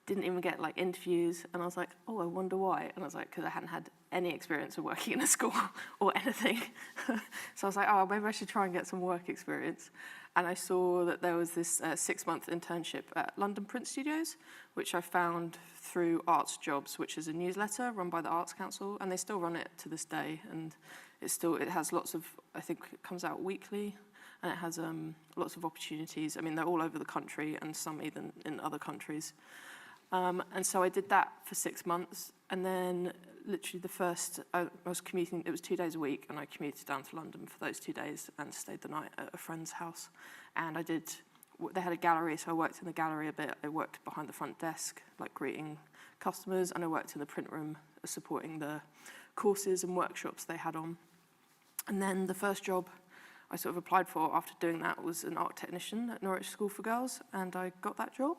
didn't even get like interviews, and I was like, oh, I wonder why. And I was like, because I hadn't had any experience of working in a school or anything. So I was like, oh, maybe I should try and get some work experience. And I saw that there was this 6-month internship at London Print Studios, which I found through Arts Jobs, which is a newsletter run by the Arts Council, and they still run it to this day. And it has lots of, I think it comes out weekly, and it has lots of opportunities. I mean, they're all over the country, and some even in other countries. And so I did that for 6 months, and then literally I was commuting, it was 2 days a week, and I commuted down to London for those 2 days and stayed the night at a friend's house. And they had a gallery, so I worked in the gallery a bit. I worked behind the front desk, like greeting customers, and I worked in the print room, supporting the courses and workshops they had on. And then the first job I sort of applied for after doing that was an art technician at Norwich School for Girls, and I got that job.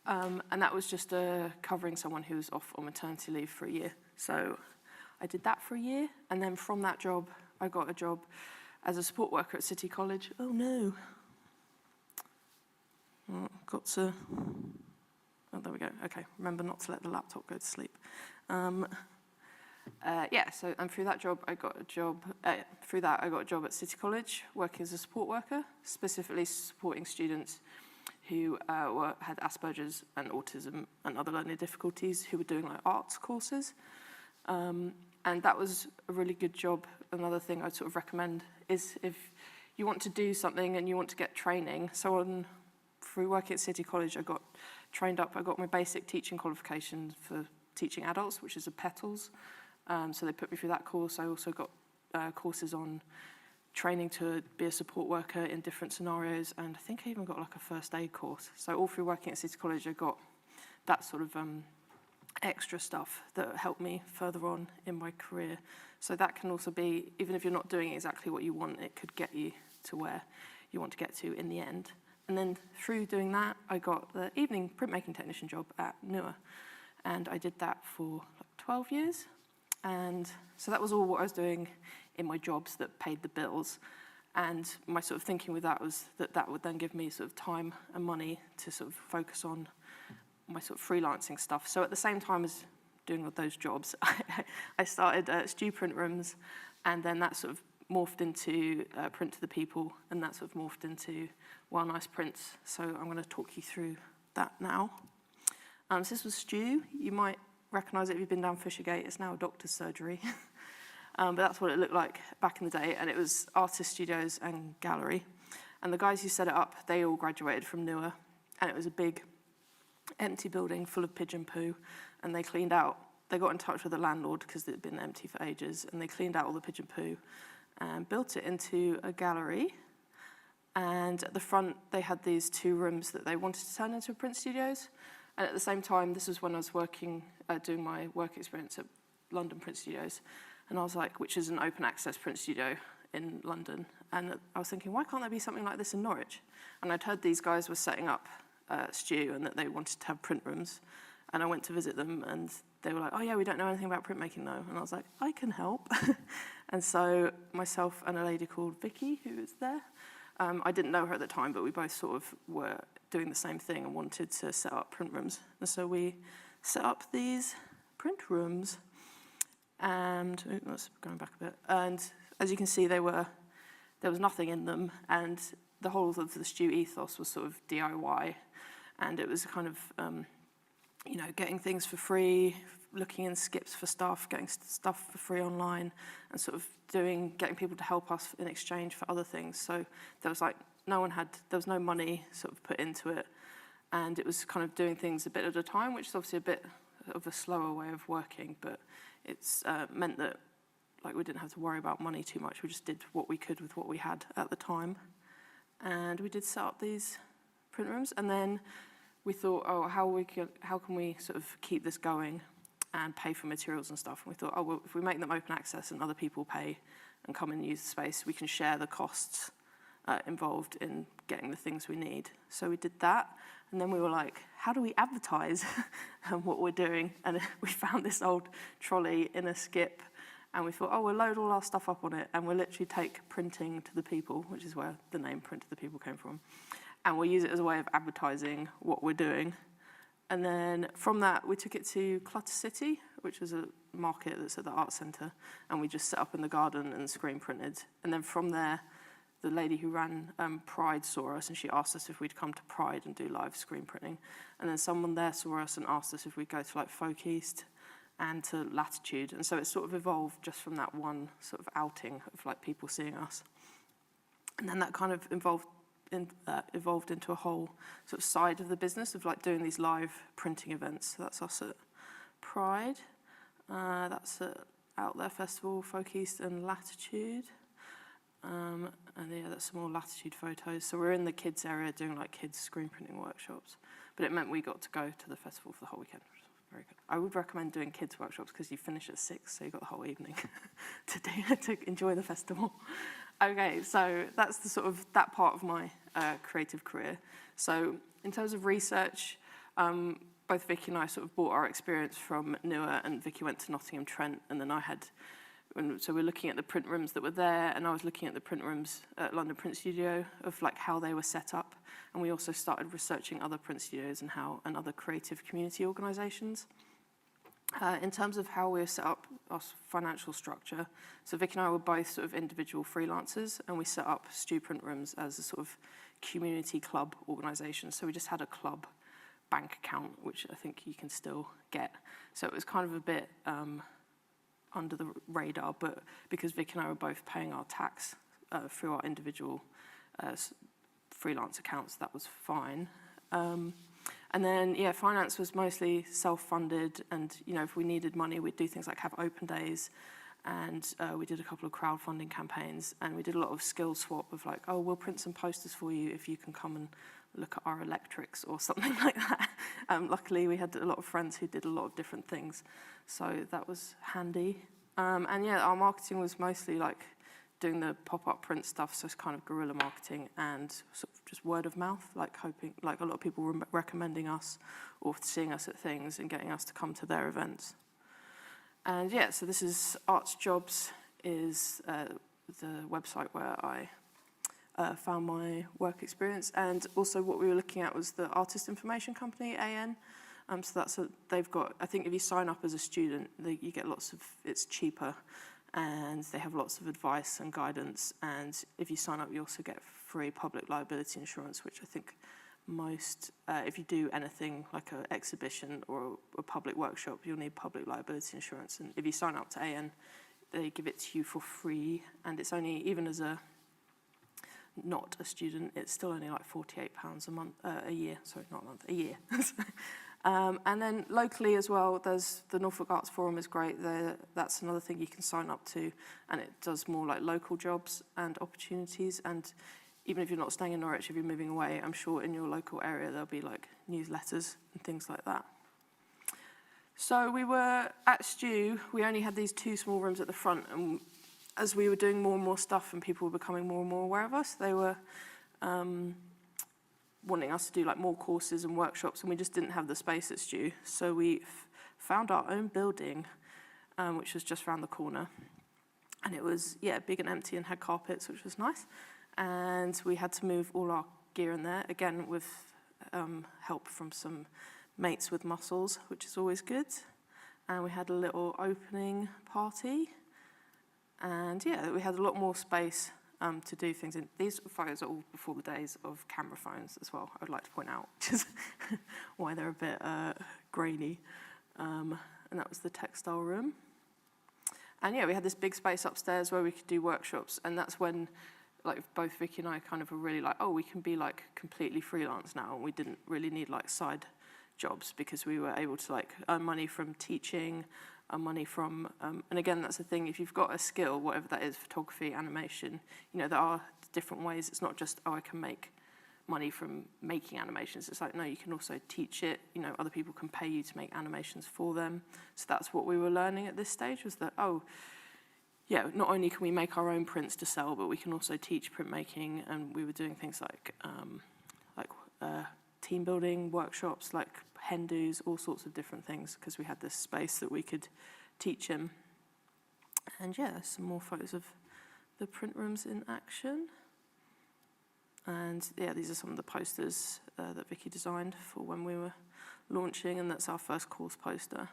And that was just covering someone who was off on maternity leave for a year. So I did that for a year, and then from that job, I got a job as a support worker at City College. Oh no. Oh, oh, there we go. Okay, remember not to let the laptop go to sleep. And through that job, I got a job. Through that, I got a job at City College, working as a support worker, specifically supporting students who had Asperger's and autism and other learning difficulties, who were doing like arts courses. And that was a really good job. Another thing I'd sort of recommend is if you want to do something and you want to get training. Through working at City College, I got trained up. I got my basic teaching qualification for teaching adults, which is a PETALS. So they put me through that course. I also got courses on training to be a support worker in different scenarios, and I think I even got like a first aid course. So all through working at City College, I got that sort of extra stuff that helped me further on in my career. So that can also be, even if you're not doing exactly what you want, it could get you to where you want to get to in the end. And then through doing that, I got the evening printmaking technician job at Newer, and I did that for like 12 years. And so that was all what I was doing in my jobs that paid the bills. And my sort of thinking with that was that would then give me sort of time and money to sort of focus on my sort of freelancing stuff. So at the same time as doing all those jobs, I started Stew Print Rooms, and then that sort of morphed into Print to the People, and that sort of morphed into Well Nice Prints. So I'm going to talk you through that now. So this was Stew. You might recognise it if you've been down Fishergate. It's now a doctor's surgery. But that's what it looked like back in the day, and it was artist studios and gallery. And the guys who set it up, they all graduated from Newer, and it was a big empty building full of pigeon poo, and they got in touch with the landlord because it had been empty for ages, and they cleaned out all the pigeon poo and built it into a gallery. And at the front, they had these 2 rooms that they wanted to turn into print studios. And at the same time, this was when I was working, doing my work experience at London Print Studios. And I was like, which is an open access print studio in London. And I was thinking, why can't there be something like this in Norwich? And I'd heard these guys were setting up Stew and that they wanted to have print rooms. And I went to visit them, and they were like, oh yeah, we don't know anything about printmaking though. And I was like, I can help. And so myself and a lady called Vicky, who was there, I didn't know her at the time, but we both sort of were doing the same thing and wanted to set up print rooms. And so we set up these print rooms. And let's going back a bit. And as you can see, there was nothing in them, and the whole of the Stew ethos was sort of DIY, and it was kind of getting things for free, looking in skips for stuff, getting stuff for free online, and sort of getting people to help us in exchange for other things. So there was there was no money sort of put into it, and it was kind of doing things a bit at a time, which is obviously a bit of a slower way of working, but it's meant that we didn't have to worry about money too much. We just did what we could with what we had at the time. And we did set up these print rooms, and then we thought, how can we sort of keep this going and pay for materials and stuff? And we thought, well, if we make them open access and other people pay and come and use the space, we can share the costs involved in getting the things we need. So we did that, and then we were like, how do we advertise what we're doing? And we found this old trolley in a skip, and we thought, we'll load all our stuff up on it, and we'll literally take Printing to the People, which is where the name Print to the People came from, and we'll use it as a way of advertising what we're doing. And then from that, we took it to Clutter City, which is a market that's at the art centre, and we just set up in the garden and screen printed. And then from there, the lady who ran Pride saw us, and she asked us if we'd come to Pride and do live screen printing. And then someone there saw us and asked us if we'd go to like Folk East and to Latitude. And so it sort of evolved just from that one sort of outing of like people seeing us. And then that kind of evolved into a whole sort of side of the business of like doing these live printing events. So that's us at Pride. That's at Out There Festival, Folk East and Latitude. And yeah, that's some more Latitude photos. So we're in the kids area doing like kids screen printing workshops. But it meant we got to go to the festival for the whole weekend, which was very good. I would recommend doing kids workshops because you finish at 6, so you've got the whole evening to enjoy the festival. Okay, so that's the sort of that part of my creative career. So in terms of research, both Vicky and I sort of brought our experience from Newark, and Vicky went to Nottingham Trent, and then I had. So we're looking at the print rooms that were there, and I was looking at the print rooms at London Print Studio of like how they were set up, and we also started researching other print studios and other creative community organisations. In terms of how we were set up, our financial structure, so Vic and I were both sort of individual freelancers, and we set up Stu Print Rooms as a sort of community club organisation. So we just had a club bank account, which I think you can still get. So it was kind of a bit under the radar, but because Vic and I were both paying our tax through our individual freelance accounts, that was fine. And then, yeah, finance was mostly self-funded, and, you know, if we needed money, we'd do things like have open days, and we did a couple of crowdfunding campaigns, and we did a lot of skill swap of like, oh, we'll print some posters for you if you can come and look at our electrics or something like that. Luckily, we had a lot of friends who did a lot of different things, so that was handy. And yeah, our marketing was mostly like doing the pop-up print stuff, so it's kind of guerrilla marketing and sort of just word of mouth, like hoping, like a lot of people were recommending us or seeing us at things and getting us to come to their events. And yeah, so this is Arts Jobs, is the website where I found my work experience, and also what we were looking at was the Artist Information Company, AN. So they've got, I think if you sign up as a student, you get lots of, it's cheaper, and they have lots of advice and guidance, and if you sign up you also get free public liability insurance, which I think most, if you do anything like an exhibition or a public workshop, you'll need public liability insurance, and if you sign up to AN, they give it to you for free, and it's only, even as not a student, it's still only like £48 a year, sorry, not a month, a year. And then locally as well, there's the Norfolk Arts Forum is great. That's another thing you can sign up to, and it does more like local jobs and opportunities. And even if you're not staying in Norwich, if you're moving away, I'm sure in your local area there'll be like newsletters and things like that. So we were at Stew, we only had these 2 small rooms at the front, and as we were doing more and more stuff and people were becoming more and more aware of us, they were wanting us to do like more courses and workshops, and we just didn't have the space at Stew. So we found our own building, which was just around the corner. And it was, yeah, big and empty and had carpets, which was nice. And we had to move all our gear in there, again, with help from some mates with muscles, which is always good. And we had a little opening party. And yeah, we had a lot more space to do things. And these photos are all before the days of camera phones as well, I would like to point out, which is why they're a bit grainy. And that was the textile room. And yeah, we had this big space upstairs where we could do workshops, and that's when like both Vicky and I kind of were really like, oh, we can be like completely freelance now, and we didn't really need like side jobs because we were able to like earn money from teaching, money from, and again, that's the thing, if you've got a skill, whatever that is, photography, animation, you know, there are different ways. It's not just, oh, I can make money from making animations. It's like, no, you can also teach it. You know, other people can pay you to make animations for them. So that's what we were learning at this stage, was that, oh, yeah, not only can we make our own prints to sell, but we can also teach printmaking, and we were doing things like team building workshops, like hen do's, all sorts of different things, because we had this space that we could teach in. And yeah, some more photos of the print rooms in action. And yeah, these are some of the posters that Vicky designed for when we were launching, and that's our first course poster.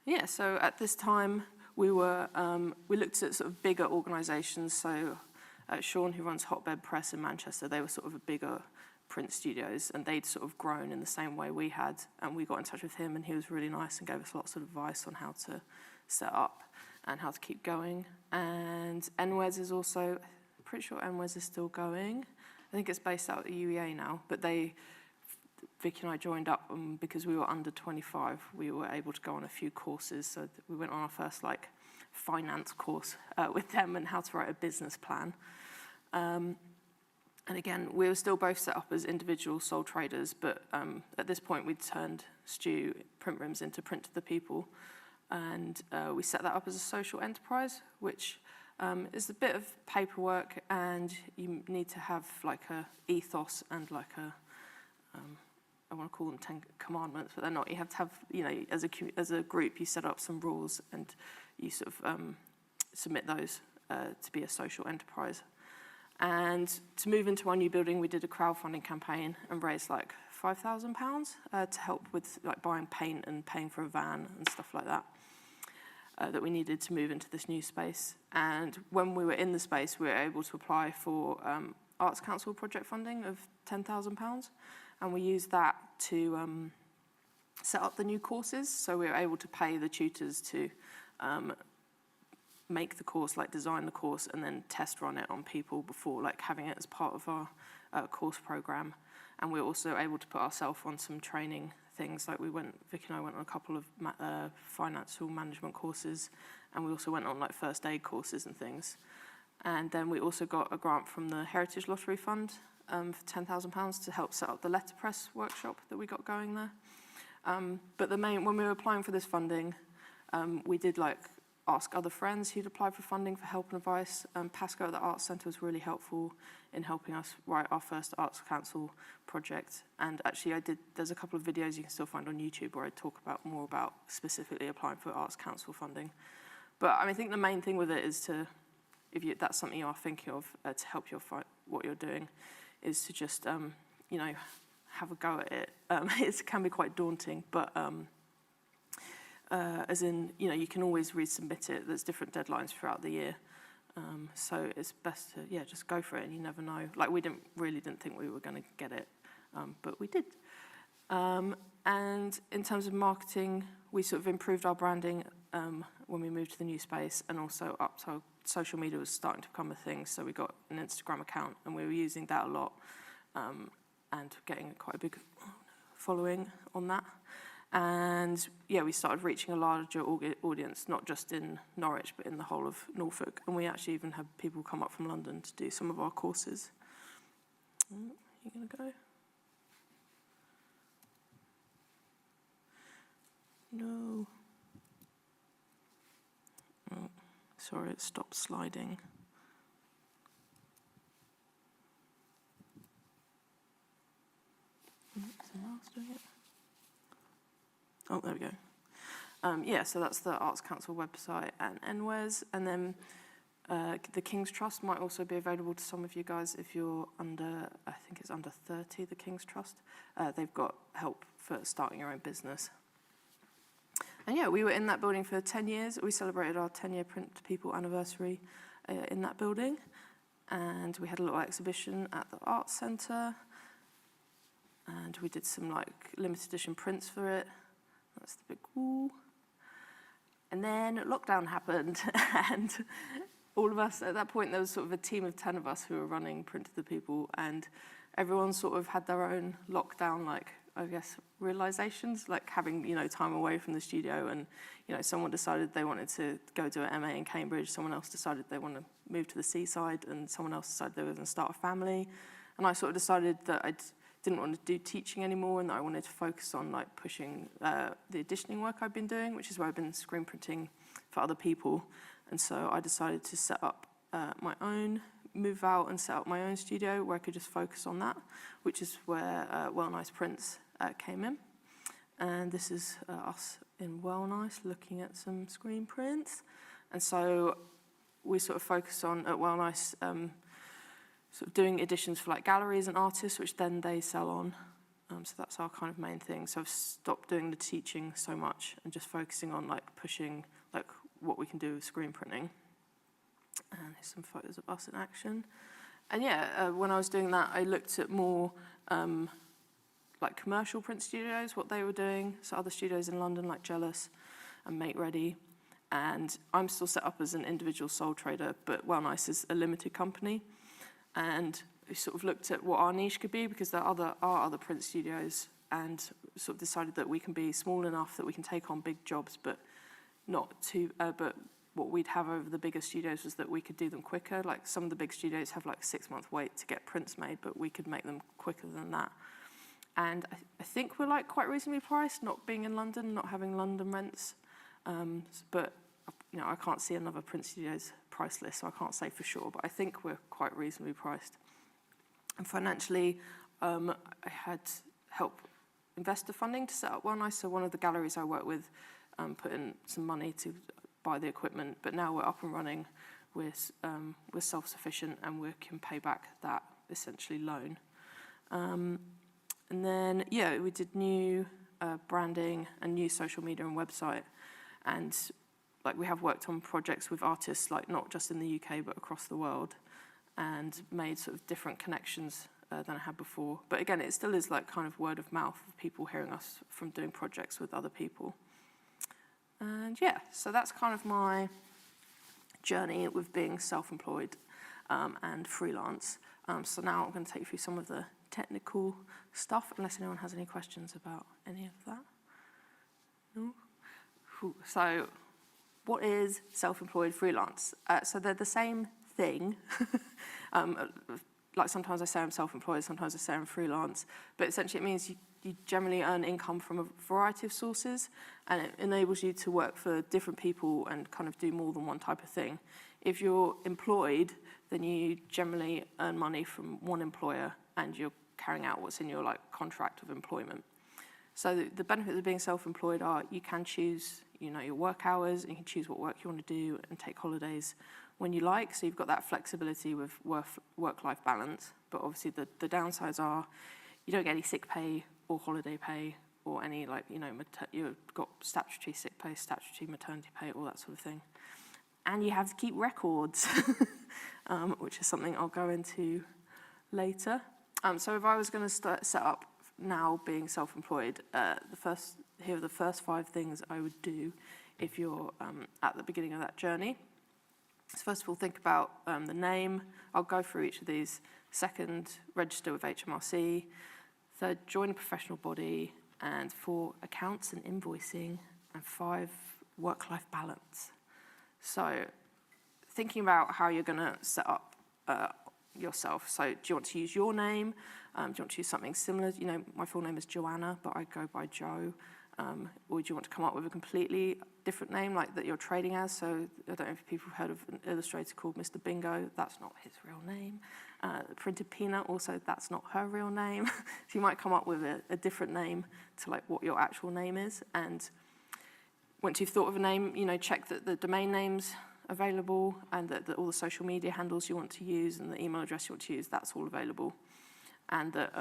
Yeah, so at this time, we looked at sort of bigger organisations. So Sean, who runs Hotbed Press in Manchester, they were sort of a bigger print studios, and they'd sort of grown in the same way we had, and we got in touch with him, and he was really nice and gave us lots of advice on how to set up and how to keep going. And NWES is also, I'm pretty sure NWES is still going. I think it's based out at UEA now, but Vicky and I joined up, and because we were under 25, we were able to go on a few courses. So we went on our first finance course with them and how to write a business plan. And again, we were still both set up as individual sole traders, but at this point we'd turned Stu Print Rooms into Print to the People, and we set that up as a social enterprise, which is a bit of paperwork, and you need to have a ethos and I want to call them 10 commandments, but they're not. You have to have, as a group, you set up some rules and you sort of submit those to be a social enterprise. And to move into our new building, we did a crowdfunding campaign and raised £5,000 to help with buying paint and paying for a van and stuff like that that we needed to move into this new space. And when we were in the space, we were able to apply for Arts Council project funding of £10,000, and we used that to set up the new courses. So we were able to pay the tutors to make the course, design the course, and then test run it on people before having it as part of our course program. And we were also able to put ourselves on some training things. Vicky and I went on a couple of financial management courses, and we also went on first aid courses and things. And then we also got a grant from the Heritage Lottery Fund for £10,000 to help set up the letterpress workshop that we got going there. But when we were applying for this funding, we did ask other friends who'd applied for funding for help and advice. Pasco at the Arts Centre was really helpful in helping us write our first Arts Council project. And actually there's a couple of videos you can still find on YouTube where I talk more about specifically applying for Arts Council funding. But I think the main thing with it is to, that's something you are thinking of to help what you're doing, is to just, have a go at it. It can be quite daunting, but as in, you can always resubmit it. There's different deadlines throughout the year. So it's best to, just go for it, and you never know. We didn't think we were going to get it, but we did. And in terms of marketing, we sort of improved our branding when we moved to the new space, and also social media was starting to become a thing. So we got an Instagram account, and we were using that a lot, and getting quite a big following on that. And we started reaching a larger audience, not just in Norwich, but in the whole of Norfolk. And we actually even had people come up from London to do some of our courses. You gonna go? No. Oh, sorry, it stopped sliding. Is the mouse doing it? Oh, there we go. So that's the Arts Council website and NWES. And then the King's Trust might also be available to some of you guys if you're under, I think it's under 30, the King's Trust. They've got help for starting your own business. And we were in that building for 10 years. We celebrated our 10-year Print to People anniversary in that building. And we had a little exhibition at the Arts Centre. And we did some limited edition prints for it. That's the big wall. And then lockdown happened, and all of us, at that point, there was sort of a team of 10 of us who were running Print to the People, and everyone sort of had their own lockdown, realizations, having, time away from the studio. And, someone decided they wanted to go do an MA in Cambridge, someone else decided they want to move to the seaside, and someone else decided they were going to start a family. And I sort of decided that I didn't want to do teaching anymore, and that I wanted to focus on pushing the editioning work I've been doing, which is where I've been screen printing for other people. And so I decided to set up move out and set up my own studio where I could just focus on that, which is where Well Nice Prints came in. And this is us in Well Nice looking at some screen prints. And so we sort of focus on, at Well Nice, sort of doing editions for galleries and artists, which then they sell on. So that's our kind of main thing. So I've stopped doing the teaching so much and just focusing on like pushing like what we can do with screen printing. And here's some photos of us in action. And yeah, when I was doing that, I looked at more like commercial print studios, what they were doing. So other studios in London like Jealous and Make Ready. And I'm still set up as an individual sole trader, but Well Nice is a limited company. And we sort of looked at what our niche could be, because there are other print studios, and sort of decided that we can be small enough that we can take on big jobs, but not too. But what we'd have over the bigger studios was that we could do them quicker. Like some of the big studios have like a 6-month wait to get prints made, but we could make them quicker than that. And I think we're like quite reasonably priced, not being in London, not having London rents. But you know, I can't see another print studio's price list, so I can't say for sure. But I think we're quite reasonably priced. And financially, I had help investor funding to set up Well Nice. So one of the galleries I work with put in some money to buy the equipment, but now we're up and running. We're self-sufficient, and we can pay back that essentially loan. And then yeah, we did new branding and new social media and website, and like we have worked on projects with artists, like not just in the UK but across the world, and made sort of different connections than I had before. But again, it still is like kind of word of mouth of people hearing us from doing projects with other people. And yeah, so that's kind of my journey with being self-employed and freelance. So now I'm going to take you through some of the technical stuff, unless anyone has any questions about any of that. No? Cool. So what is self-employed freelance? So they're the same thing. Like sometimes I say I'm self-employed, sometimes I say I'm freelance, but essentially it means you generally earn income from a variety of sources, and it enables you to work for different people and kind of do more than one type of thing. If you're employed, then you generally earn money from one employer, and you're carrying out what's in your like contract of employment. So the benefits of being self-employed are you can choose, you know, your work hours, and you can choose what work you want to do and take holidays when you like. So you've got that flexibility with work-life balance. But obviously the downsides are you don't get any sick pay or holiday pay or any like, you know, you've got statutory sick pay, statutory maternity pay, all that sort of thing. And you have to keep records, which is something I'll go into later. So if I was going to set up now being self-employed, here are the first 5 things I would do if you're at the beginning of that journey. So first of all, think about the name. I'll go through each of these. Second, register with HMRC. Third, join a professional body. And 4, accounts and invoicing. And 5, work-life balance. So thinking about how you're going to set up yourself. So do you want to use your name? Do you want to use something similar? You know, my full name is Joanna, but I go by Jo. Or do you want to come up with a completely different name, like that you're trading as? So I don't know if people have heard of an illustrator called Mr. Bingo. That's not his real name. Printed Peanut, also that's not her real name. So you might come up with a different name to like what your actual name is. And once you've thought of a name, you know, check that the domain name's available, and that all the social media handles you want to use and the email address you want to use, that's all available. And that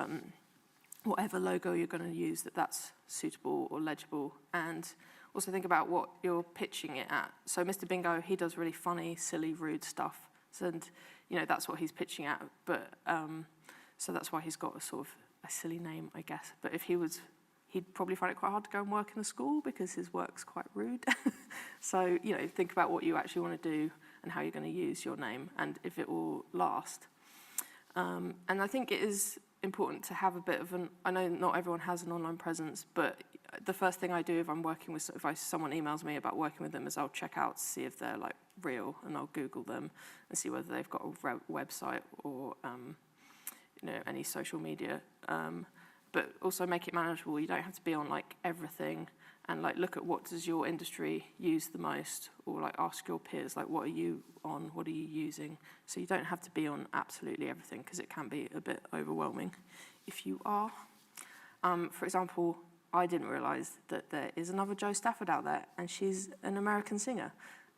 whatever logo you're going to use, that's suitable or legible. And also think about what you're pitching it at. So Mr. Bingo, he does really funny, silly, rude stuff. So, and, you know, that's what he's pitching at. But so that's why he's got a sort of a silly name, I guess. But if he was, he'd probably find it quite hard to go and work in a school because his work's quite rude. So, you know, think about what you actually want to do and how you're going to use your name and if it will last. And I think it is important to have a bit of I know not everyone has an online presence, but the first thing I do if I'm working with, if someone emails me about working with them, is I'll check out to see if they're like real, and I'll Google them and see whether they've got a website or you know, any social media. But also make it manageable. You don't have to be on like everything, and like look at what does your industry use the most, or like ask your peers like what are you on, what are you using. So you don't have to be on absolutely everything, because it can be a bit overwhelming if you are. For example, I didn't realise that there is another Jo Stafford out there, and she's an American singer,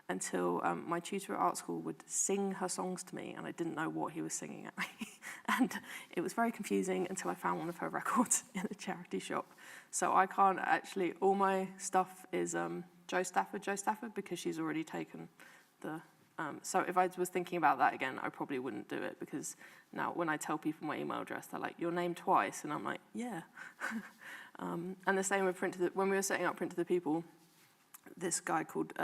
until my tutor at art school would sing her songs to me, and I didn't know what he was singing at me. And it was very confusing until I found one of her records in a charity shop. So I can't actually, all my stuff is Joe Stafford, because she's already taken the, so if I was thinking about that again, I probably wouldn't do it, because now when I tell people my email address, they're like, your name twice, and I'm like, yeah. And the same with Print to the, when we were setting up Print to the People, this guy called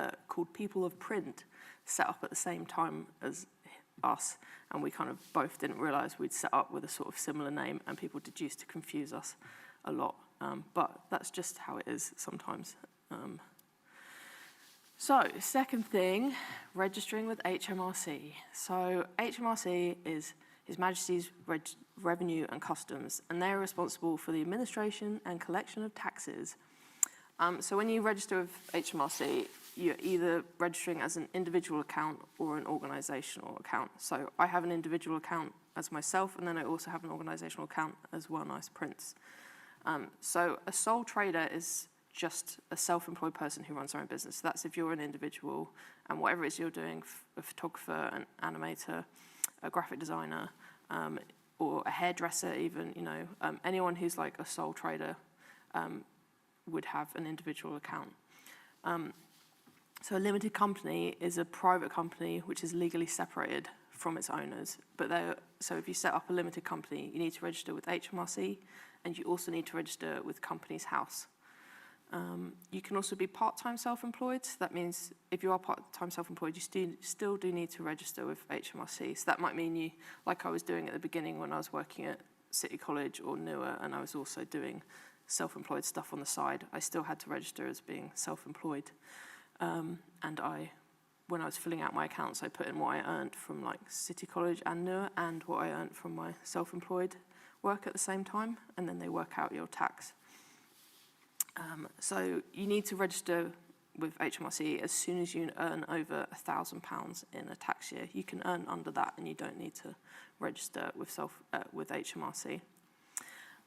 People of Print set up at the same time as us, and we kind of both didn't realise we'd set up with a sort of similar name, and people did use to confuse us a lot. But that's just how it is sometimes. So, second thing, registering with HMRC. So, HMRC is His Majesty's Revenue and Customs, and they're responsible for the administration and collection of taxes. So when you register with HMRC, you're either registering as an individual account or an organisational account. So I have an individual account as myself, and then I also have an organisational account as Well Nice Prints. So a sole trader is just a self-employed person who runs their own business. So that's if you're an individual, and whatever it is you're doing, a photographer, an animator, a graphic designer, or a hairdresser even, you know, anyone who's like a sole trader would have an individual account. So a limited company is a private company which is legally separated from its owners. So if you set up a limited company, you need to register with HMRC, and you also need to register with Companies House. You can also be part-time self-employed. So that means if you are part-time self-employed, you still do need to register with HMRC. So that might mean you, like I was doing at the beginning when I was working at City College or newer, and I was also doing self-employed stuff on the side, I still had to register as being self-employed. And when I was filling out my accounts, I put in what I earned from like City College and newer, and what I earned from my self-employed work at the same time, and then they work out your tax. So you need to register with HMRC as soon as you earn over £1,000 in a tax year. You can earn under that, and you don't need to register with HMRC.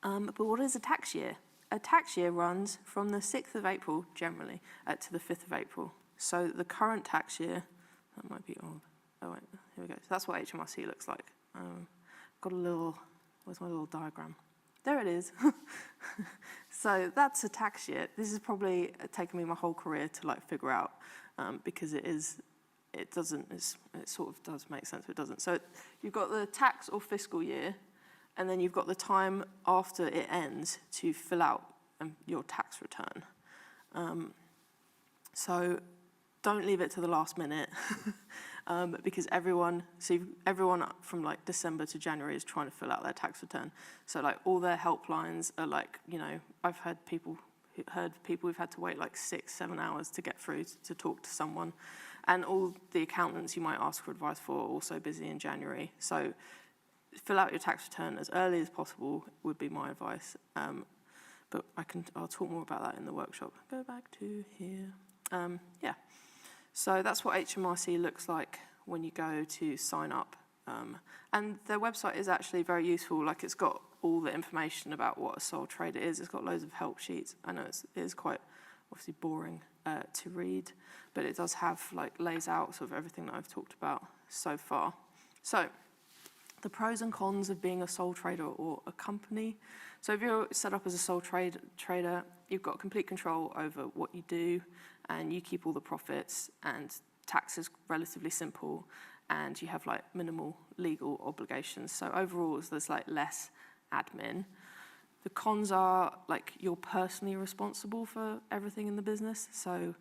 But what is a tax year? A tax year runs from the 6th of April, generally, to the 5th of April. So the current tax year, that might be old. Oh, wait, here we go. So that's what HMRC looks like. Got a little, where's my little diagram? There it is. So that's a tax year. This has probably taken me my whole career to like figure out, because it sort of does make sense, but it doesn't. So you've got the tax or fiscal year, and then you've got the time after it ends to fill out your tax return. So don't leave it to the last minute, because everyone from like December to January is trying to fill out their tax return. So like all their helplines are like, you know, I've heard people who've had to wait like 6-7 hours to get through to talk to someone, and all the accountants you might ask for advice for are also busy in January. So fill out your tax return as early as possible would be my advice. But I'll talk more about that in the workshop. Go back to here. Yeah. So that's what HMRC looks like when you go to sign up. And their website is actually very useful. Like, it's got all the information about what a sole trader is. It's got loads of help sheets. I know it is quite obviously boring to read, but it does have like lays out sort of everything that I've talked about so far. So the pros and cons of being a sole trader or a company. So if you're set up as a sole trader, you've got complete control over what you do, and you keep all the profits, and tax is relatively simple, and you have like minimal legal obligations. So overall, there's like less admin. The cons are like you're personally responsible for everything in the business. So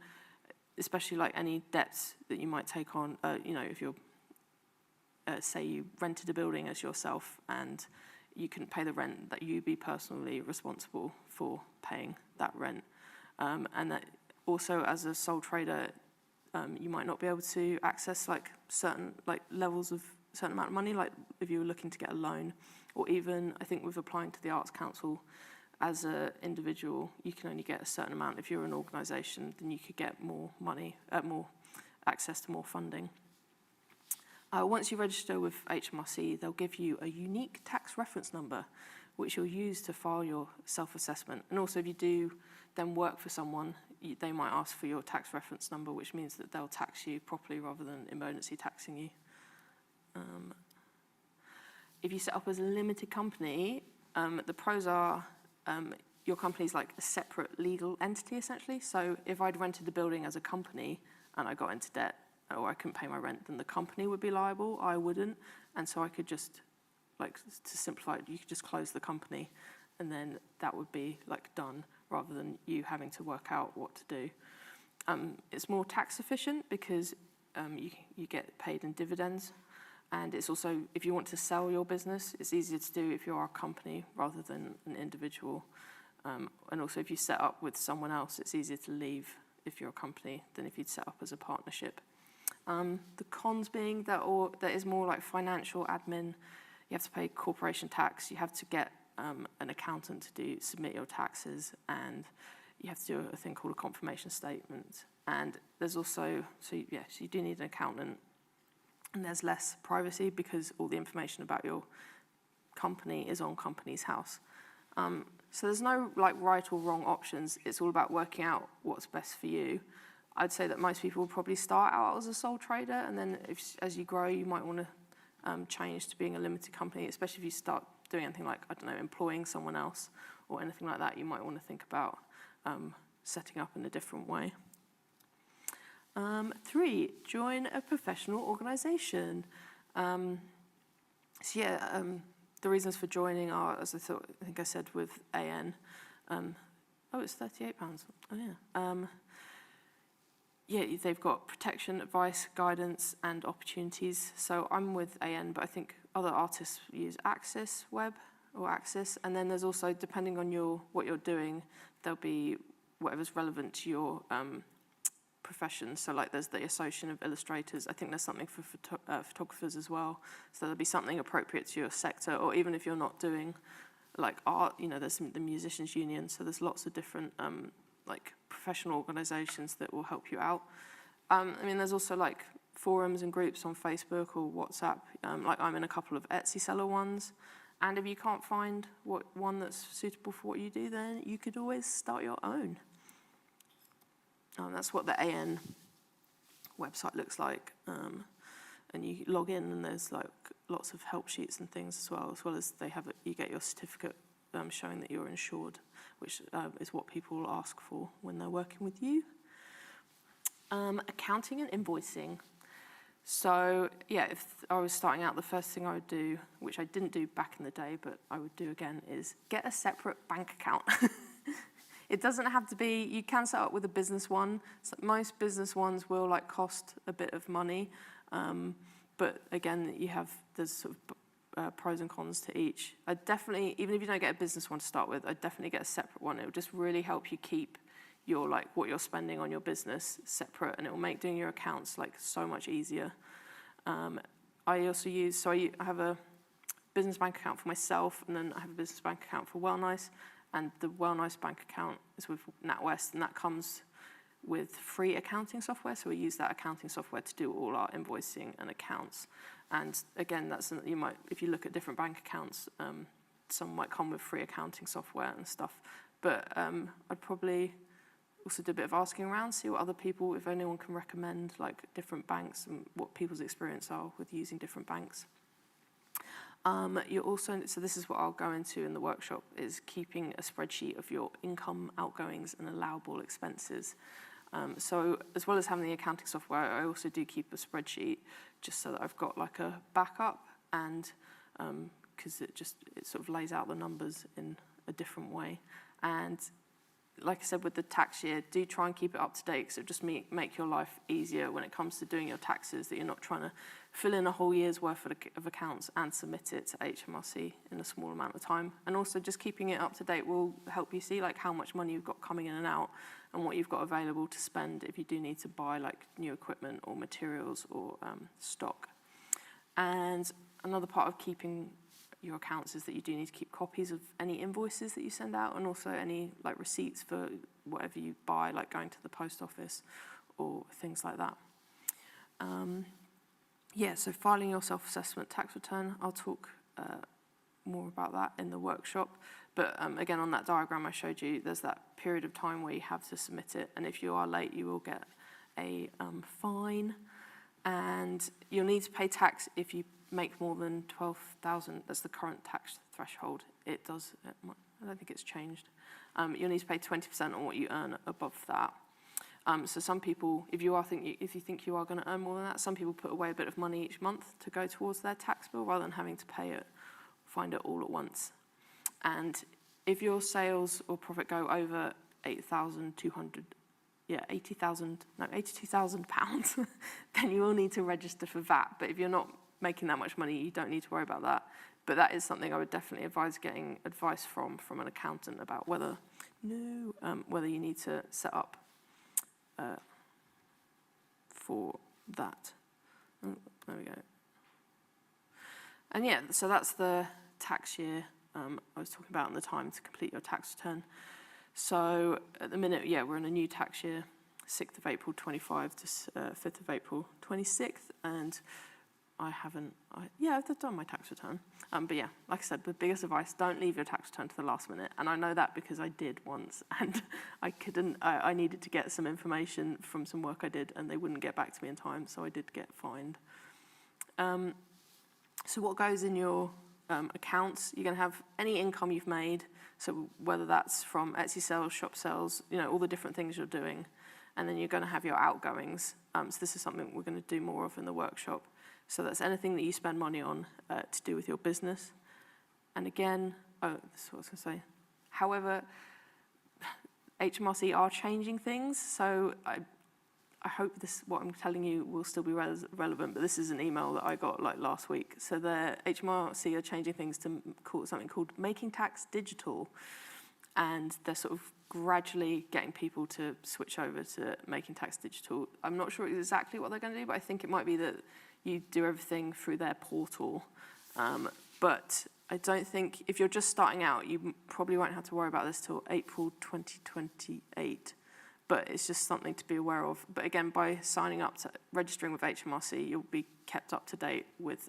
especially like any debts that you might take on, you know, if you're say you rented a building as yourself and you couldn't pay the rent, that you be personally responsible for paying that rent. And that also as a sole trader, you might not be able to access like certain like levels of certain amount of money, like if you were looking to get a loan, or even I think with applying to the Arts Council as an individual, you can only get a certain amount. If you're an organisation, then you could get more money, more access to more funding. Once you register with HMRC, they'll give you a unique tax reference number, which you'll use to file your self-assessment. And also if you do then work for someone, they might ask for your tax reference number, which means that they'll tax you properly rather than emergency taxing you. if you set up as a limited company, the pros are your company's like a separate legal entity, essentially. So if I'd rented the building as a company and I got into debt or I couldn't pay my rent, then the company would be liable. I wouldn't. And so I could just, like, to simplify it, you could just close the company and then that would be like done rather than you having to work out what to do. It's more tax efficient because you get paid in dividends. And it's also, if you want to sell your business, it's easier to do if you're a company rather than an individual. And also, if you set up with someone else, it's easier to leave if you're a company than if you'd set up as a partnership. The cons being that is more like financial admin. You have to pay corporation tax. You have to get an accountant to submit your taxes, and you have to do a thing called a confirmation statement. And there's also, so you do need an accountant. And there's less privacy because all the information about your company is on Companies House. So there's no like right or wrong options. It's all about working out what's best for you. I'd say that most people will probably start out as a sole trader, and then as you grow, you might want to change to being a limited company, especially if you start doing anything like, I don't know, employing someone else or anything like that. You might want to think about setting up in a different way. 3, join a professional organisation. The reasons for joining are, as I think I said with AN, it's £38. Oh yeah. They've got protection, advice, guidance, and opportunities. So I'm with AN, but I think other artists use Axis Web or Axis. And then there's also, depending on what you're doing, there'll be whatever's relevant to your profession. So like there's the Association of Illustrators. I think there's something for photographers as well. So there'll be something appropriate to your sector, or even if you're not doing like art, there's the Musicians Union. So there's lots of different like professional organisations that will help you out. There's also like forums and groups on Facebook or WhatsApp. Like I'm in a couple of Etsy seller ones. And if you can't find one that's suitable for what you do, then you could always start your own. That's what the AN website looks like. And you log in and there's like lots of help sheets and things as well as you get your certificate showing that you're insured, which is what people will ask for when they're working with you. Accounting and invoicing. So if I was starting out, the first thing I would do, which I didn't do back in the day, but I would do again, is get a separate bank account. It doesn't have to be, you can set up with a business one. So most business ones will like cost a bit of money. But again, there's sort of pros and cons to each. I'd definitely, even if you don't get a business one to start with, I'd definitely get a separate one. It will just really help you keep your what you're spending on your business separate, and it will make doing your accounts like so much easier. I also I have a business bank account for myself, and then I have a business bank account for Wellnice. And the Wellnice bank account is with NatWest, and that comes with free accounting software. So we use that accounting software to do all our invoicing and accounts. And again, that's something you might, if you look at different bank accounts, some might come with free accounting software and stuff. But I'd probably also do a bit of asking around, see what other people, if anyone can recommend like different banks and what people's experience are with using different banks. So this is what I'll go into in the workshop, is keeping a spreadsheet of your income, outgoings, and allowable expenses. So as well as having the accounting software, I also do keep a spreadsheet just so that I've got like a backup, and because it sort of lays out the numbers in a different way. And like I said, with the tax year, do try and keep it up to date, because it just make your life easier when it comes to doing your taxes, that you're not trying to fill in a whole year's worth of accounts and submit it to HMRC in a small amount of time. And also just keeping it up to date will help you see like how much money you've got coming in and out, and what you've got available to spend if you do need to buy like new equipment or materials or stock. And another part of keeping your accounts is that you do need to keep copies of any invoices that you send out, and also any like receipts for whatever you buy, like going to the post office or things like that. So filing your self-assessment tax return, I'll talk more about that in the workshop. But again, on that diagram I showed you, there's that period of time where you have to submit it, and if you are late, you will get a fine, and you'll need to pay tax if you make more than 12,000, that's the current tax threshold. It does, I don't think it's changed. You'll need to pay 20% on what you earn above that. So some people, if you think you are going to earn more than that, some people put away a bit of money each month to go towards their tax bill rather than having to find it all at once. And if your sales or profit go over £82,000, pounds, then you will need to register for VAT. But if you're not making that much money, you don't need to worry about that. But that is something I would definitely advise getting advice from an accountant about whether you need to set up for that. Oh, there we go. And yeah, so that's the tax year I was talking about and the time to complete your tax return. So at the minute, yeah, we're in a new tax year, 6th of April 25 to 5th of April 26th, and I've done my tax return. But yeah, like I said, the biggest advice, don't leave your tax return to the last minute. And I know that because I did once, and I needed to get some information from some work I did, and they wouldn't get back to me in time, so I did get fined. So what goes in your accounts, you're going to have any income you've made, so whether that's from Etsy sales, shop sales, all the different things you're doing, and then you're going to have your outgoings. So this is something we're going to do more of in the workshop. So that's anything that you spend money on to do with your business. And again, this is what I was going to say. However, HMRC are changing things, so I hope what I'm telling you will still be relevant, but this is an email that I got last week. So the HMRC are changing things to call something called Making Tax Digital, and they're sort of gradually getting people to switch over to Making Tax Digital. I'm not sure exactly what they're going to do, but I think it might be that you do everything through their portal. But I don't think, if you're just starting out, you probably won't have to worry about this till April 2028. But it's just something to be aware of. But again, by signing up to registering with HMRC, you'll be kept up to date with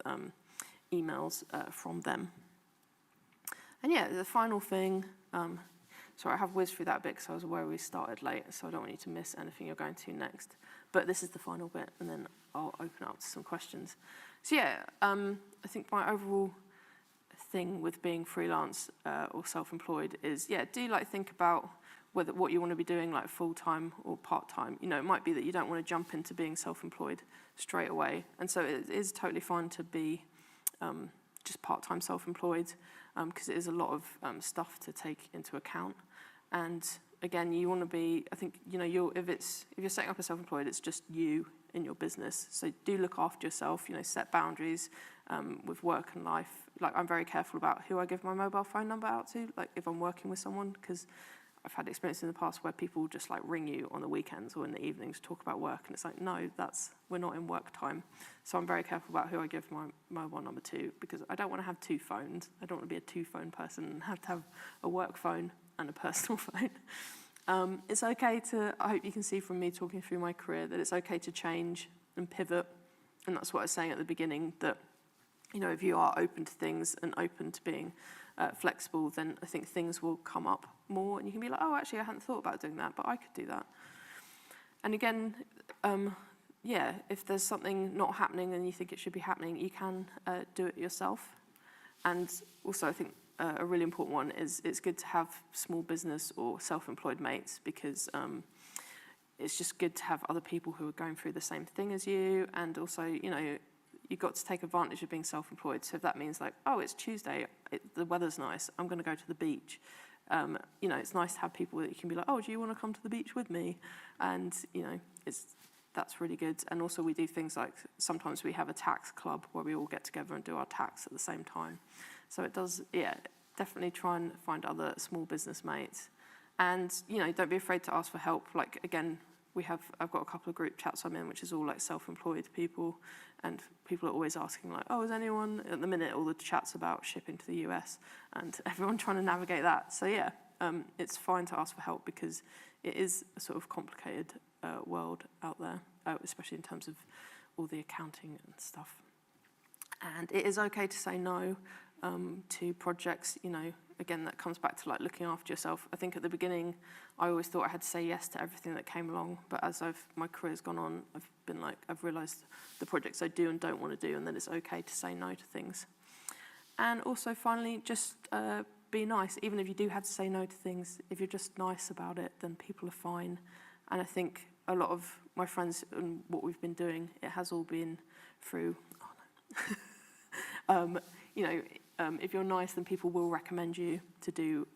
emails from them. And yeah, the final thing, sorry, I have whizzed through that bit because I was aware we started late, so I don't want you to miss anything you're going to next. But this is the final bit, and then I'll open up to some questions. So yeah, I think my overall thing with being freelance or self-employed is, yeah, do think about what you want to be doing full-time or part-time. It might be that you don't want to jump into being self-employed straight away. And so it is totally fine to be just part-time self-employed because it is a lot of stuff to take into account. And again, you want to be, I think, if you're setting up a self-employed, it's just you in your business. So do look after yourself, set boundaries with work and life. I'm very careful about who I give my mobile phone number out to, if I'm working with someone, because I've had experience in the past where people just ring you on the weekends or in the evenings to talk about work, and it's no, we're not in work time. So I'm very careful about who I give my mobile number to, because I don't want to have two phones. I don't want to be a two-phone person and have to have a work phone and a personal phone. It's okay to, I hope you can see from me talking through my career, that it's okay to change and pivot. And that's what I was saying at the beginning, that if you are open to things and open to being flexible, then I think things will come up more, and you can be oh, actually, I hadn't thought about doing that, but I could do that. And again, if there's something not happening and you think it should be happening, you can do it yourself. And also, I think a really important one is it's good to have small business or self-employed mates, because it's just good to have other people who are going through the same thing as you, and also, you've got to take advantage of being self-employed. So if that means it's Tuesday, the weather's nice, I'm going to go to the beach. It's nice to have people that you can be oh, do you want to come to the beach with me? And, that's really good. And also we do things sometimes we have a tax club where we all get together and do our tax at the same time. So it does, definitely try and find other small business mates. And, don't be afraid to ask for help. Again, I've got a couple of group chats I'm in, which is all self-employed people, and people are always asking is anyone, at the minute all the chats about shipping to the US, and everyone trying to navigate that. So yeah, it's fine to ask for help, because it is a sort of complicated world out there, especially in terms of all the accounting and stuff. And it is okay to say no. to projects, you know, again, that comes back to like looking after yourself. I think at the beginning, I always thought I had to say yes to everything that came along, but as my career's gone on, I've realised the projects I do and don't want to do, and then it's okay to say no to things. And also, finally, just be nice. Even if you do have to say no to things, if you're just nice about it, then people are fine. And I think a lot of my friends and what we've been doing, it has all been through, you know, if you're nice, then people will recommend you to do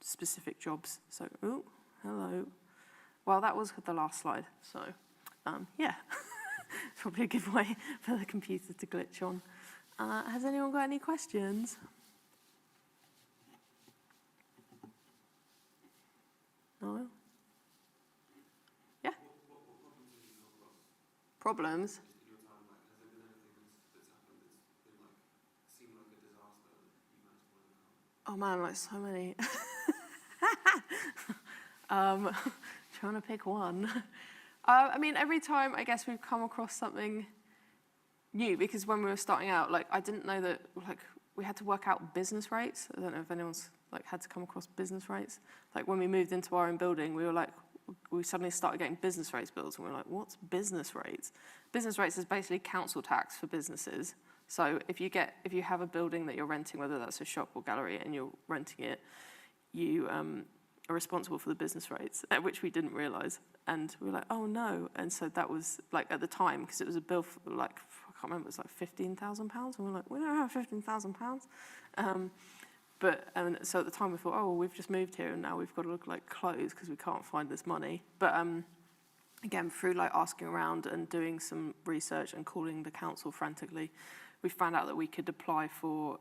specific jobs. So, oh, hello. Well, that was the last slide. So, yeah, probably a good way for the computer to glitch on. Has anyone got any questions? No? Yeah? Problems? Oh man, like so many. Trying to pick one. I mean, every time I guess we've come across something new, because when we were starting out, like I didn't know that like we had to work out business rates. I don't know if anyone's like had to come across business rates. Like when we moved into our own building, we suddenly started getting business rates bills, and we were like, what's business rates? Business rates is basically council tax for businesses. So if you have a building that you're renting, whether that's a shop or gallery, and you're renting it, you are responsible for the business rates, which we didn't realise. And we were like, oh no. And so that was like at the time, because it was a bill for like, I can't remember, it was like £15,000. And we were like, we don't have £15,000. So at the time we thought, oh, well, we've just moved here and now we've got to look like clothes because we can't find this money. But again, through like asking around and doing some research and calling the council frantically, we found out that we could apply for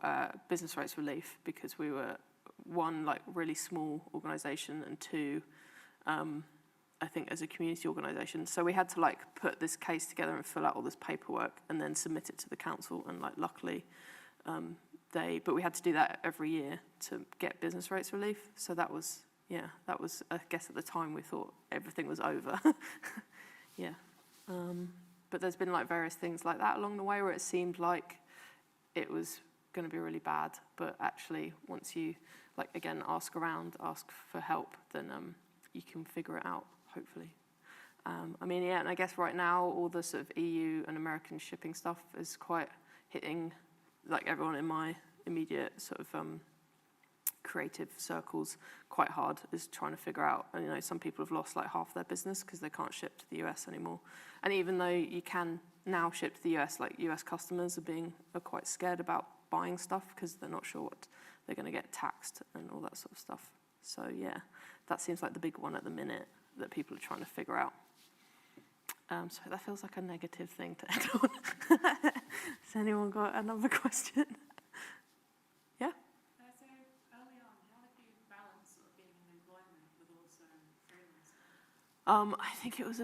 business rates relief because we were, one, like really small organisation, and two, I think as a community organisation. So we had to like put this case together and fill out all this paperwork and then submit it to the council. And like luckily, but we had to do that every year to get business rates relief. So that was, I guess at the time we thought everything was over. Yeah. But there's been like various things like that along the way where it seemed like it was going to be really bad. But actually, once you like, again, ask around, ask for help, then you can figure it out, hopefully. I mean, yeah, and I guess right now all the sort of EU and American shipping stuff is quite hitting like everyone in my immediate sort of creative circles quite hard, is trying to figure out, and you know, some people have lost like half their business because they can't ship to the US anymore. And even though you can now ship to the US, like US customers are quite scared about buying stuff because they're not sure what they're going to get taxed and all that sort of stuff. So yeah, that seems like the big one at the minute that people are trying to figure out. So that feels like a negative thing to end on. Has anyone got another question? Yeah? So early on, how did you balance sort of being in employment with also freelancing? I think it was,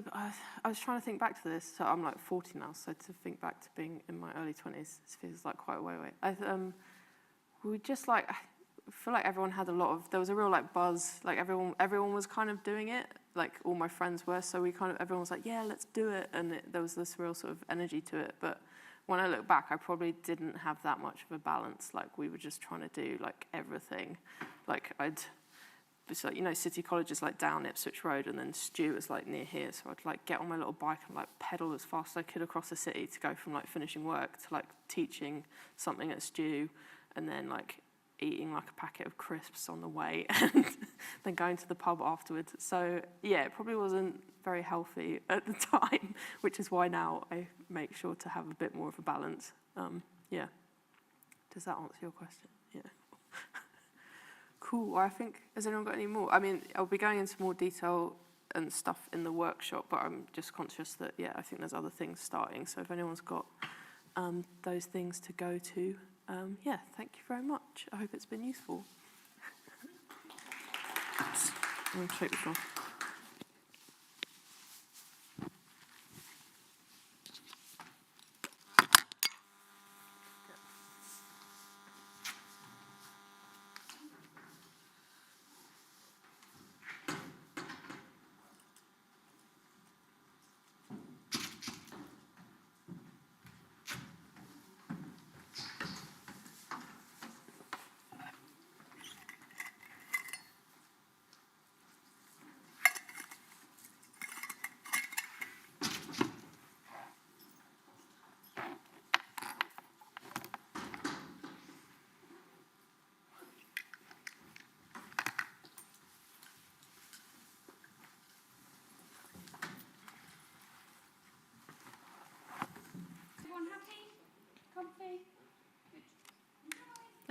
I was trying to think back to this. So I'm like 40 now, so to think back to being in my early 20s, it feels like quite a way away. We just like, I feel like everyone had there was a real like buzz, like everyone was kind of doing it, like all my friends were, so everyone was like, yeah, let's do it, and there was this real sort of energy to it. But when I look back, I probably didn't have that much of a balance. Like we were just trying to do like everything. Like it's like, you know, City College is like down Ipswich Road, and then Stew was like near here, so I'd like get on my little bike and like pedal as fast as I could across the city to go from like finishing work to like teaching something at Stew, and then like eating like a packet of crisps on the way and then going to the pub afterwards. So yeah, it probably wasn't very healthy at the time, which is why now I make sure to have a bit more of a balance. Yeah. Does that answer your question? Yeah. Cool. Well, I think, has anyone got any more? I mean, I'll be going into more detail and stuff in the workshop, but I'm just conscious that, yeah, I think there's other things starting. So if anyone's got those things to go to, yeah, thank you very much. I hope it's been useful. I'm take this off.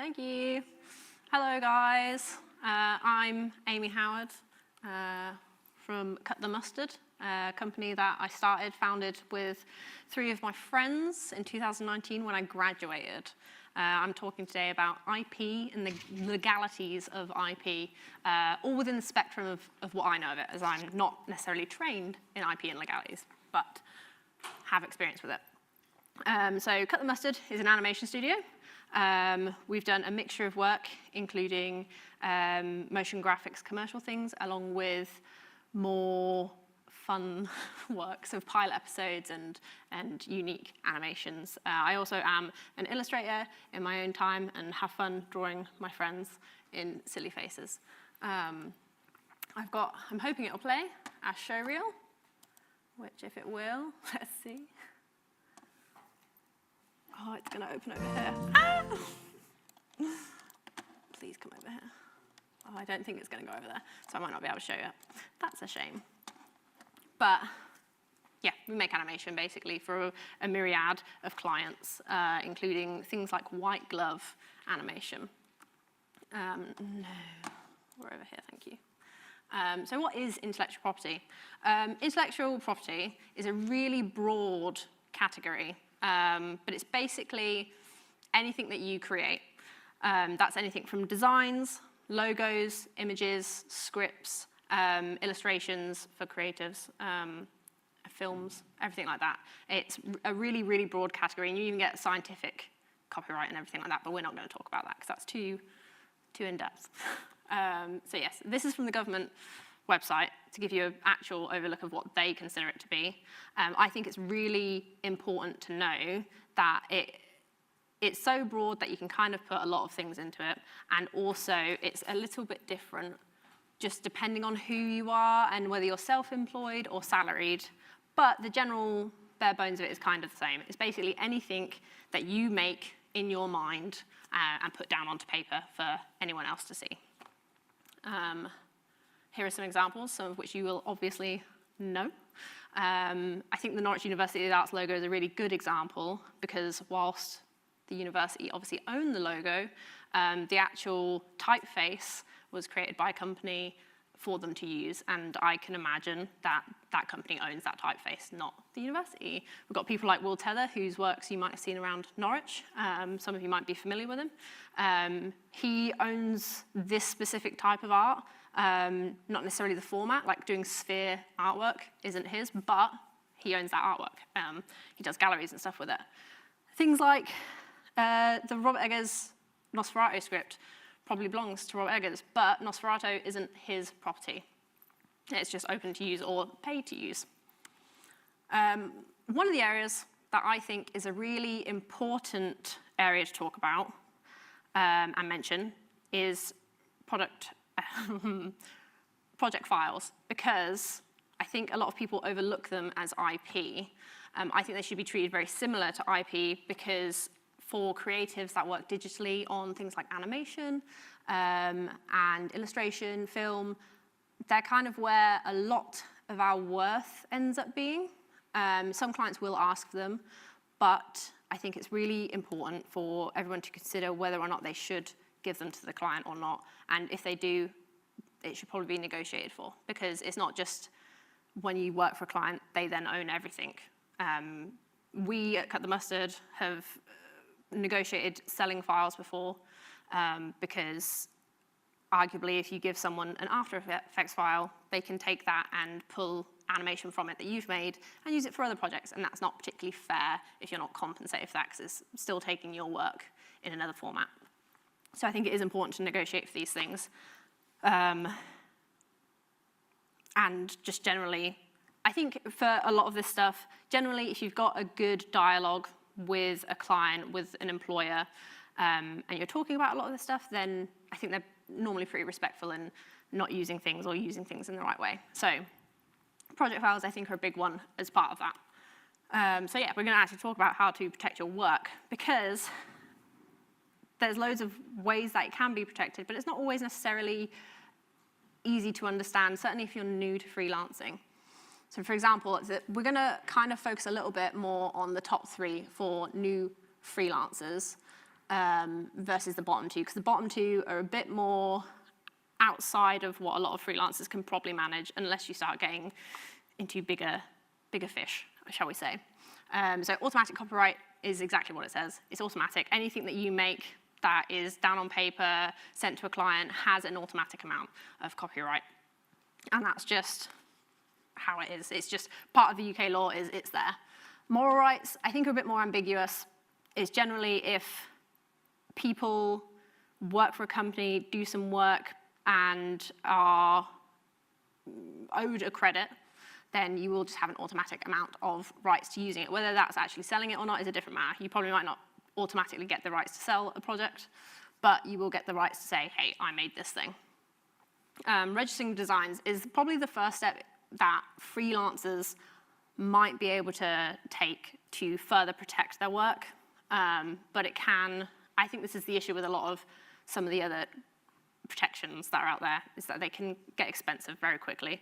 Thank you. Hello, guys. I'm Amy Howard from Cut the Mustard, a company that I founded with 3 of my friends in 2019 when I graduated. I'm talking today about IP and the legalities of IP, all within the spectrum of what I know of it, as I'm not necessarily trained in IP and legalities, but have experience with it. So Cut the Mustard is an animation studio. We've done a mixture of work, including motion graphics, commercial things, along with more fun works of pilot episodes and unique animations. I also am an illustrator in my own time and have fun drawing my friends in silly faces. I'm hoping it'll play our show reel, which if it will, let's see. Oh, it's gonna open over here. Ah! Please come over here. Oh, I don't think it's gonna go over there, so I might not be able to show you. That's a shame. But yeah, we make animation basically for a myriad of clients, including things like white glove animation. No, we're over here, thank you. So what is intellectual property? Intellectual property is a really broad category, but it's basically anything that you create. That's anything from designs, logos, images, scripts, illustrations for creatives, films, everything like that. It's a really, really broad category, and you even get scientific copyright and everything like that, but we're not going to talk about that because that's too in-depth. So yes, this is from the government website to give you an actual overlook of what they consider it to be. I think it's really important to know that it's so broad that you can kind of put a lot of things into it, and also it's a little bit different just depending on who you are and whether you're self-employed or salaried, but the general bare bones of it is kind of the same. It's basically anything that you make in your mind and put down onto paper for anyone else to see. Here are some examples, some of which you will obviously know. I think the Norwich University of the Arts logo is a really good example because whilst the university obviously owned the logo, the actual typeface was created by a company for them to use, and I can imagine that that company owns that typeface, not the university. We've got people like Will Tether, whose works you might have seen around Norwich. Some of you might be familiar with him. He owns this specific type of art, not necessarily the format, like doing sphere artwork isn't his, but he owns that artwork. He does galleries and stuff with it. Things like the Robert Eggers Nosferatu script probably belongs to Robert Eggers, but Nosferatu isn't his property. It's just open to use or paid to use. One of the areas that I think is a really important area to talk about and mention is project files, because I think a lot of people overlook them as IP. I think they should be treated very similar to IP because for creatives that work digitally on things like animation and illustration, film, they're kind of where a lot of our worth ends up being. Some clients will ask for them, but I think it's really important for everyone to consider whether or not they should give them to the client or not. And if they do, it should probably be negotiated for, because it's not just when you work for a client, they then own everything. We at Cut the Mustard have negotiated selling files before, because arguably if you give someone an After Effects file, they can take that and pull animation from it that you've made and use it for other projects, and that's not particularly fair if you're not compensated for that, because it's still taking your work in another format. So I think it is important to negotiate for these things. And just generally, I think for a lot of this stuff, generally if you've got a good dialogue with a client, with an employer, and you're talking about a lot of this stuff, then I think they're normally pretty respectful and not using things or using things in the right way. So project files, I think, are a big one as part of that. So yeah, we're going to actually talk about how to protect your work, because there's loads of ways that it can be protected, but it's not always necessarily easy to understand, certainly if you're new to freelancing. So for example, we're going to kind of focus a little bit more on the top 3 for new freelancers. versus the bottom two, because the bottom two are a bit more outside of what a lot of freelancers can probably manage, unless you start getting into bigger fish, shall we say. So automatic copyright is exactly what it says. It's automatic. Anything that you make that is down on paper, sent to a client, has an automatic amount of copyright. And that's just how it is. It's just part of the UK law, it's there. Moral rights, I think, are a bit more ambiguous. It's generally if people work for a company, do some work, and are owed a credit, then you will just have an automatic amount of rights to using it. Whether that's actually selling it or not is a different matter. You probably might not automatically get the rights to sell a project, but you will get the rights to say, hey, I made this thing. Registering designs is probably the first step that freelancers might be able to take to further protect their work. But it can, I think this is the issue with a lot of some of the other protections that are out there, is that they can get expensive very quickly.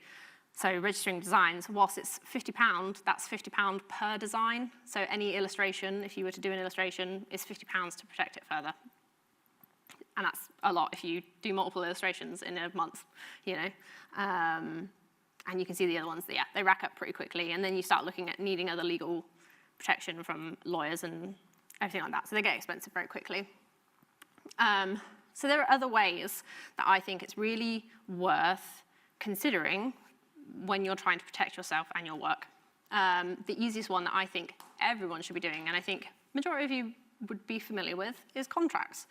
So registering designs, whilst it's £50, that's £50 per design. So any illustration, if you were to do an illustration, is £50 to protect it further. And that's a lot if you do multiple illustrations in a month, you know. And you can see the other ones, yeah, they rack up pretty quickly. And then you start looking at needing other legal protection from lawyers and everything like that. So they get expensive very quickly. So there are other ways that I think it's really worth considering when you're trying to protect yourself and your work. The easiest one that I think everyone should be doing, and I think majority of you would be familiar with, is contracts.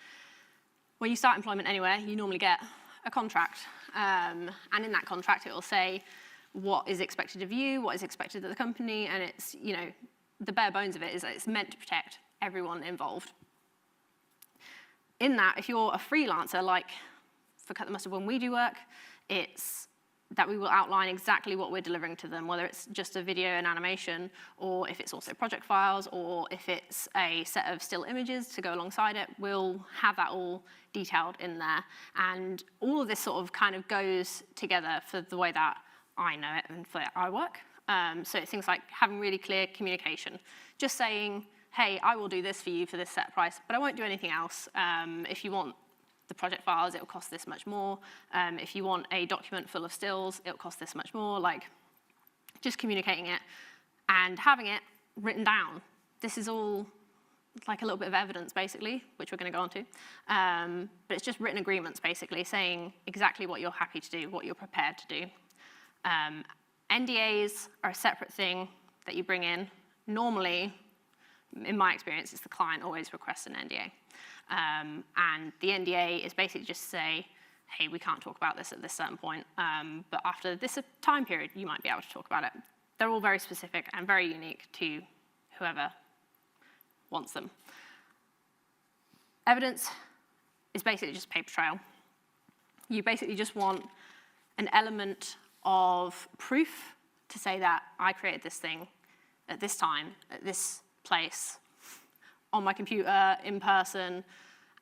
When you start employment anywhere, you normally get a contract. And in that contract, it will say what is expected of you, what is expected of the company, and it's, you know, the bare bones of it is that it's meant to protect everyone involved. In that, if you're a freelancer, like for Cut the Mustard when we do work, it's that we will outline exactly what we're delivering to them, whether it's just a video and animation, or if it's also project files, or if it's a set of still images to go alongside it, we'll have that all detailed in there. And all of this sort of kind of goes together for the way that I know it and for I work. So it's things like having really clear communication. Just saying, hey, I will do this for you for this set price, but I won't do anything else. If you want the project files, it'll cost this much more. If you want a document full of stills, it'll cost this much more. Like, just communicating it and having it written down. This is all like a little bit of evidence, basically, which we're going to go on to. But it's just written agreements, basically, saying exactly what you're happy to do, what you're prepared to do. NDAs are a separate thing that you bring in. Normally, in my experience, it's the client always requests an NDA. And the NDA is basically just to say, hey, we can't talk about this at this certain point, but after this time period, you might be able to talk about it. They're all very specific and very unique to whoever wants them. Evidence is basically just paper trail. You basically just want an element of proof to say that I created this thing at this time, at this place, on my computer, in person,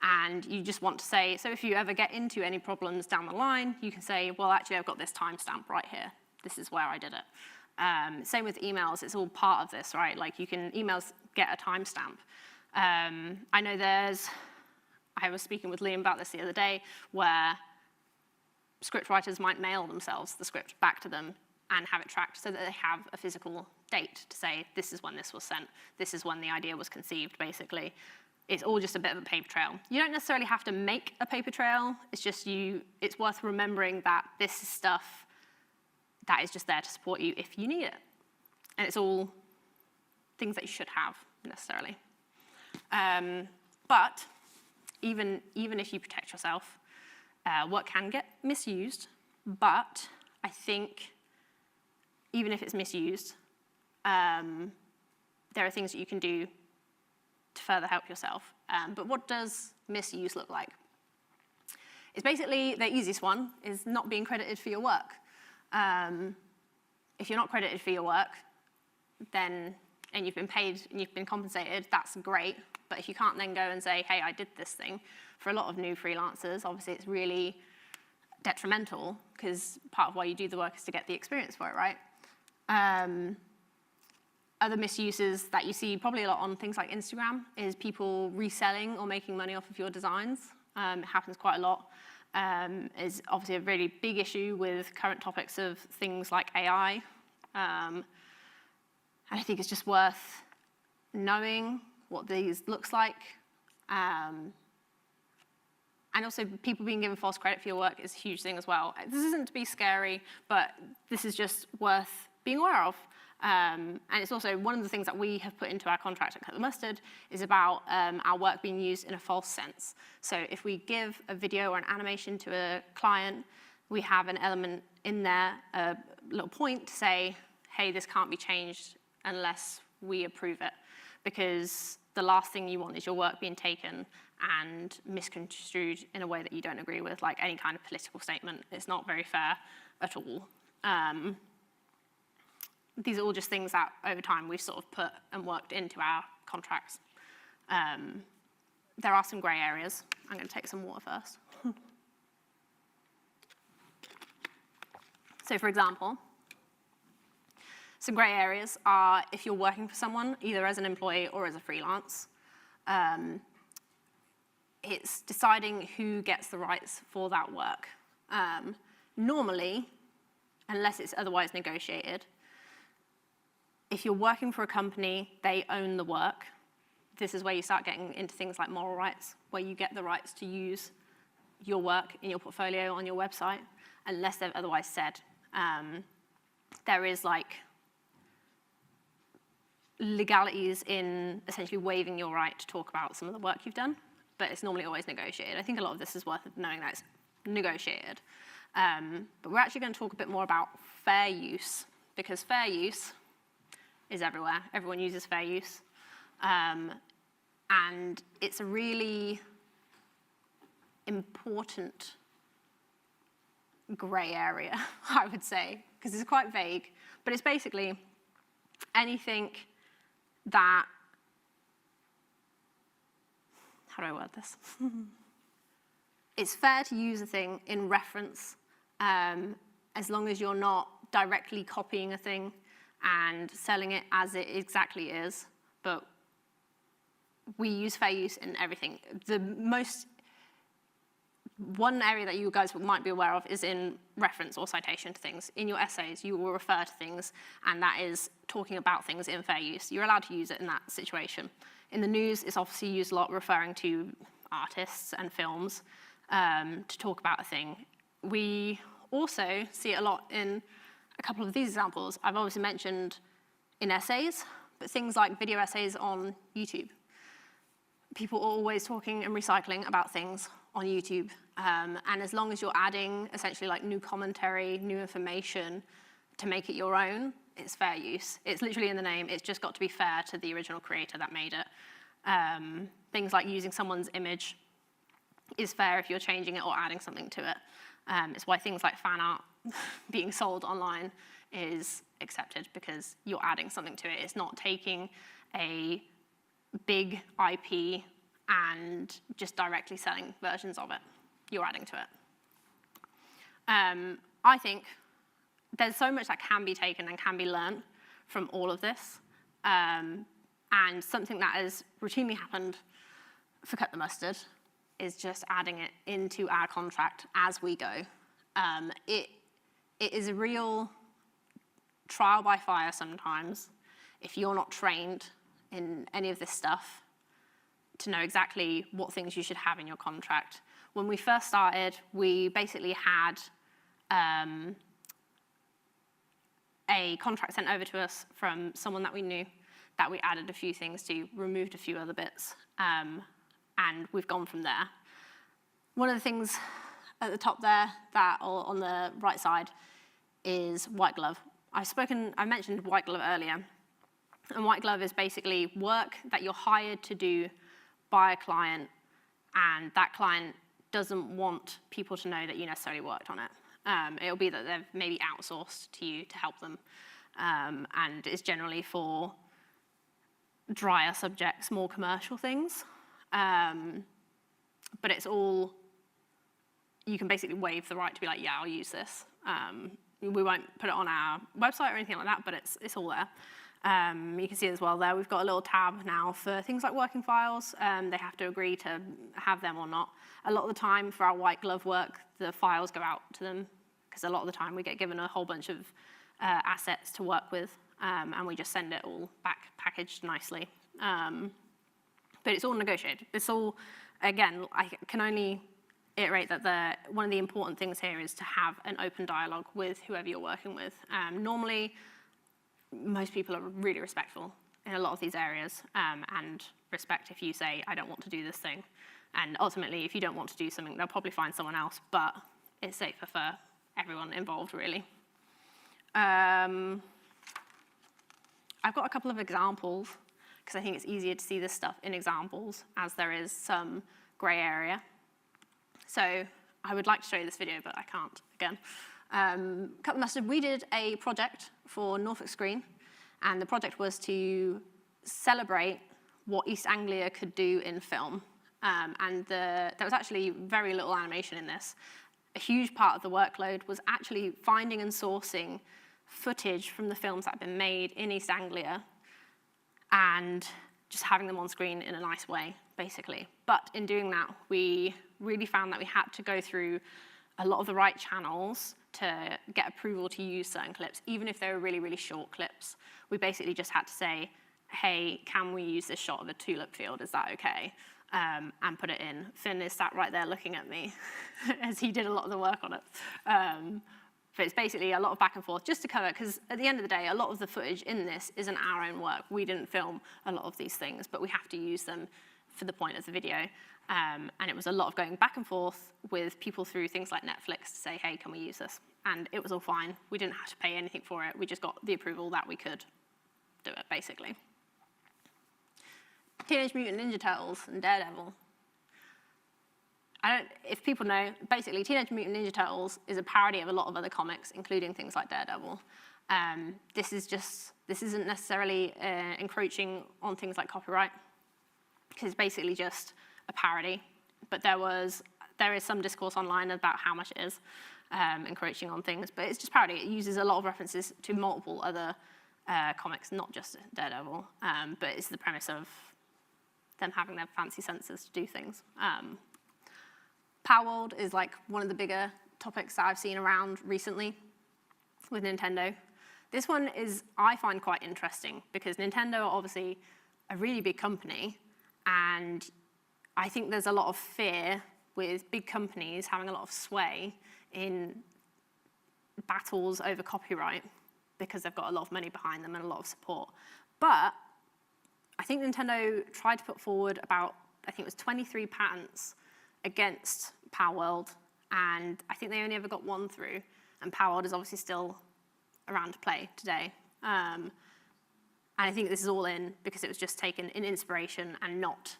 and you just want to say, so if you ever get into any problems down the line, you can say, well, actually, I've got this timestamp right here. This is where I did it. Same with emails. It's all part of this, right? Like, you can emails get a timestamp. I know I was speaking with Liam about this the other day, where script writers might mail themselves the script back to them and have it tracked so that they have a physical date to say, this is when this was sent, this is when the idea was conceived, basically. It's all just a bit of a paper trail. You don't necessarily have to make a paper trail, it's just it's worth remembering that this is stuff that is just there to support you if you need it. And it's all things that you should have, necessarily. But even if you protect yourself, work can get misused, but I think even if it's misused, there are things that you can do to further help yourself. But what does misuse look like? It's basically, the easiest one is not being credited for your work. If you're not credited for your work, then, and you've been paid and you've been compensated, that's great. But if you can't then go and say, hey, I did this thing, for a lot of new freelancers, obviously it's really detrimental, because part of why you do the work is to get the experience for it, right? other misuses that you see probably a lot on things like Instagram is people reselling or making money off of your designs. It happens quite a lot. Is obviously a really big issue with current topics of things like AI. And I think it's just worth knowing what these looks like. And also people being given false credit for your work is a huge thing as well. This isn't to be scary, but this is just worth being aware of. And it's also one of the things that we have put into our contract at Cut the Mustard is about our work being used in a false sense. So if we give a video or an animation to a client, we have an element in there, a little point to say, hey, this can't be changed unless we approve it. Because the last thing you want is your work being taken and misconstrued in a way that you don't agree with, like any kind of political statement. It's not very fair at all. These are all just things that over time we've sort of put and worked into our contracts. There are some grey areas. I'm going to take some water first. So for example, some grey areas are if you're working for someone, either as an employee or as a freelance. It's deciding who gets the rights for that work. Normally, unless it's otherwise negotiated, if you're working for a company, they own the work. This is where you start getting into things like moral rights, where you get the rights to use your work in your portfolio on your website, unless they've otherwise said. There is like legalities in essentially waiving your right to talk about some of the work you've done, but it's normally always negotiated. I think a lot of this is worth knowing that it's negotiated. But we're actually going to talk a bit more about fair use, because fair use is everywhere. Everyone uses fair use. And it's a really important grey area, I would say, because it's quite vague. But it's basically anything that, how do I word this? It's fair to use a thing in reference as long as you're not directly copying a thing and selling it as it exactly is, but we use fair use in everything. One area that you guys might be aware of is in reference or citation to things. In your essays, you will refer to things, and that is talking about things in fair use. You're allowed to use it in that situation. In the news, it's obviously used a lot referring to artists and films to talk about a thing. We also see it a lot in a couple of these examples. I've obviously mentioned in essays, but things like video essays on YouTube. People are always talking and recycling about things on YouTube. And as long as you're adding essentially like new commentary, new information to make it your own, it's fair use. It's literally in the name. It's just got to be fair to the original creator that made it. Things like using someone's image is fair if you're changing it or adding something to it. It's why things like fan art being sold online is accepted, because you're adding something to it. It's not taking a big IP and just directly selling versions of it. You're adding to it. I think there's so much that can be taken and can be learned from all of this. And something that has routinely happened for Cut the Mustard is just adding it into our contract as we go. It is a real trial by fire sometimes if you're not trained in any of this stuff to know exactly what things you should have in your contract. When we first started, we basically had a contract sent over to us from someone that we knew that we added a few things to, removed a few other bits, and we've gone from there. One of the things at the top there, that or on the right side, is white glove. I mentioned white glove earlier, and white glove is basically work that you're hired to do by a client, and that client doesn't want people to know that you necessarily worked on it. It'll be that they've maybe outsourced to you to help them, and it's generally for drier subjects, more commercial things. But it's all, you can basically waive the right to be like, yeah, I'll use this. We won't put it on our website or anything like that, but it's all there. You can see as well there, we've got a little tab now for things like working files. They have to agree to have them or not. A lot of the time for our white glove work, the files go out to them because a lot of the time we get given a whole bunch of assets to work with, and we just send it all back packaged nicely. But it's all negotiated. It's all, again, I can only iterate that one of the important things here is to have an open dialogue with whoever you're working with. Normally, most people are really respectful in a lot of these areas, and respect if you say, I don't want to do this thing. And ultimately, if you don't want to do something, they'll probably find someone else, but it's safer for everyone involved, really. I've got a couple of examples, because I think it's easier to see this stuff in examples, as there is some grey area. So I would like to show you this video, but I can't, again. Cut the mustard, we did a project for Norfolk Screen, and the project was to celebrate what East Anglia could do in film. There was actually very little animation in this. A huge part of the workload was actually finding and sourcing footage from the films that had been made in East Anglia and just having them on screen in a nice way, basically. But in doing that, we really found that we had to go through a lot of the right channels to get approval to use certain clips, even if they were really, really short clips. We basically just had to say, hey, can we use this shot of a tulip field? Is that okay? And put it in. Finn is sat right there looking at me as he did a lot of the work on it. But it's basically a lot of back and forth just to cover, because at the end of the day, a lot of the footage in this isn't our own work. We didn't film a lot of these things, but we have to use them for the point of the video. And it was a lot of going back and forth with people through things like Netflix to say, hey, can we use this? And it was all fine. We didn't have to pay anything for it. We just got the approval that we could do it, basically. Teenage Mutant Ninja Turtles and Daredevil. If people know, basically Teenage Mutant Ninja Turtles is a parody of a lot of other comics, including things like Daredevil. This isn't necessarily encroaching on things like copyright, because it's basically just a parody. But there is some discourse online about how much it is encroaching on things, but it's just parody. It uses a lot of references to multiple other comics, not just Daredevil, but it's the premise of them having their fancy senses to do things. Power World is like one of the bigger topics that I've seen around recently with Nintendo. This one is, I find, quite interesting because Nintendo are obviously a really big company, and I think there's a lot of fear with big companies having a lot of sway in battles over copyright because they've got a lot of money behind them and a lot of support. But I think Nintendo tried to put forward about, I think it was 23 patents against Power World, and I think they only ever got one through, and Power World is obviously still around to play today. And I think this is all in because it was just taken in inspiration and not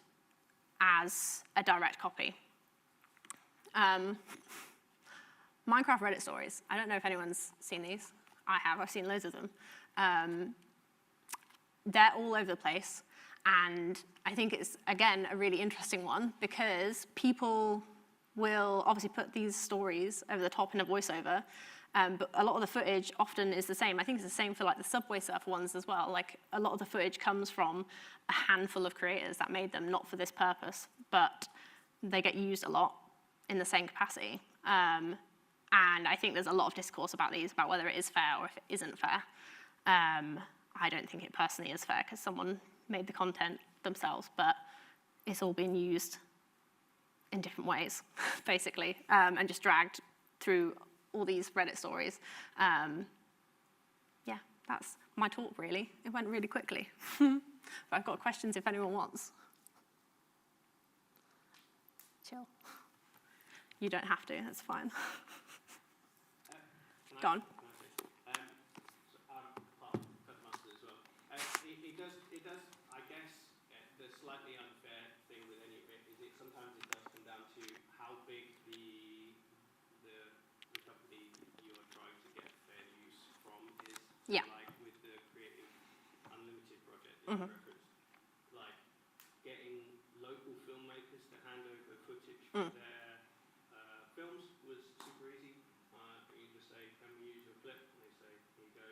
as a direct copy. Minecraft Reddit stories. I don't know if anyone's seen these. I have. I've seen loads of them. They're all over the place. And I think it's, again, a really interesting one because people will obviously put these stories over the top in a voiceover, but a lot of the footage often is the same. I think it's the same for like the Subway Surf ones as well. Like a lot of the footage comes from a handful of creators that made them, not for this purpose, but they get used a lot in the same capacity. And I think there's a lot of discourse about these, about whether it is fair or if it isn't fair. I don't think it personally is fair because someone made the content themselves, but it's all been used in different ways, basically, and just dragged through all these Reddit stories. Yeah, that's my talk, really. It went really quickly. But I've got questions if anyone wants. Chill. You don't have to, that's fine. Go on. It does, I guess, the slightly unfair thing with any of it is it sometimes it does come down to how big the company you are trying to get fair use from is. Yeah. Like with the Creative Unlimited project that you referenced, like getting local filmmakers to hand over footage from their films was super easy. You just say, can we use your clip? And they say, here you go,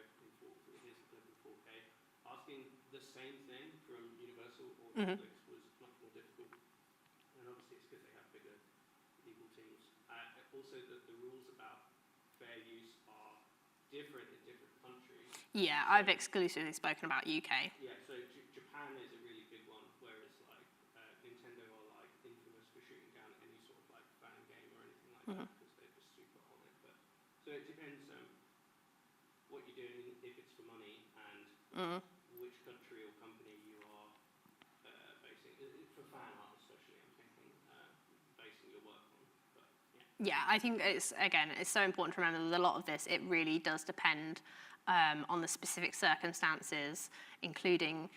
here's a clip in 4K. asking the same thing from Universal or Netflix was much more difficult. And obviously it's because they have bigger legal teams. Also, the rules about fair use are different in different countries. Yeah, I've exclusively spoken about UK. Yeah, so Japan is a really big one, whereas like Nintendo are like infamous for shooting down any sort of like fan game or anything like that because they're just super on it. But so it depends what you're doing, if it's for money, and which country or company you are basing for fan art, especially. I'm thinking basing your work on. But yeah. Yeah, I think it's so important to remember that a lot of this, it really does depend on the specific circumstances, including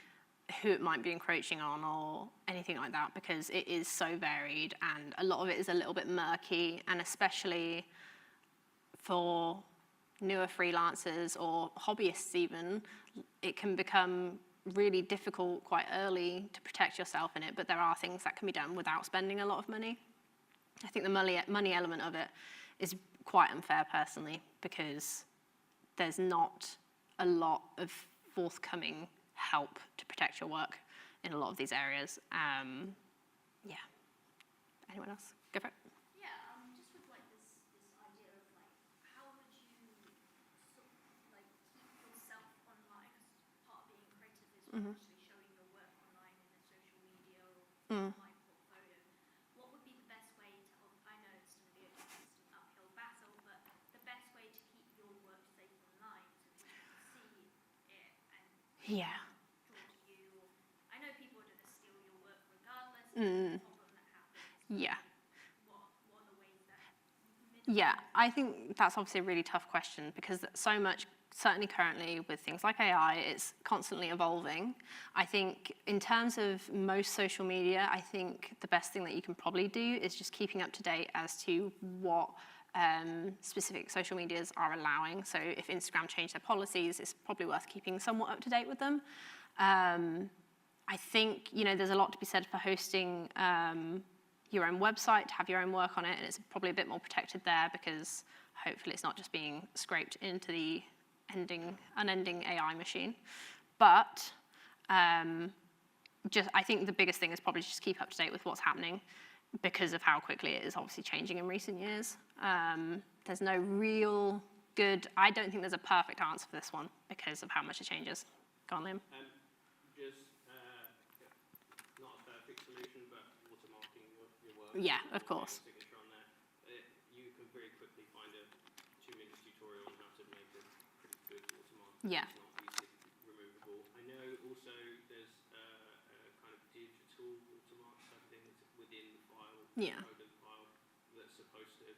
who it might be encroaching on or anything like that, because it is so varied and a lot of it is a little bit murky, and especially for newer freelancers or hobbyists even, it can become really difficult quite early to protect yourself in it, but there are things that can be done without spending a lot of money. I think the money element of it is quite unfair personally, because there's not a lot of forthcoming help to protect your work in a lot of these areas. Yeah. Anyone else? Go for it. Yeah, just with like this idea of like, how would you sort of like keep yourself online? As part of being creative is actually showing your work online in a social media or online portfolio. What would be the best way to? I know it's going to be a constant uphill battle, but the best way to keep your work safe online so people can see it and Yeah. draw to you. Or, I know people are going to steal your work regardless. Of the problem that happens. Yeah. What are the ways that Yeah, I think that's obviously a really tough question, because so much, certainly currently with things like AI, it's constantly evolving. I think in terms of most social media, I think the best thing that you can probably do is just keeping up to date as to what specific social medias are allowing. So if Instagram changed their policies, it's probably worth keeping somewhat up to date with them. I think, there's a lot to be said for hosting your own website, to have your own work on it, and it's probably a bit more protected there, because hopefully it's not just being scraped into the unending AI machine. But I think the biggest thing is probably just keep up to date with what's happening, because of how quickly it is obviously changing in recent years. There's no real good, I don't think there's a perfect answer for this one because of how much it changes. Go on, Liam. Just not a perfect solution, but watermarking your work. Yeah, of course. Signature on there. You can very quickly find a 2-minute tutorial on how to make a pretty good watermark. Yeah. It's not easily removable. I know also there's a kind of digital watermark type thing within the file, Yeah. code of the file, that's supposed to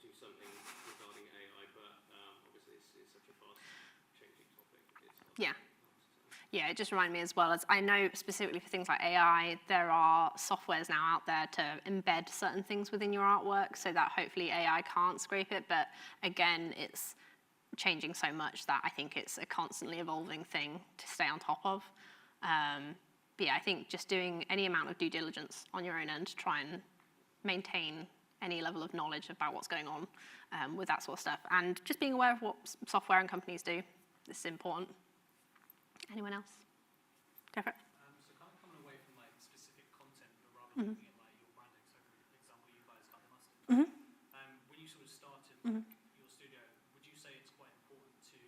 do something regarding AI, but obviously it's such a fast-changing topic. It's hard Yeah. to Yeah, it just reminded me as well, as I know specifically for things like AI, there are softwares now out there to embed certain things within your artwork so that hopefully AI can't scrape it. But again, it's changing so much that I think it's a constantly evolving thing to stay on top of. But yeah, I think just doing any amount of due diligence on your own end to try and maintain any level of knowledge about what's going on with that sort of stuff. And just being aware of what software and companies do. This is important. Anyone else? Go for it. So kind of coming away from like specific content, but rather looking at like your branding. So for example, you guys cut the mustard. When you sort of started like, your studio, would you say it's quite important to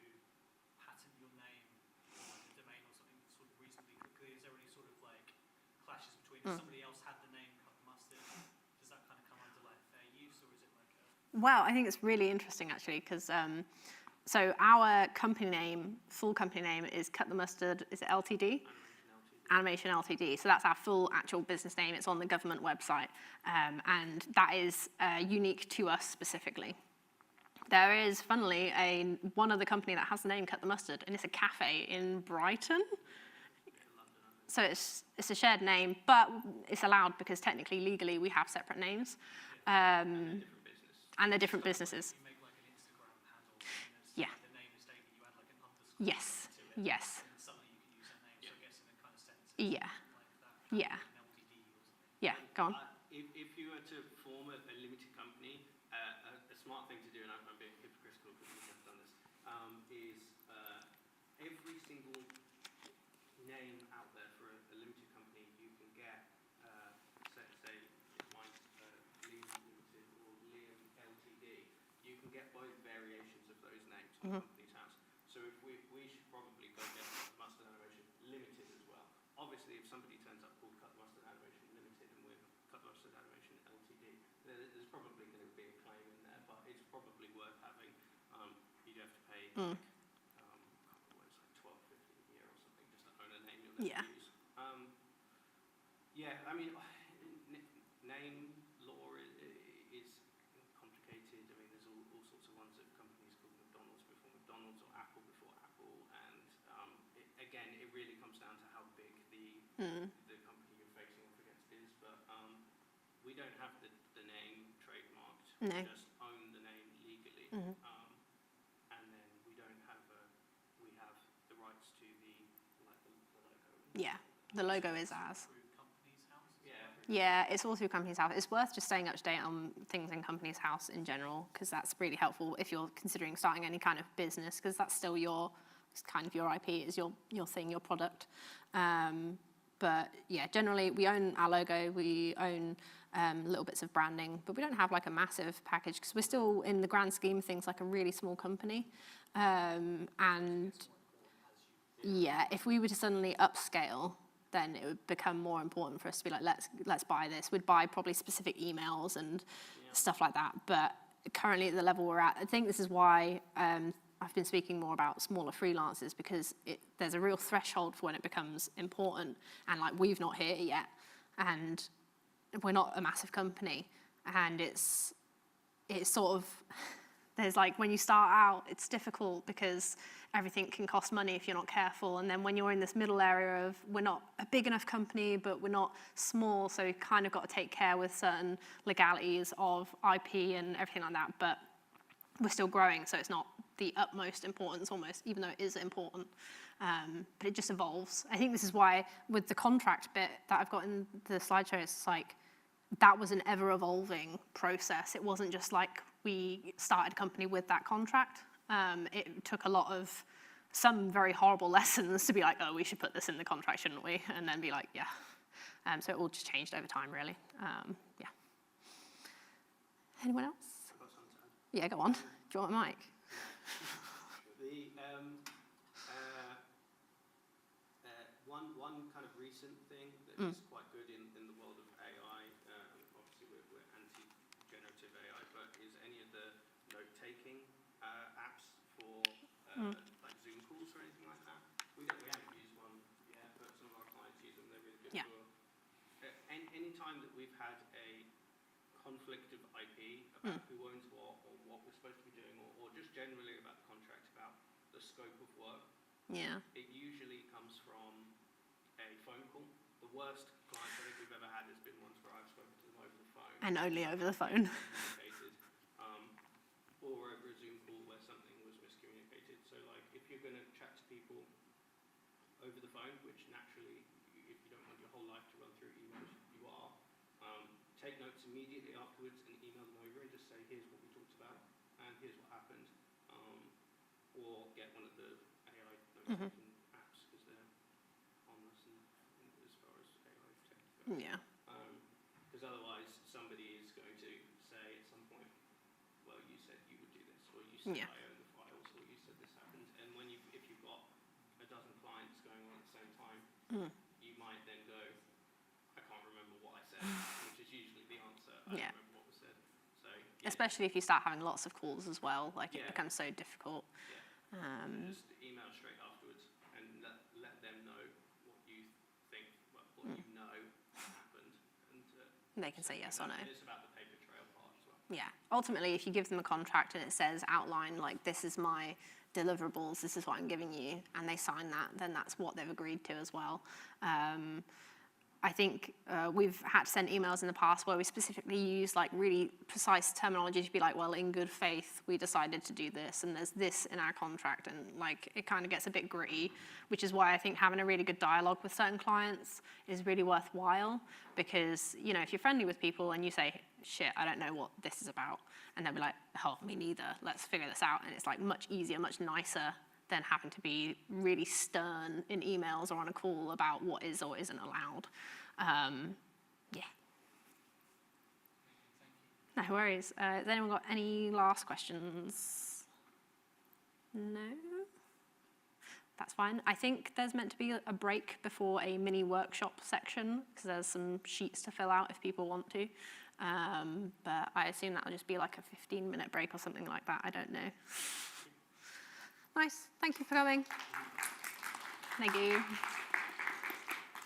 patent your name or like, the domain or something sort of reasonably quickly? Is there any sort of like clashes between if somebody else had the name cut the mustard? Does that kind of come under like fair use, or is it like a... Well, I think it's really interesting actually, because so our company name, full company name is Cut the Mustard, is it LTD? Animation Ltd. So that's our full actual business name. It's on the government website. And that is unique to us specifically. There is, funnily, one other company that has the name Cut the Mustard, and it's a cafe in Brighton. So it's a shared name, but it's allowed because technically, legally, we have separate names. And they're different businesses. You make like an Instagram handle, and Yeah. the name is taken, you add like an underscore Yes. to it. Yes. And suddenly you can use that name, so I guess in a kind of sense, it's Yeah. like that. Yeah. An LTD or something. Yeah. Go on. If you were to form a limited company, a smart thing to do, and I'm being hypocritical because we have done this, is every single name out there for a limited company, you can get, say mine's Liam Limited or Liam Ltd. You can get both variations of those names on the company's house. So if we should probably go get Mustard Animation Limited as well. Obviously, if somebody turns up called Cut Mustard Animation Limited and we're Cut Mustard Animation Ltd, there's probably going to be a claim in there, but it's probably worth having. You'd have to pay like, what is it, like $12.50 a year or something just to own a name you'll never use. Yeah, I mean, name law is complicated. I mean, there's all sorts of ones that companies called McDonald's before McDonald's or Apple before Apple, and again, it really comes down to how big the company you're facing off against is. But we don't have the name trademarked. No. We just own the name legally, and then we don't have we have the rights to the logo. Yeah, the logo is ours. Through Company's House? Yeah, it's all through Company's House. It's worth just staying up to date on things in Company's House in general, because that's really helpful if you're considering starting any kind of business, because that's still it's kind of your IP, is your thing, your product. But yeah, generally we own our logo, we own little bits of branding, but we don't have like a massive package, because we're still, in the grand scheme of things, like a really small company. And yeah, if we were to suddenly upscale, then it would become more important for us to be like, let's buy this. We'd buy probably specific emails and stuff like that. But currently at the level we're at, I think this is why I've been speaking more about smaller freelancers, because there's a real threshold for when it becomes important. And like, we've not hit it yet, and we're not a massive company. And it's sort of, there's like, when you start out, it's difficult because everything can cost money if you're not careful. And then when you're in this middle area of, we're not a big enough company, but we're not small, so you kind of got to take care with certain legalities of IP and everything like that. But we're still growing, so it's not the utmost importance almost, even though it is important. But it just evolves. I think this is why with the contract bit that I've got in the slideshow, it's like, that was an ever-evolving process. It wasn't just like we started a company with that contract. It took a lot of some very horrible lessons to be like, oh, we should put this in the contract, shouldn't we? And then be like, yeah. So it all just changed over time, really. Yeah. Anyone else? I've got something to add. Yeah, go on. Do you want a mic? One kind of recent thing that is quite good in the world of AI, obviously we're anti-generative AI, but is any of the note-taking apps for like Zoom calls or anything like that? We haven't used one yet, but some of our clients use them. They're really good. Yeah. Any time that we've had a conflict of IP about who owns what, or what we're supposed to be doing, or just generally about the contract, about the scope of work, it usually comes from a phone call. The worst clients I think we've ever had has been ones where I've spoken to them over the phone. And only over the phone. Or over a Zoom call where something was miscommunicated. So like, if you're going to chat to people over the phone, which naturally, if you don't want your whole life to run through emails, you are, take notes immediately afterwards and email them over and just say, here's what we talked about and here's what happened. Or get one of the AI note-taking apps, because they're harmless as far as AI tech goes. Yeah. Because otherwise, somebody is going to say at some point, well, you said you would do this, or you said I own the files, or you said this happened. And if you've got a dozen clients going on at the same time, you might then go, I can't remember what I said, which is usually the answer. I don't remember what was said. So, especially if you start having lots of calls as well, like it becomes so difficult. Just email straight afterwards and let them know what you think, what you know happened. And they can say yes or no. It's about the paper trail part as well. Yeah. Ultimately, if you give them a contract and it says outline, like, this is my deliverables, this is what I'm giving you, and they sign that, then that's what they've agreed to as well. I think we've had to send emails in the past where we specifically use like really precise terminology to be like, well, in good faith, we decided to do this, and there's this in our contract, and like it kind of gets a bit gritty, which is why I think having a really good dialogue with certain clients is really worthwhile, because, you know, if you're friendly with people and you say, shit, I don't know what this is about, and they'll be like, oh, me neither, let's figure this out, and it's like much easier, much nicer than having to be really stern in emails or on a call about what is or isn't allowed. Yeah. No worries. Has anyone got any last questions? No? That's fine. I think there's meant to be a break before a mini workshop section, because there's some sheets to fill out if people want to. But I assume that'll just be like a 15-minute break or something like that. I don't know. Nice. Thank you for coming. Thank you.